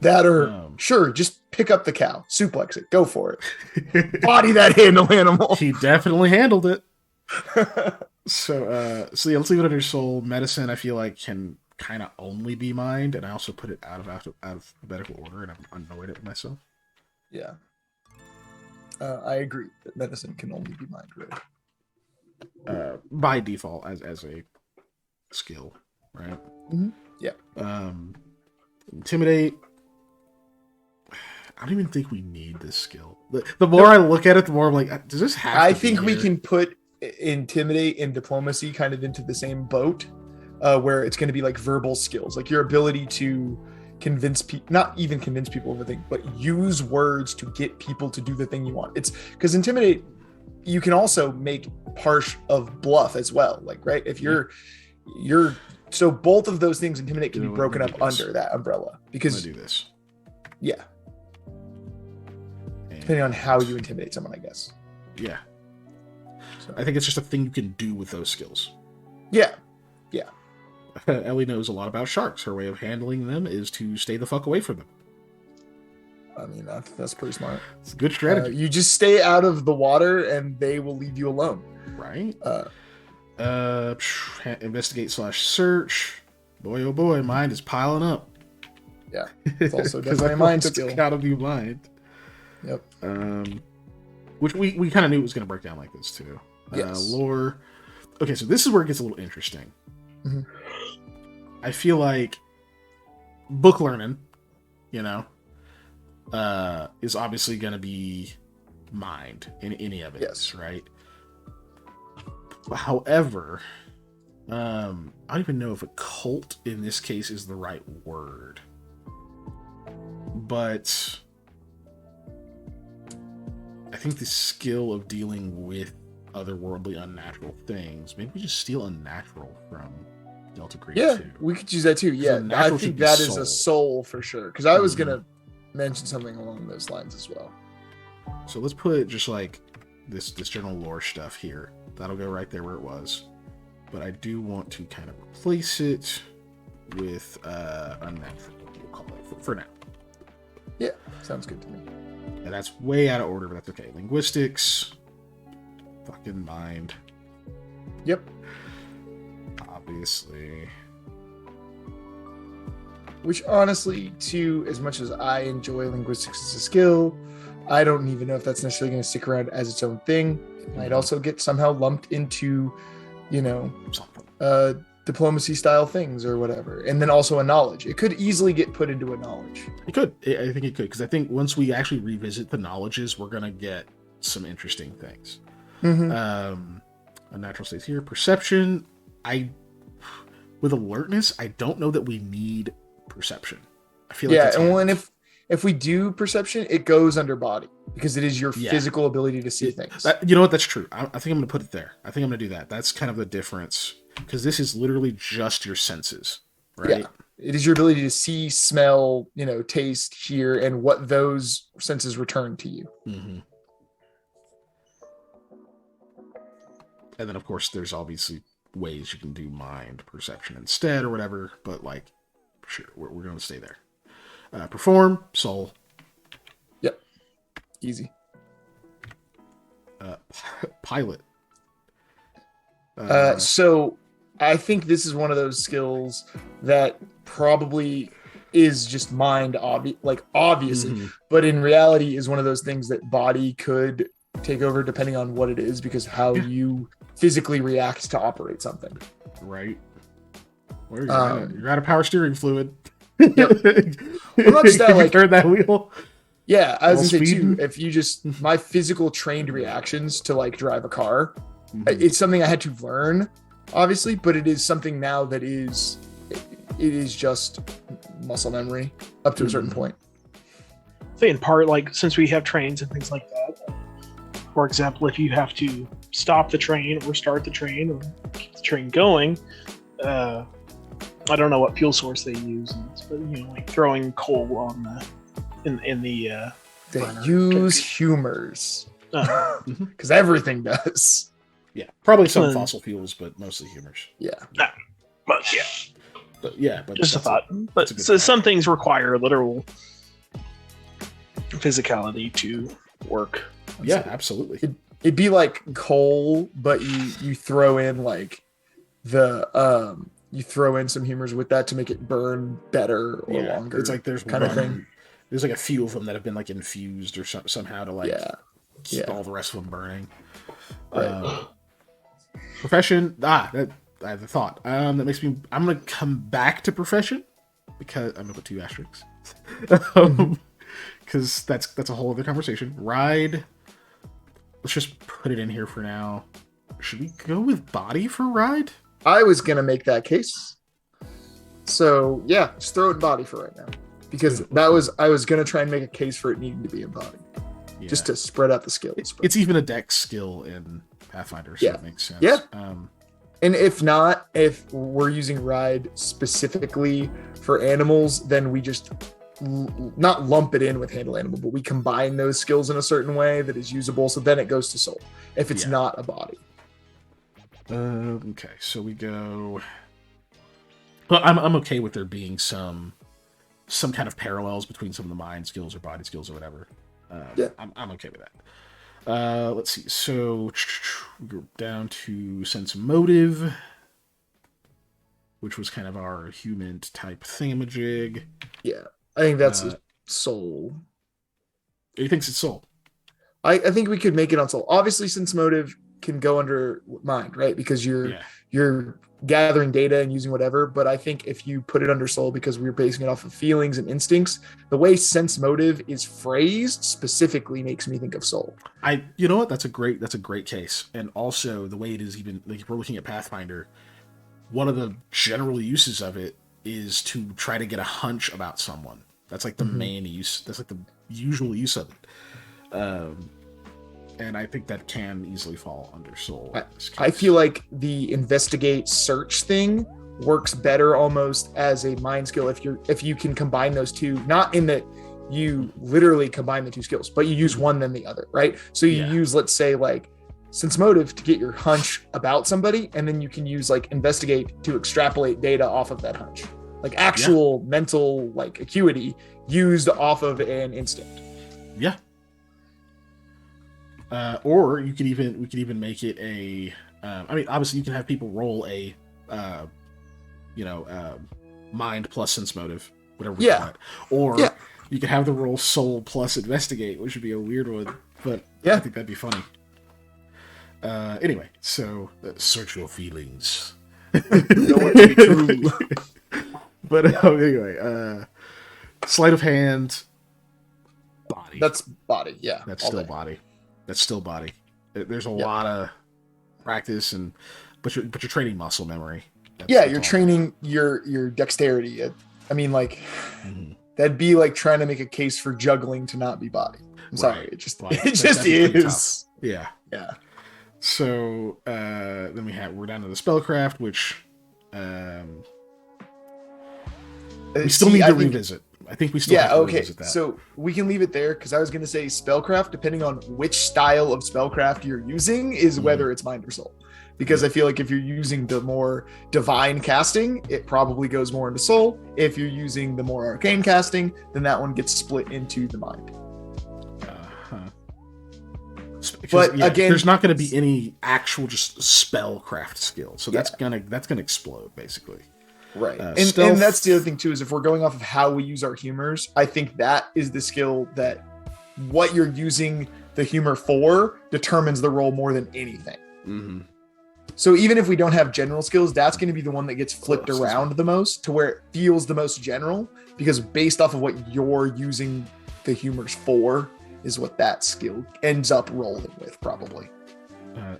That or sure, just pick up the cow, suplex it, go for it. Body that handle animal. He definitely handled it. So yeah, let's leave it under soul. Medicine, I feel like, can kind of only be mind, and I also put it out of alphabetical order, and I'm annoyed at myself. Yeah, I agree that medicine can only be mind, really. By default, as a skill, right? Mm-hmm. Yeah. Intimidate. I don't even think we need this skill. The more I look at it, the more I'm like, does this have? I think we can put intimidate and diplomacy kind of into the same boat, where it's going to be like verbal skills, like your ability to convince people, not even convince people of a thing, but use words to get people to do the thing you want. It's because intimidate, you can also make part of bluff as well. Like, right, if you're so both of those things, intimidate, can be broken up under that umbrella, because do this. Yeah. Depending on how you intimidate someone, I guess. Yeah. So I think it's just a thing you can do with those skills. Yeah. Ellie knows a lot about sharks. Her way of handling them is to stay the fuck away from them. I mean, that's pretty smart. It's a good strategy. You just stay out of the water and they will leave you alone. Right. Investigate / search. Boy, oh boy, mine is piling up. Yeah, it's also definitely a mind skill. It's gotta be mind. Yep. Which we kind of knew it was going to break down like this too. Yes. Lore. Okay, so this is where it gets a little interesting. Mm-hmm. I feel like book learning, is obviously going to be mind in any of it, yes, right? However, I don't even know if occult in this case is the right word, but I think the skill of dealing with otherworldly, unnatural things. Maybe we just steal unnatural from Delta Green. Yeah, 2. we could use that too. Yeah, I think that is a soul for sure. Because I was gonna mention something along those lines as well. So let's put just like this general lore stuff here. That'll go right there where it was. But I do want to kind of replace it with unnatural. We'll call it for now. Yeah, sounds good to me. And that's way out of order, but that's okay. Linguistics. Fucking mind. Yep. Obviously. Which honestly, too, as much as I enjoy linguistics as a skill, I don't even know if that's necessarily going to stick around as its own thing. It might also get somehow lumped into, diplomacy style things or whatever. And then also a knowledge. It could easily get put into a knowledge. It could. I think it could. Because I think once we actually revisit the knowledges, we're going to get some interesting things. Mm-hmm. Unnatural states here. Perception. With alertness, I don't know that we need perception. I feel like and if we do perception, it goes under body because it is your physical ability to see things. You know what? That's true. I think I'm going to put it there. I think I'm going to do that. That's kind of the difference because this is literally just your senses, right? Yeah. It is your ability to see, smell, taste, hear, and what those senses return to you. Mm-hmm. And then, of course, there's obviously ways you can do mind perception instead or whatever, but sure, we're going to stay there. Perform, soul. Yep. Easy. Pilot. So I think this is one of those skills that probably is just mind obviously, but in reality is one of those things that body could take over depending on what it is because how you physically react to operate something. Right. Well, you're out of power steering fluid. Yep. Well, not just that, turn that wheel. Yeah, I was gonna say too, if you just my physical trained reactions to drive a car, it's something I had to learn, obviously, but it is something now that it is just muscle memory up to a certain point. I think in part, since we have trains and things like that, for example, if you have to stop the train or start the train or keep the train going, I don't know what fuel source they use, but throwing coal on the in the they use humors because everything does. Yeah, probably some fossil fuels, but mostly humors. Yeah, but just a thought. But some things require literal physicality to work. Yeah, absolutely. It'd be like coal, but you throw in you throw in some humors with that to make it burn better or longer. It's there's kind of thing. There's a few of them that have been infused or somehow to keep all the rest of them burning. Right. Profession. I have a thought. That makes me. I'm gonna come back to profession because I'm gonna put 2 asterisks. Because that's a whole other conversation. Ride. Let's just put it in here for now. Should we go with body for ride? I was gonna make that case. So yeah, just throw it in body for right now. Because I was gonna try and make a case for it needing to be in body. Yeah. Just to spread out the skills. It's even a dex skill in Pathfinder, so it makes sense. Yeah. And if we're using ride specifically for animals, then we just not lump it in with handle animal, but we combine those skills in a certain way that is usable. So then it goes to soul if it's not a body. Okay, so we go. Well, I'm okay with there being some kind of parallels between some of the mind skills or body skills or whatever. I'm okay with that. Let's see. So we go down to sense motive, which was kind of our human type thingamajig. Yeah. I think that's a soul. He thinks it's soul. I think we could make it on soul. Obviously, sense motive can go under mind, right? Because you're gathering data and using whatever. But I think if you put it under soul, because we're basing it off of feelings and instincts, the way sense motive is phrased specifically makes me think of soul. You know what? That's a great case. And also the way it is, even like if we're looking at Pathfinder, one of the general uses of it is to try to get a hunch about someone. That's like the main use. That's like the usual use of it. And I think that can easily fall under soul. I feel like the investigate search thing works better almost as a mind skill if you can combine those two, not in that you literally combine the two skills, but you use one then the other, right? So you use, let's say, like sense motive to get your hunch about somebody, and then you can use like investigate to extrapolate data off of that hunch, like actual mental like acuity used off of an instinct. Yeah. Or we could even make it a. I mean, obviously, you can have people roll a, mind plus sense motive, whatever we call it. Or you could have the roll soul plus investigate, which would be a weird one, but I think that'd be funny. Anyway, so search your feelings. But anyway, sleight of hand, body. That's body. Yeah, that's still body. That's still body. There's a lot of practice, but you're training muscle memory. You're training your dexterity. I mean, like that'd be like trying to make a case for juggling to not be body. I'm sorry, it just is. Yeah. So then we're down to the spellcraft, which we still need to revisit. I think we still have to revisit that. So we can leave it there because I was going to say spellcraft, depending on which style of spellcraft you're using, is whether it's mind or soul. Because I feel like if you're using the more divine casting, it probably goes more into soul. If you're using the more arcane casting, then that one gets split into the mind. But again, there's not going to be any actual just spellcraft skill, so that's gonna explode basically. Right. And that's the other thing too, is if we're going off of how we use our humors, I think that is the skill that what you're using the humor for determines the role more than anything. Mm-hmm. So even if we don't have general skills, that's going to be the one that gets flipped around the most to where it feels the most general, because based off of what you're using the humors for is what that skill ends up rolling with probably.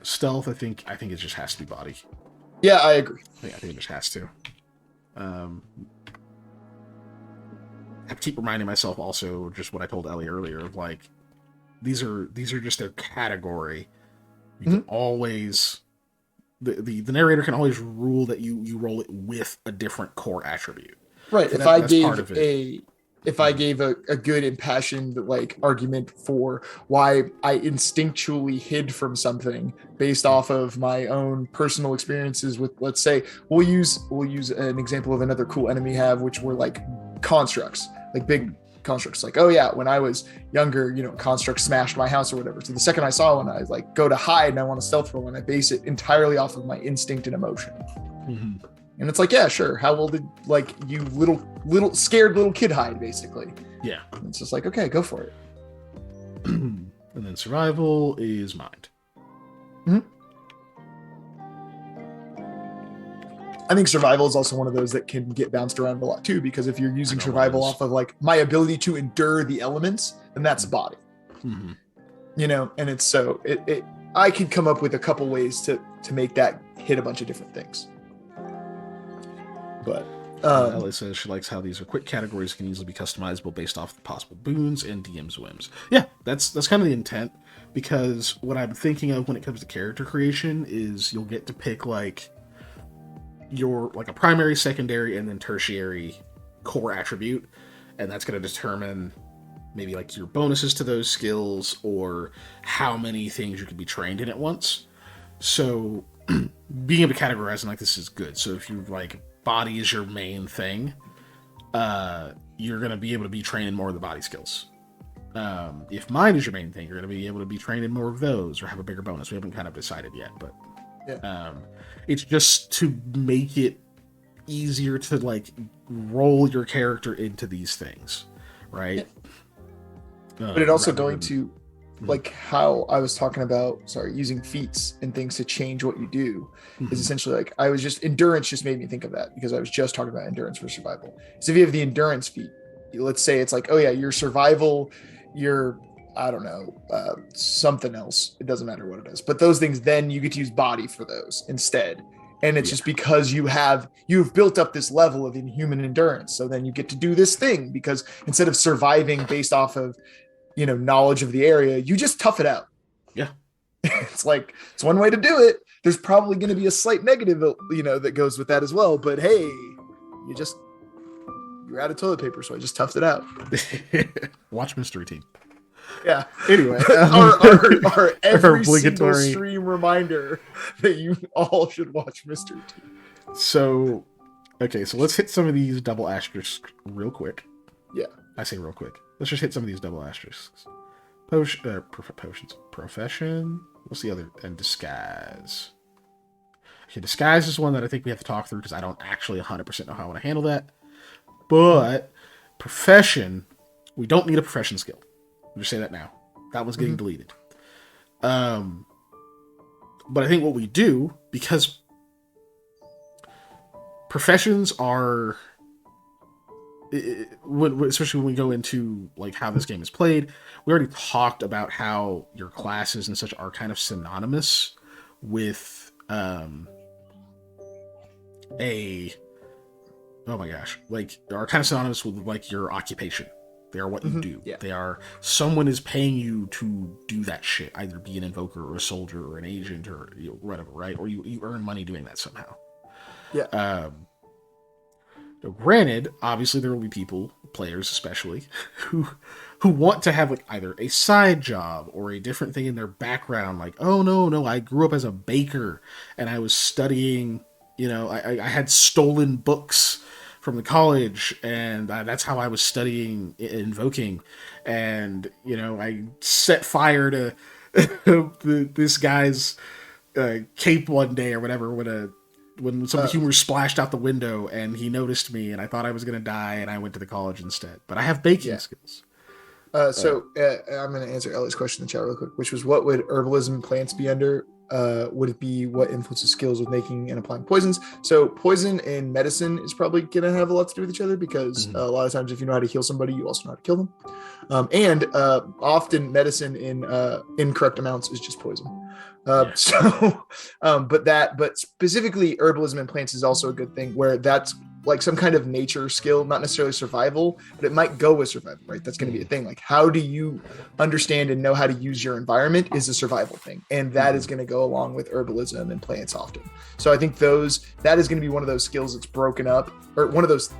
Stealth, I think it just has to be body. Yeah, I agree. I think it just has to. I keep reminding myself also just what I told Ellie earlier of like these are just a category. You can always the narrator can always rule that you roll it with a different core attribute. Right. If I gave a good impassioned like argument for why I instinctually hid from something based off of my own personal experiences with, let's say, we'll use an example of another cool enemy we have, which were like constructs, like big constructs. Like, oh yeah, when I was younger, constructs smashed my house or whatever. So the second I saw one, I like go to hide and I want to stealth roll, and I base it entirely off of my instinct and emotion. Mm-hmm. And it's like, yeah, sure. How well did like you little scared little kid hide, basically? Yeah. And it's just like, okay, go for it. And then survival is mind. Mm-hmm. I think survival is also one of those that can get bounced around a lot too, because if you're using survival off of like my ability to endure the elements, then that's body. Mm-hmm. And it's so it I could come up with a couple ways to make that hit a bunch of different things. But Ellie says she likes how these are quick categories can easily be customizable based off the possible boons and DM's whims. Yeah, that's kind of the intent, because what I'm thinking of when it comes to character creation is you'll get to pick like your like a primary, secondary, and then tertiary core attribute, and that's going to determine maybe like your bonuses to those skills or how many things you could be trained in at once. So being able to categorize them like this is good. So if you like body is your main thing, you're going to be able to be trained in more of the body skills. If mind is your main thing, you're going to be able to be trained in more of those or have a bigger bonus. We haven't kind of decided yet, but it's just to make it easier to like roll your character into these things, right? But it also going to, like how I was talking about, using feats and things to change what you do is essentially like, endurance just made me think of that because I was just talking about endurance for survival. So if you have the endurance feat, let's say it's like, oh yeah, your survival, your, I don't know, something else. It doesn't matter what it is, but those things, then you get to use body for those instead. And it's just because you've built up this level of inhuman endurance. So then you get to do this thing because instead of surviving based off of, knowledge of the area, you just tough it out. Yeah. It's one way to do it. There's probably going to be a slight negative, that goes with that as well. But hey, you're out of toilet paper. So I just toughed it out. Watch Mystery Team. Yeah. Anyway, our every single obligatory stream reminder that you all should watch Mystery Team. So, okay, so let's hit some of these double asterisks real quick. Yeah. I say real quick. Let's just hit some of these double asterisks. Potions. Profession. What's the other? And disguise. Okay, disguise is one that I think we have to talk through because I don't actually 100% know how I want to handle that. But profession, we don't need a profession skill. I'll just say that now. That one's getting deleted. But I think what we do, because professions are, especially when we go into like how this game is played, we already talked about how your classes and such are kind of synonymous with are kind of synonymous with like your occupation. They are what you do. Yeah. They are, someone is paying you to do that shit, either be an invoker or a soldier or an agent or whatever, right? Or you earn money doing that somehow. Yeah. Granted, obviously there will be people, players especially, who want to have like either a side job or a different thing in their background. Like, oh no, I grew up as a baker and I was studying, I had stolen books from the college, and that's how I was studying invoking. And I set fire to this guy's cape one day or whatever when some humor splashed out the window, and he noticed me, and I thought I was gonna die, and I went to the college instead. But I have baking skills. So I'm going to answer Ellie's question in the chat real quick, which was, what would herbalism and plants be under? Would it be what influences skills with making and applying poisons? So poison and medicine is probably going to have a lot to do with each other because a lot of times if you know how to heal somebody, you also know how to kill them. And often medicine in incorrect amounts is just poison. But specifically herbalism and plants is also a good thing where that's like some kind of nature skill, not necessarily survival, but it might go with survival, right? That's going to be a thing. Like, how do you understand and know how to use your environment is a survival thing. And that is going to go along with herbalism and plants often. So I think that is going to be one of those skills that's broken up, or one of those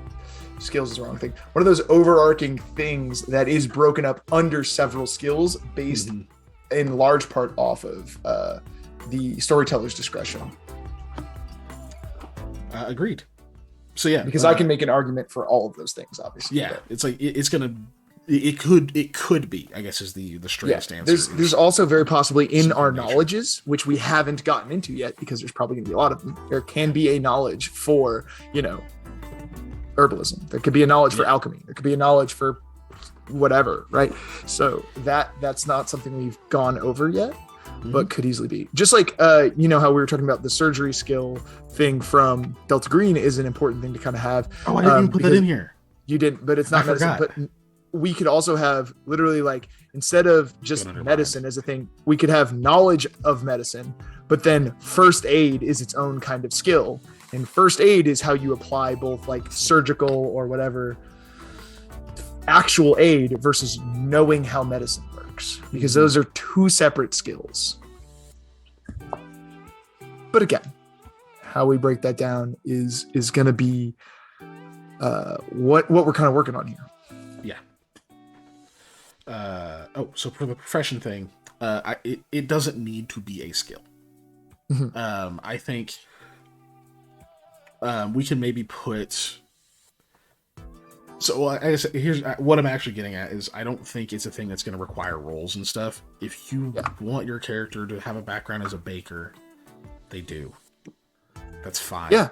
skills is the wrong thing. One of those overarching things that is broken up under several skills based in large part off of the storyteller's discretion. Agreed. So yeah, because I can make an argument for all of those things, obviously. Yeah, it's like it could be, I guess, is the straightest answer. There's also very possibly in our knowledges, which we haven't gotten into yet, because there's probably going to be a lot of them. There can be a knowledge for herbalism. There could be a knowledge for alchemy. There could be a knowledge for whatever, right? So that's not something we've gone over yet, but could easily be. Just like how we were talking about the surgery skill thing from Delta Green is an important thing to kind of have. Oh, I didn't even put that in here. You didn't, but it's not medicine. But we could also have literally, like, instead of just medicine as a thing, we could have knowledge of medicine, but then first aid is its own kind of skill. And first aid is how you apply both like surgical or whatever actual aid versus knowing how medicine works, because those are two separate skills. But again, how we break that down is going to be what we're kind of working on here. Yeah. So for the profession thing, it doesn't need to be a skill. I think we can maybe put. So I guess here's what I'm actually getting at is I don't think it's a thing that's going to require roles and stuff. If you want your character to have a background as a baker, they do. That's fine. Yeah.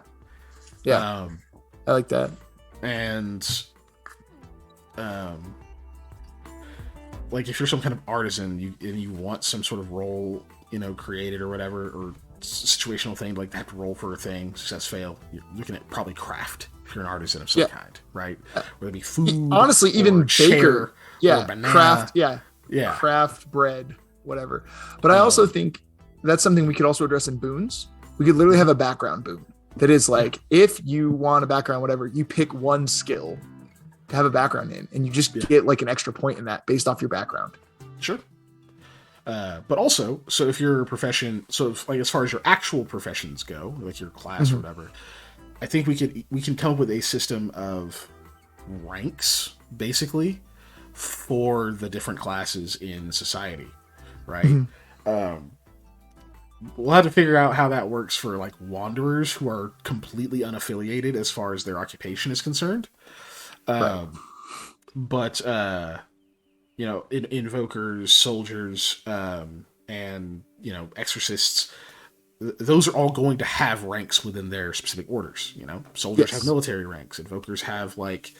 Yeah, I like that. And like if you're some kind of artisan, you want some sort of role, created or whatever, or situational thing, like they have to roll for a thing, success, fail. You're looking at probably craft if you're an artisan of some kind, right? Whether it be food, honestly, even baker, or banana. craft, yeah, craft bread, whatever. But I also think that's something we could also address in boons. We could literally have a background boon that is like, if you want a background, whatever, you pick one skill to have a background in, and you just get like an extra point in that based off your background. Sure. But also, so if your profession, like as far as your actual professions go, like your class or whatever, I think we can come up with a system of ranks, basically, for the different classes in society, right? We'll have to figure out how that works for like wanderers who are completely unaffiliated as far as their occupation is concerned. But invokers, soldiers, and exorcists, those are all going to have ranks within their specific orders. Soldiers have military ranks. Invokers have like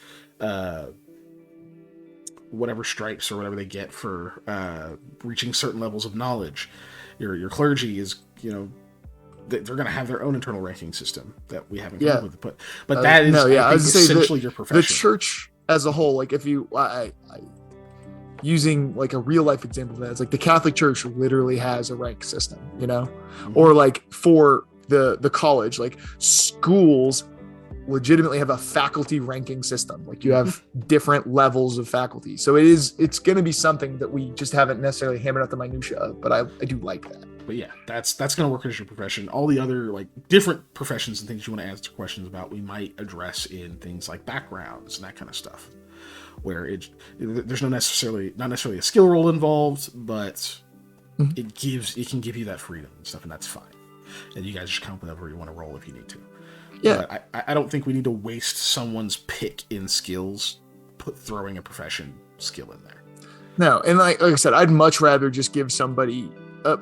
whatever stripes or whatever they get for reaching certain levels of knowledge. Your clergy is, they're going to have their own internal ranking system that we haven't come up with. But that is I think essentially your profession. The church as a whole, like if you, using like a real life example of that, it's like the Catholic Church literally has a rank system, or like for the college, like schools legitimately have a faculty ranking system. Like you have different levels of faculty. So it's going to be something that we just haven't necessarily hammered out the minutia of, but I do like that. But yeah, that's going to work as your profession. All the other like different professions and things you want to answer questions about, we might address in things like backgrounds and that kind of stuff, where there's not necessarily a skill roll involved, but it can give you that freedom and stuff, and that's fine. And you guys just come up with whatever you want to roll if you need to. Yeah, but I don't think we need to waste someone's pick in skills, throwing a profession skill in there. No, and like I said, I'd much rather just give somebody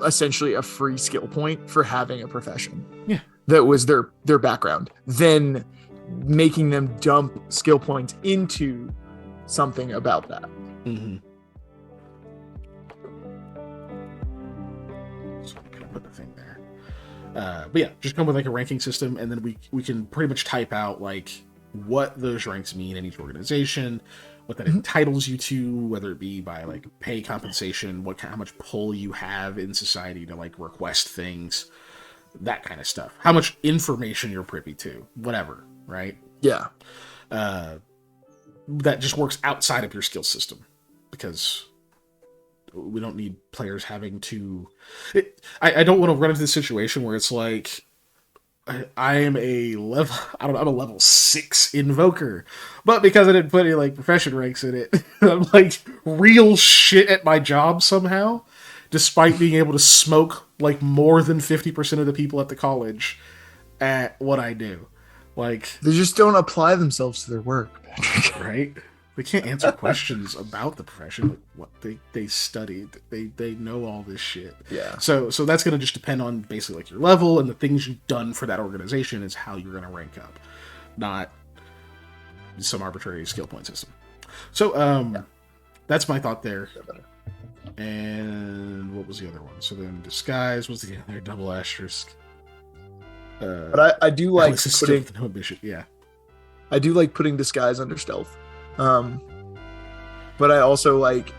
essentially a free skill point for having a profession. Yeah, that was their background, than making them dump skill points into something about that. So I'm gonna put the thing there. But yeah, just come with like a ranking system, and then we can pretty much type out like what those ranks mean in each organization, what that entitles you to, whether it be by like pay, compensation, how much pull you have in society to like request things, that kind of stuff, how much information you're privy to, whatever, right? Yeah. That just works outside of your skill system, because we don't need players having to. I don't want to run into this situation where it's like I am a level. I'm a level 6 invoker, but because I didn't put any like profession ranks in it, I'm like real shit at my job somehow, despite being able to smoke like more than 50% of the people at the college at what I do. Like they just don't apply themselves to their work, right? They can't answer questions about the profession, like what they studied. They know all this shit. Yeah. So that's going to just depend on basically like your level and the things you've done for that organization is how you're going to rank up, not some arbitrary skill point system. So that's my thought there. And what was the other one? So then disguise was the other double asterisk. But I do like putting no ambition. Yeah. I do like putting disguise under stealth. But I also like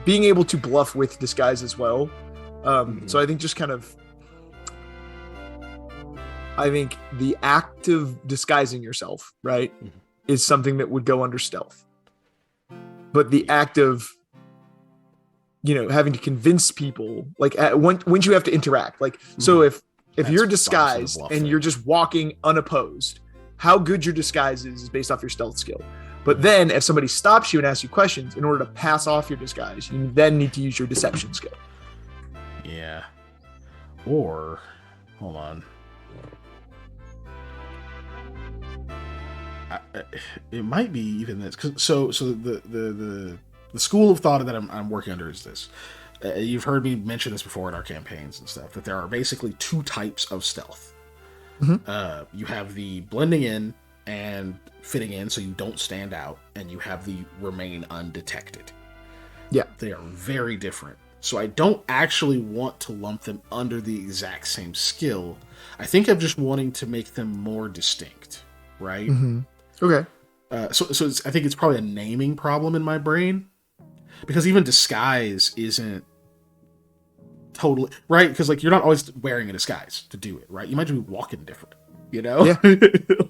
being able to bluff with disguise as well. So I think just kind of, the act of disguising yourself, right, is something that would go under stealth. But the act of, having to convince people, like once you have to interact, like, so if you're disguised and you're just walking unopposed, how good your disguise is based off your stealth skill. But then if somebody stops you and asks you questions, in order to pass off your disguise, you then need to use your deception skill. Yeah. Or, hold on. It might be even this. So the school of thought that I'm working under is this. You've heard me mention this before in our campaigns and stuff, that there are basically 2 types of stealth. You have the blending in and fitting in so you don't stand out, and you have the remain undetected. Yeah. They are very different. So I don't actually want to lump them under the exact same skill. I think I'm just wanting to make them more distinct, right? Okay. So I think it's probably a naming problem in my brain, because even disguise isn't totally right, because like you're not always wearing a disguise to do it, right? You might just be walking different, you know? Yeah.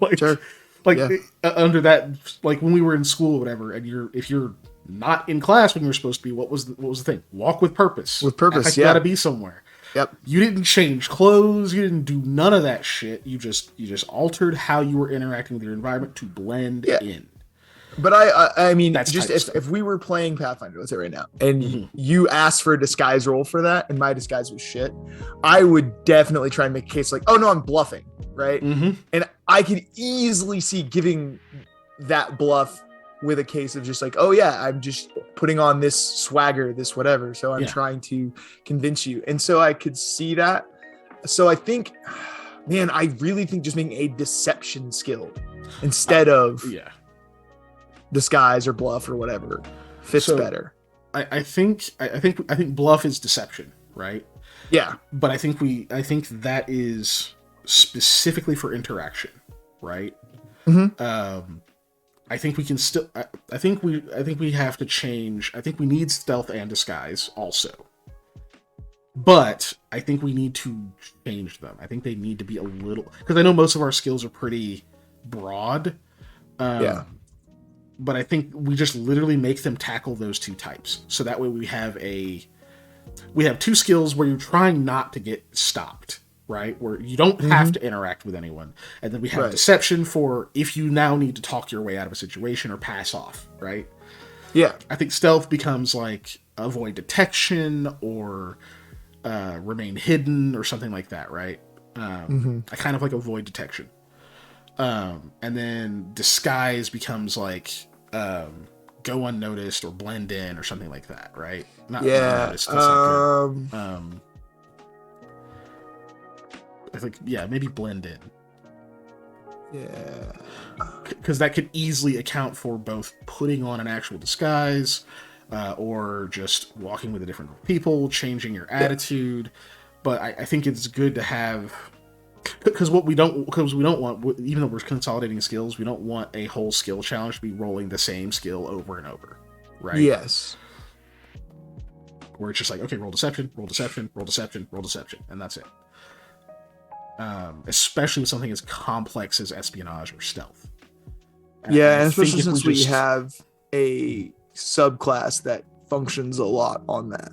Like, sure. Like Yeah. Under that, like when we were in school or whatever, and if you're not in class when you're supposed to be, what was the thing? Walk with purpose. With purpose, like you gotta be somewhere. Yep. You didn't change clothes. You didn't do none of that shit. You just altered how you were interacting with your environment to blend in. But I mean, That's just if we were playing Pathfinder, let's say right now, and Mm-hmm. you asked for a disguise roll for that, and my disguise was shit, I would definitely try and make a case like, oh no, I'm bluffing, right? Mm-hmm. And I could easily see giving that bluff with a case of just like, oh yeah, I'm just putting on this swagger, this whatever. So I'm trying to convince you. And so I could see that. So I think, man, I really think just making a deception skill instead of disguise or bluff or whatever fits better. I think bluff is deception, right? Yeah. But I think that is specifically for interaction, right? I think we can still. I think we have to change. I think we need stealth and disguise also, but I think we need to change them. I think they need to be a little, because I know most of our skills are pretty broad. But I think we just literally make them tackle those two types, so that way we have two skills where you're trying not to get stopped. Right, where you don't have to interact with anyone, and then we have deception for if you now need to talk your way out of a situation or pass off. Right? Yeah, I think stealth becomes like avoid detection or remain hidden or something like that. Right? I kind of like avoid detection, and then disguise becomes like go unnoticed or blend in or something like that. Right? Not unnoticed, that's not good. I think, maybe blend in. Yeah. Because that could easily account for both putting on an actual disguise or just walking with a different group of people, changing your attitude. But I think it's good to have... Because we don't want, even though we're consolidating skills, we don't want a whole skill challenge to be rolling the same skill over and over. Right? Yes. Where it's just like, okay, roll deception, and that's it. Especially with something as complex as espionage or stealth. And especially since we have a subclass that functions a lot on that.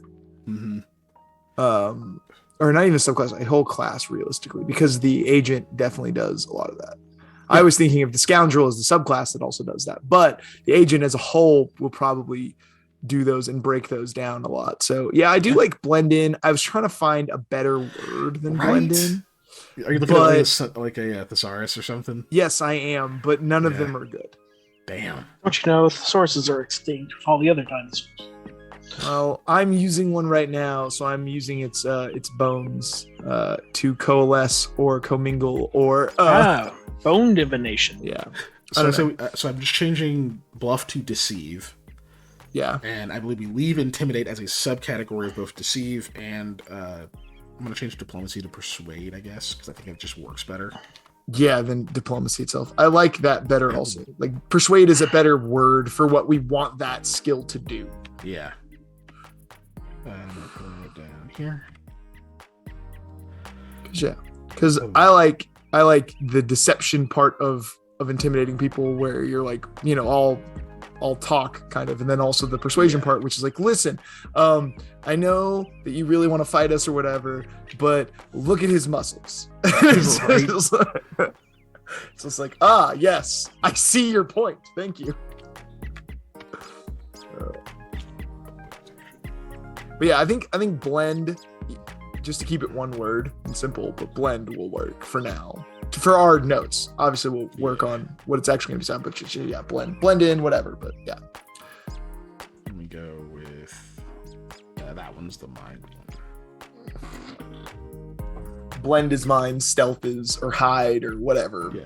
Or not even a subclass, a whole class realistically, because the agent definitely does a lot of that. I was thinking of the scoundrel as the subclass that also does that, but the agent as a whole will probably do those and break those down a lot. So I do like blend in. I was trying to find a better word than blend in. Are you looking at like a thesaurus or something? Yes, I am, but none of them are good. Damn. Don't you know thesauruses are extinct with all the other dinosaurs? Well, I'm using one right now, so I'm using its bones to coalesce or commingle or bone divination. Yeah. So I'm just changing bluff to deceive. Yeah. And I believe we leave intimidate as a subcategory of both deceive and I'm going to change diplomacy to persuade, I guess, because I think it just works better. Yeah, than diplomacy itself. I like that better also. Like, persuade is a better word for what we want that skill to do. Yeah. I'm going to put it down here. Yeah, because I like the deception part of intimidating people where you're like, all talk kind of, and then also the persuasion part, which is like, listen, I know that you really want to fight us or whatever, but look at his muscles. It's like, yes, I see your point, thank you. But yeah, I think blend, just to keep it one word and simple, but blend will work for now. For our notes, obviously we'll work on what it's actually going to sound, but blend in, whatever. But yeah, let me go with that one's the mind one. blend is mine, stealth is, or hide, or whatever. Yeah.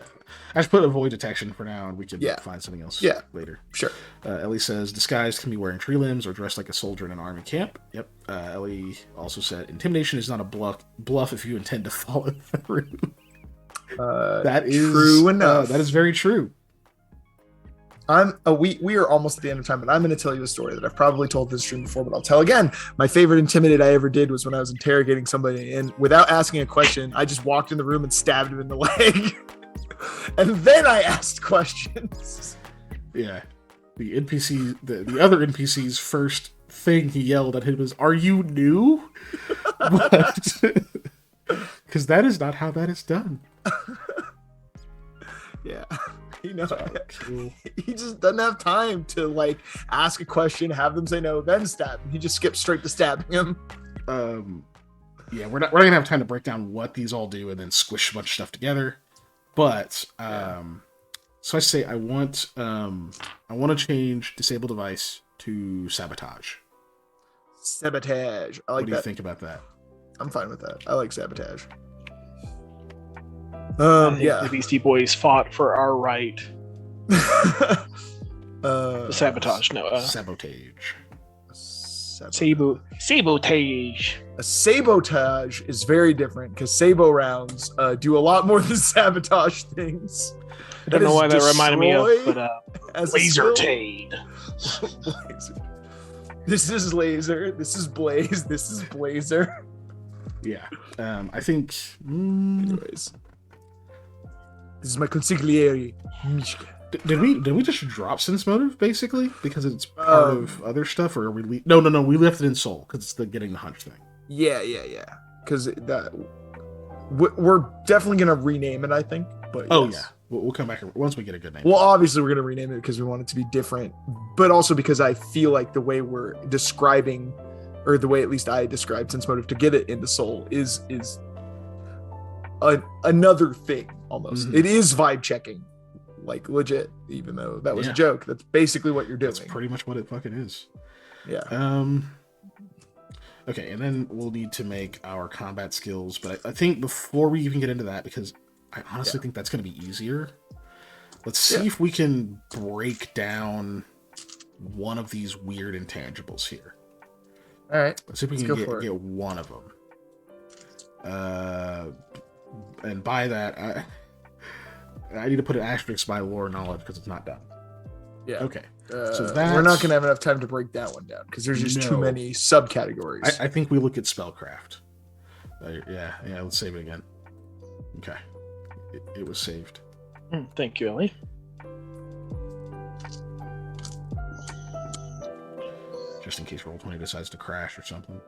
I just put avoid detection for now, and we can find something else later. Sure. Ellie says, disguised can be wearing tree limbs or dressed like a soldier in an army camp. Yep. Ellie also said, intimidation is not a bluff if you intend to follow through. That is true enough. That is very true. We are almost at the end of time, but I'm going to tell you a story that I've probably told this stream before, but I'll tell again. My favorite intimidate I ever did was when I was interrogating somebody, and without asking a question, I just walked in the room and stabbed him in the leg. And then I asked questions. Yeah. The NPC, the other NPC's first thing he yelled at him was, "Are you new?" Because that is not how that is done. Yeah. He just doesn't have time to like ask a question, have them say no, then stab him. He just skips straight to stabbing him. Yeah, we're not gonna have time to break down what these all do and then squish a bunch of stuff together. But so I say I want to change disable device to sabotage. Sabotage. I like that. What do you think about that? I'm fine with that. I like sabotage. The Beastie Boys fought for our right. Sabotage. No. Sabotage. Sabotage. A sabotage is very different because sabo rounds do a lot more than sabotage things. I don't know why that reminded me of, but laser-tade. This is laser. This is blaze. This is blazer. Yeah. I think. Anyways, this is my consigliere. Did we just drop sense motive basically because it's part of other stuff, or are we? No. We left it in soul because it's the getting the hunch thing. Yeah. Because that we're definitely gonna rename it, I think. But yeah, we'll come back once we get a good name. Well, obviously we're gonna rename it because we want it to be different, but also because I feel like the way we're describing, or the way at least I described sense motive to get it into soul is another thing almost. Mm-hmm. It is vibe checking. Like legit, even though that was a joke. That's basically what you're doing. That's pretty much what it fucking is. Yeah. Okay, and then we'll need to make our combat skills, but I think before we even get into that, because I honestly think that's going to be easier, let's see if we can break down one of these weird intangibles here. All right. Let's see if we can get one of them. And by that, I need to put an asterisk by lore knowledge because it's not done. Yeah. Okay. So we're not going to have enough time to break that one down because there's just too many subcategories. I think we look at spellcraft. Yeah. Let's save it again. Okay. It was saved. Thank you, Ellie. Just in case Roll20 decides to crash or something.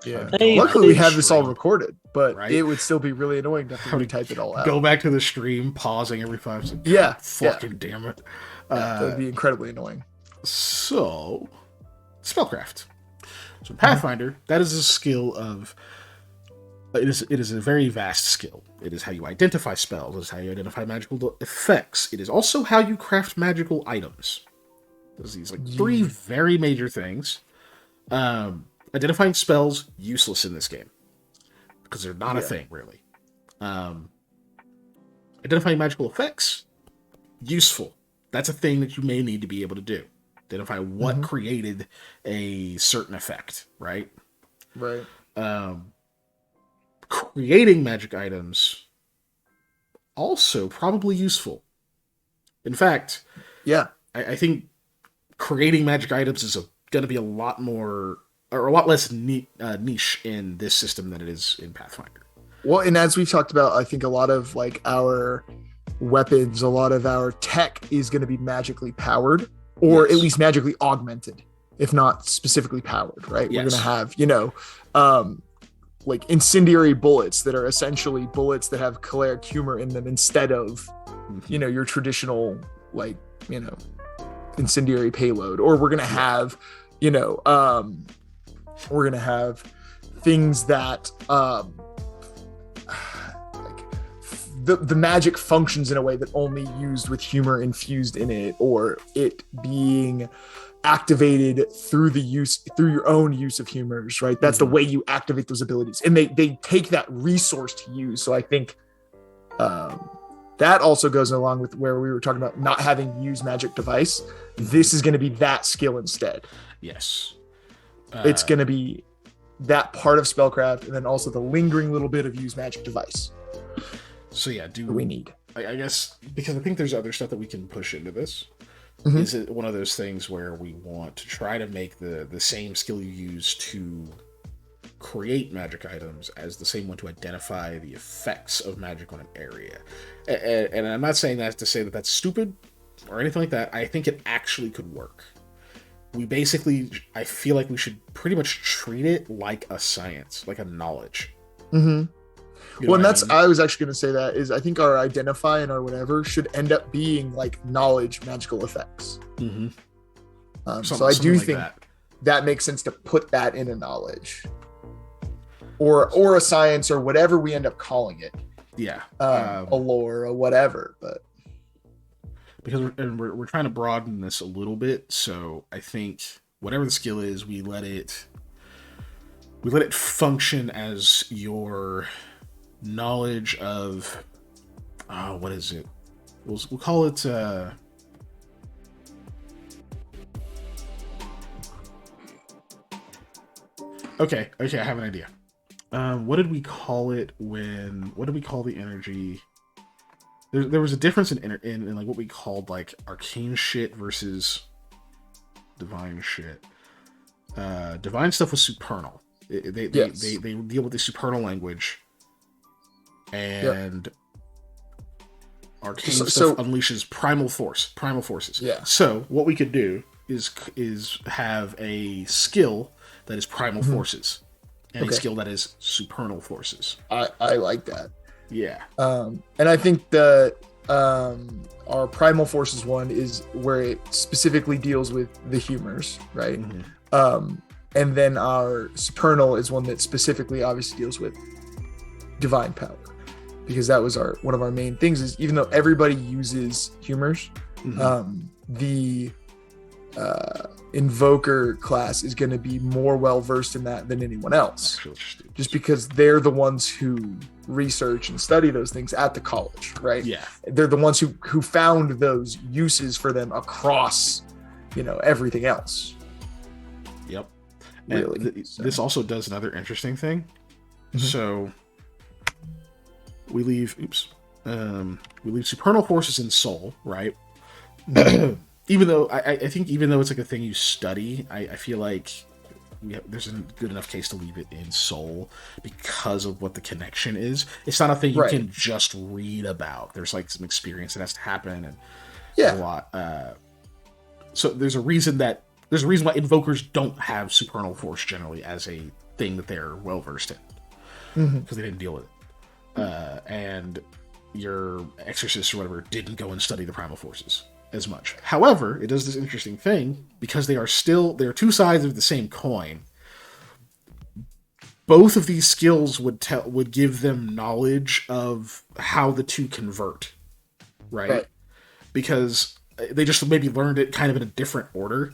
Yeah. Luckily, we have this all recorded, but it would still be really annoying to have to type it all out. Go back to the stream, pausing every 5 seconds. Yeah. Fucking damn it. That would be incredibly annoying. So, spellcraft. So, Pathfinder, that is a skill of. It is a very vast skill. It is how you identify spells. It is how you identify magical effects. It is also how you craft magical items. There's these like 3 very major things. Identifying spells, useless in this game. Because they're not a thing, really. Identifying magical effects, useful. That's a thing that you may need to be able to do. Identify what created a certain effect, right? Right. Creating magic items, also probably useful. In fact, I think creating magic items is going to be a lot more... or a lot less niche in this system than it is in Pathfinder. Well, and as we've talked about, I think a lot of like our weapons, a lot of our tech is going to be magically powered, or at least magically augmented, if not specifically powered, right? We're going to have, like incendiary bullets that are essentially bullets that have choleric humor in them instead of, your traditional, like, incendiary payload. Or we're going to have, we're going to have things that like the magic functions in a way that only used with humor infused in it, or it being activated through your own use of humors, right? That's the way you activate those abilities, and they take that resource to use. So I think that also goes along with where we were talking about not having use magic device. This is going to be that skill instead. Yes. It's going to be that part of spellcraft, and then also the lingering little bit of use magic device. So yeah, we need, I guess, because I think there's other stuff that we can push into this. Is it one of those things where we want to try to make the same skill you use to create magic items as the same one to identify the effects of magic on an area? And I'm not saying that to say that that's stupid or anything like that. I think it actually could work. I feel like we should pretty much treat it like a science, like a knowledge. Well, and I was actually going to say that is I think our identify and our whatever should end up being like knowledge magical effects. So I do think that makes sense to put that in a knowledge or a science or whatever we end up calling it. Yeah. A lore or whatever, but because we're trying to broaden this a little bit. So I think whatever the skill is, we let it function as your knowledge of what is it? We'll call it okay, I have an idea. What did we call it what did we call the energy? There was a difference in like what we called like arcane shit versus divine shit. Divine stuff was supernal. They deal with the supernal language. And arcane stuff unleashes primal forces. Yeah. So what we could do is have a skill that is primal forces and a skill that is supernal forces. I like that. Yeah. And I think that our primal forces one is where it specifically deals with the humors, right? And then our supernal is one that specifically obviously deals with divine power. Because that was one of our main things is even though everybody uses humors, the invoker class is going to be more well versed in that than anyone else. Just because they're the ones who research and study those things at the college, right? Yeah, they're the ones who found those uses for them across, everything else. Yep. Really. This also does another interesting thing. So. We leave supernal forces in soul, right? Even though I think even though it's like a thing you study, I feel like there's a good enough case to leave it in soul because of what the connection is. It's not a thing you can just read about. There's like some experience that has to happen and a lot. So there's a reason why invokers don't have supernal force generally as a thing that they're well versed in because they didn't deal with it. And your exorcist or whatever didn't go and study the primal forces as much. However, it does this interesting thing because they're two sides of the same coin. Both of these skills would give them knowledge of how the two convert, right? Because they just maybe learned it kind of in a different order.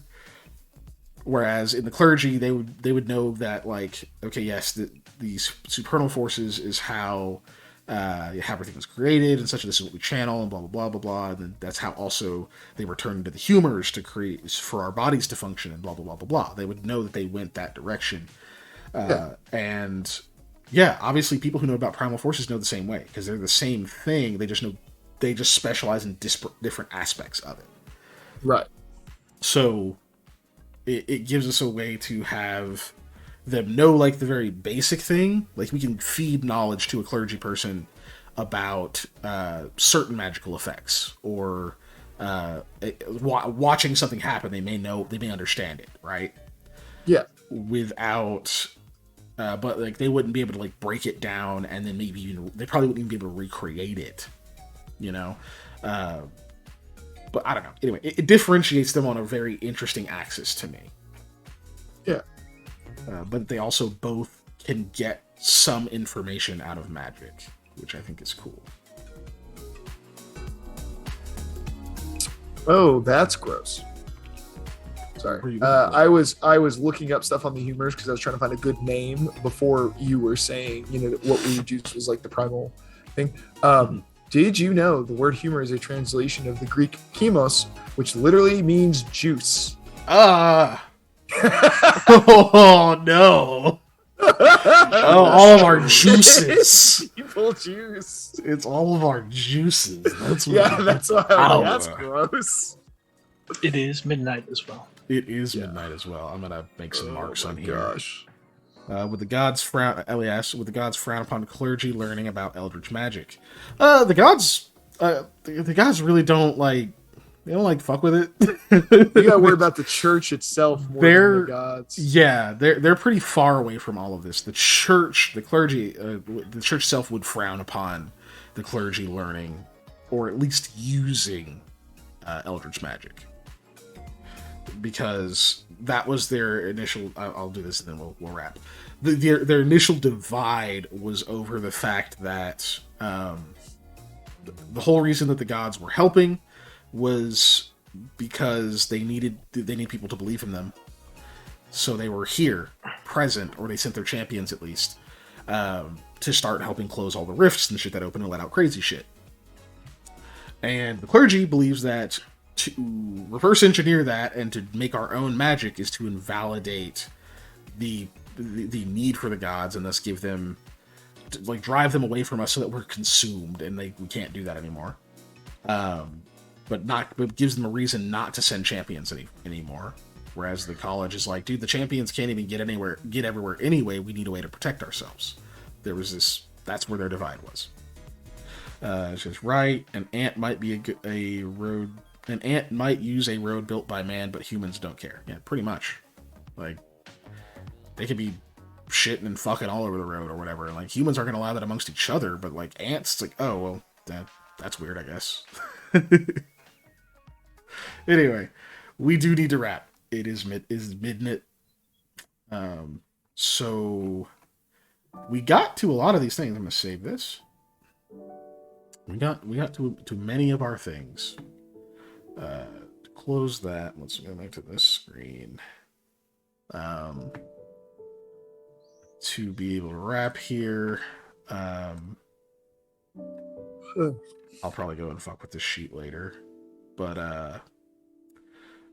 Whereas in the clergy, they would know that like, okay, yes, these supernal forces is how everything was created and such. And this is what we channel and blah blah blah blah blah. And then that's how also they return to the humors to create for our bodies to function and blah blah blah blah blah. They would know that they went that direction. And yeah, obviously people who know about primal forces know the same way because they're the same thing. They just specialize in different aspects of it. Right. So it gives us a way to have them know like the very basic thing. Like we can feed knowledge to a clergy person about certain magical effects or watching something happen. They may understand it, right? Yeah. Without, but like they wouldn't be able to like break it down and then maybe they probably wouldn't even be able to recreate it, But I don't know. Anyway, it differentiates them on a very interesting axis to me. Yeah. But they also both can get some information out of magic, which I think is cool. Oh, that's gross. Sorry. I was looking up stuff on the humors because I was trying to find a good name before you were saying, what we would use was like the primal thing. Did you know the word humor is a translation of the Greek chemos, which literally means juice? Oh no. All of our juices. Evil juice. It's all of our juices. That's why that's gross. It is midnight as well. It is midnight as well. I'm gonna make some marks on here. Gosh. Would the gods frown? Elias, would the gods frown upon clergy learning about eldritch magic? The gods really don't like. They don't like fuck with it. You gotta worry about the church itself more than the gods. Yeah, they're pretty far away from all of this. The church, the clergy, the church itself would frown upon the clergy learning, or at least using, eldritch magic, because that was their initial. I'll do this and then we'll wrap. Their initial divide was over the fact that the whole reason that the gods were helping was because they need people to believe in them. So they were here, present, or they sent their champions at least, to start helping close all the rifts and shit that open and let out crazy shit. And the clergy believes that to reverse engineer that and to make our own magic is to invalidate the need for the gods and thus give them, like, drive them away from us so that we're consumed and we can't do that anymore. But gives them a reason not to send champions anymore. Whereas the college is like, dude, the champions can't even get everywhere anyway. We need a way to protect ourselves. That's where their divide was. It's just right. An ant might be an ant might use a road built by man, but humans don't care. Yeah, pretty much. Like, they could be shitting and fucking all over the road or whatever. Like, humans aren't gonna allow that amongst each other, but like ants, it's like, oh well, that's weird, I guess. Anyway, we do need to wrap. It is midnight. So we got to a lot of these things. I'm gonna save this. We got to many of our things. To close that, let's go back to this screen. To be able to wrap here. I'll probably go and fuck with this sheet later. But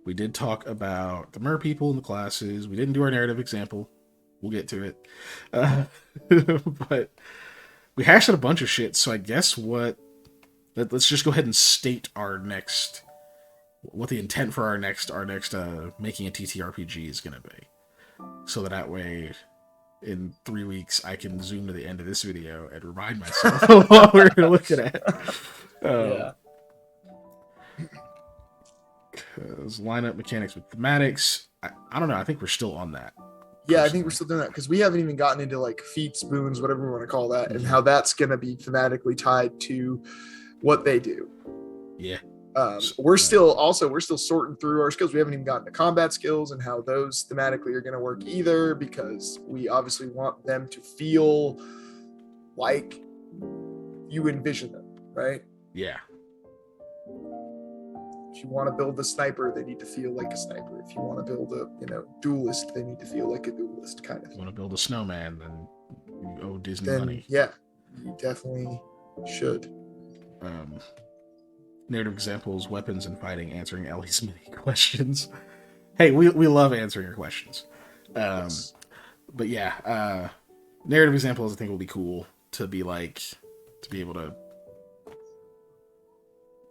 we did talk about the mer people and the classes. We didn't do our narrative example. We'll get to it. But we hashed out a bunch of shit, so I guess let's just go ahead and state what the intent for our next making a TTRPG is going to be. So that way, in 3 weeks, I can zoom to the end of this video and remind myself of what we're looking at. Yeah. Because lineup mechanics with thematics, I don't know. I think we're still on that. Yeah, I think we're still doing that because we haven't even gotten into like feats, boons, whatever we want to call that, and how that's going to be thematically tied to what they do. Yeah. We're still sorting through our skills. We haven't even gotten to combat skills and how those thematically are going to work either, because we obviously want them to feel like you envision them, right? Yeah. If you want to build a sniper, they need to feel like a sniper. If you want to build a duelist, they need to feel like a duelist, kind of. If you want to build a snowman, then you owe Disney money. Yeah, you definitely should. Narrative examples: weapons and fighting, answering Ellie's many questions. Hey, we love answering your questions. Yes. But yeah, narrative examples I think will be cool to be able to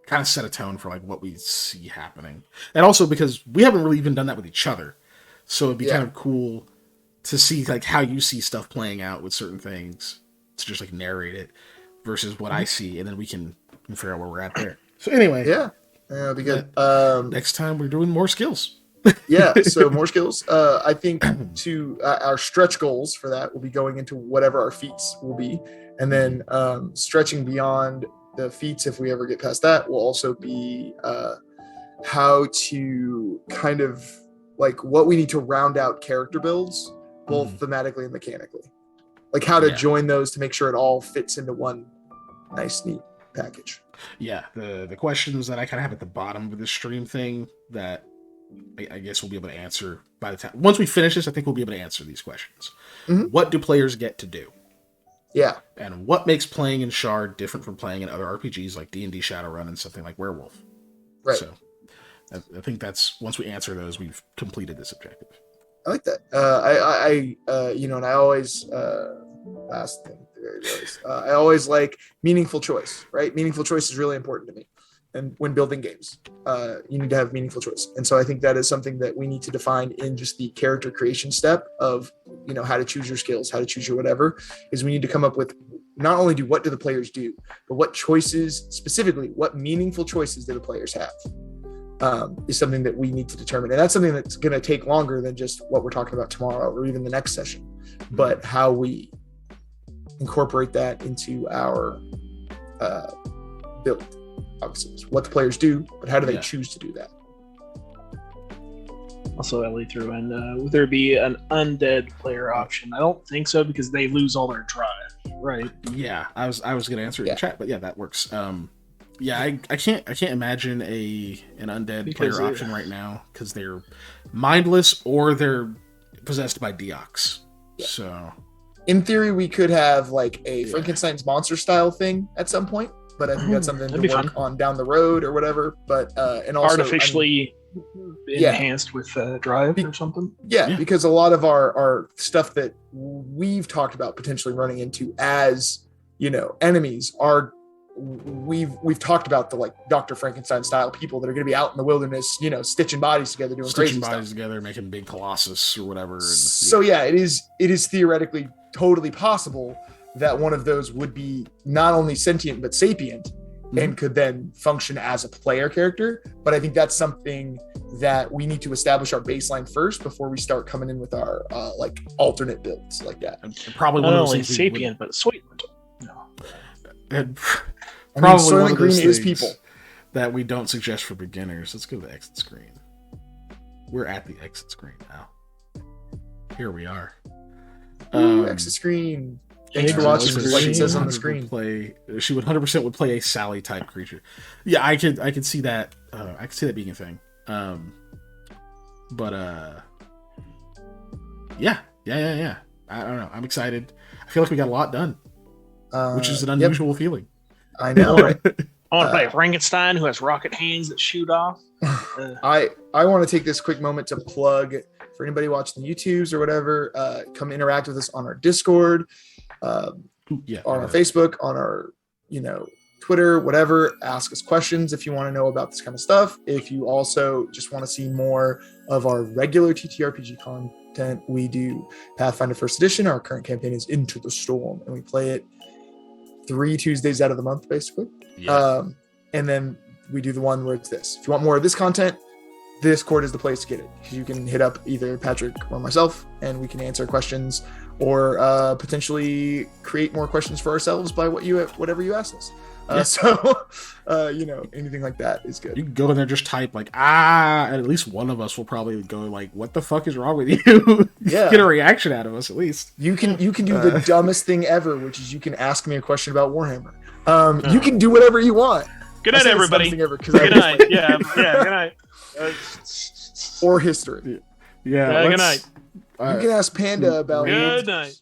kind of set a tone for like what we see happening, and also because we haven't really even done that with each other, so it'd be kind of cool to see like how you see stuff playing out with certain things, to just like narrate it versus what I see, and then we can figure out where we're at there. So anyway, that'll be good. Next time we're doing more skills. So more skills. I think to our stretch goals for that will be going into whatever our feats will be, and then stretching beyond the feats, if we ever get past that, will also be how to kind of like what we need to round out character builds, both thematically and mechanically, like how to join those to make sure it all fits into one nice, neat package. Yeah, the questions that I kind of have at the bottom of the stream thing that I guess we'll be able to answer by the time once we finish this. I think we'll be able to answer these questions. Mm-hmm. What do players get to do? Yeah. And what makes playing in Shard different from playing in other RPGs like D&D Shadowrun and something like Werewolf? Right. So I think that's once we answer those, we've completed this objective. I like that. And I always last thing. I always like meaningful choice, right? Meaningful choice is really important to me. And when building games, you need to have meaningful choice. And so I think that is something that we need to define in just the character creation step of, how to choose your skills, how to choose your whatever, is we need to come up with not only what do the players do, but what choices, specifically, what meaningful choices do the players have, is something that we need to determine. And that's something that's going to take longer than just what we're talking about tomorrow or even the next session, but how we incorporate that into our build. Obviously, it's what the players do, but how do they choose to do that? Also, Ellie threw in, would there be an undead player option? I don't think so because they lose all their drive, right? Yeah, I was going to answer in chat, but yeah, that works. I can't imagine an undead player option right now because they're mindless or they're possessed by Deox. Yeah. So, in theory, we could have like a Frankenstein's monster style thing at some point. But I think that's something to work on down the road or whatever. But and also artificially enhanced with drive or something. Yeah, because a lot of our stuff that we've talked about potentially running into as enemies are we've talked about the like Dr. Frankenstein style people that are going to be out in the wilderness, stitching bodies together, doing crazy stuff together, making big colossus or whatever. And, so it is theoretically totally possible that one of those would be not only sentient but sapient and could then function as a player character. But I think that's something that we need to establish our baseline first before we start coming in with our like alternate builds like that. And probably not only sapient but Soylent. No. And probably Soylent Green is people that we don't suggest for beginners. Let's go to the exit screen. We're at the exit screen now. Here we are. Exit screen. Thanks for watching. Like it says on the screen. She 100% would play a Sally type creature. Yeah, I could see that. I could see that being a thing. Yeah. I don't know. I'm excited. I feel like we got a lot done, which is an unusual feeling. I know, right? I want to play a Frankenstein who has rocket hands that shoot off. I want to take this quick moment to plug for anybody watching the YouTubes or whatever. Come interact with us on our Discord. On our Facebook, on our Twitter, whatever. Ask us questions if you want to know about this kind of stuff. If you also just want to see more of our regular TTRPG content, we do Pathfinder First Edition. Our current campaign is Into the Storm, and we play it 3 Tuesdays out of the month, basically. And then we do the one where it's this. If you want more of this content, Discord is the place to get it. You can hit up either Patrick or myself, and we can answer questions or potentially create more questions for ourselves by whatever you ask us. Anything like that is good. You can go in there, just type and at least one of us will probably go like, "What the fuck is wrong with you?" Get a reaction out of us at least. You can do the dumbest thing ever, which is you can ask me a question about Warhammer. You can do whatever you want. Good night, everybody. Good night. Yeah. Good night. Or history. Yeah. Good night. You can ask Panda about. Good night.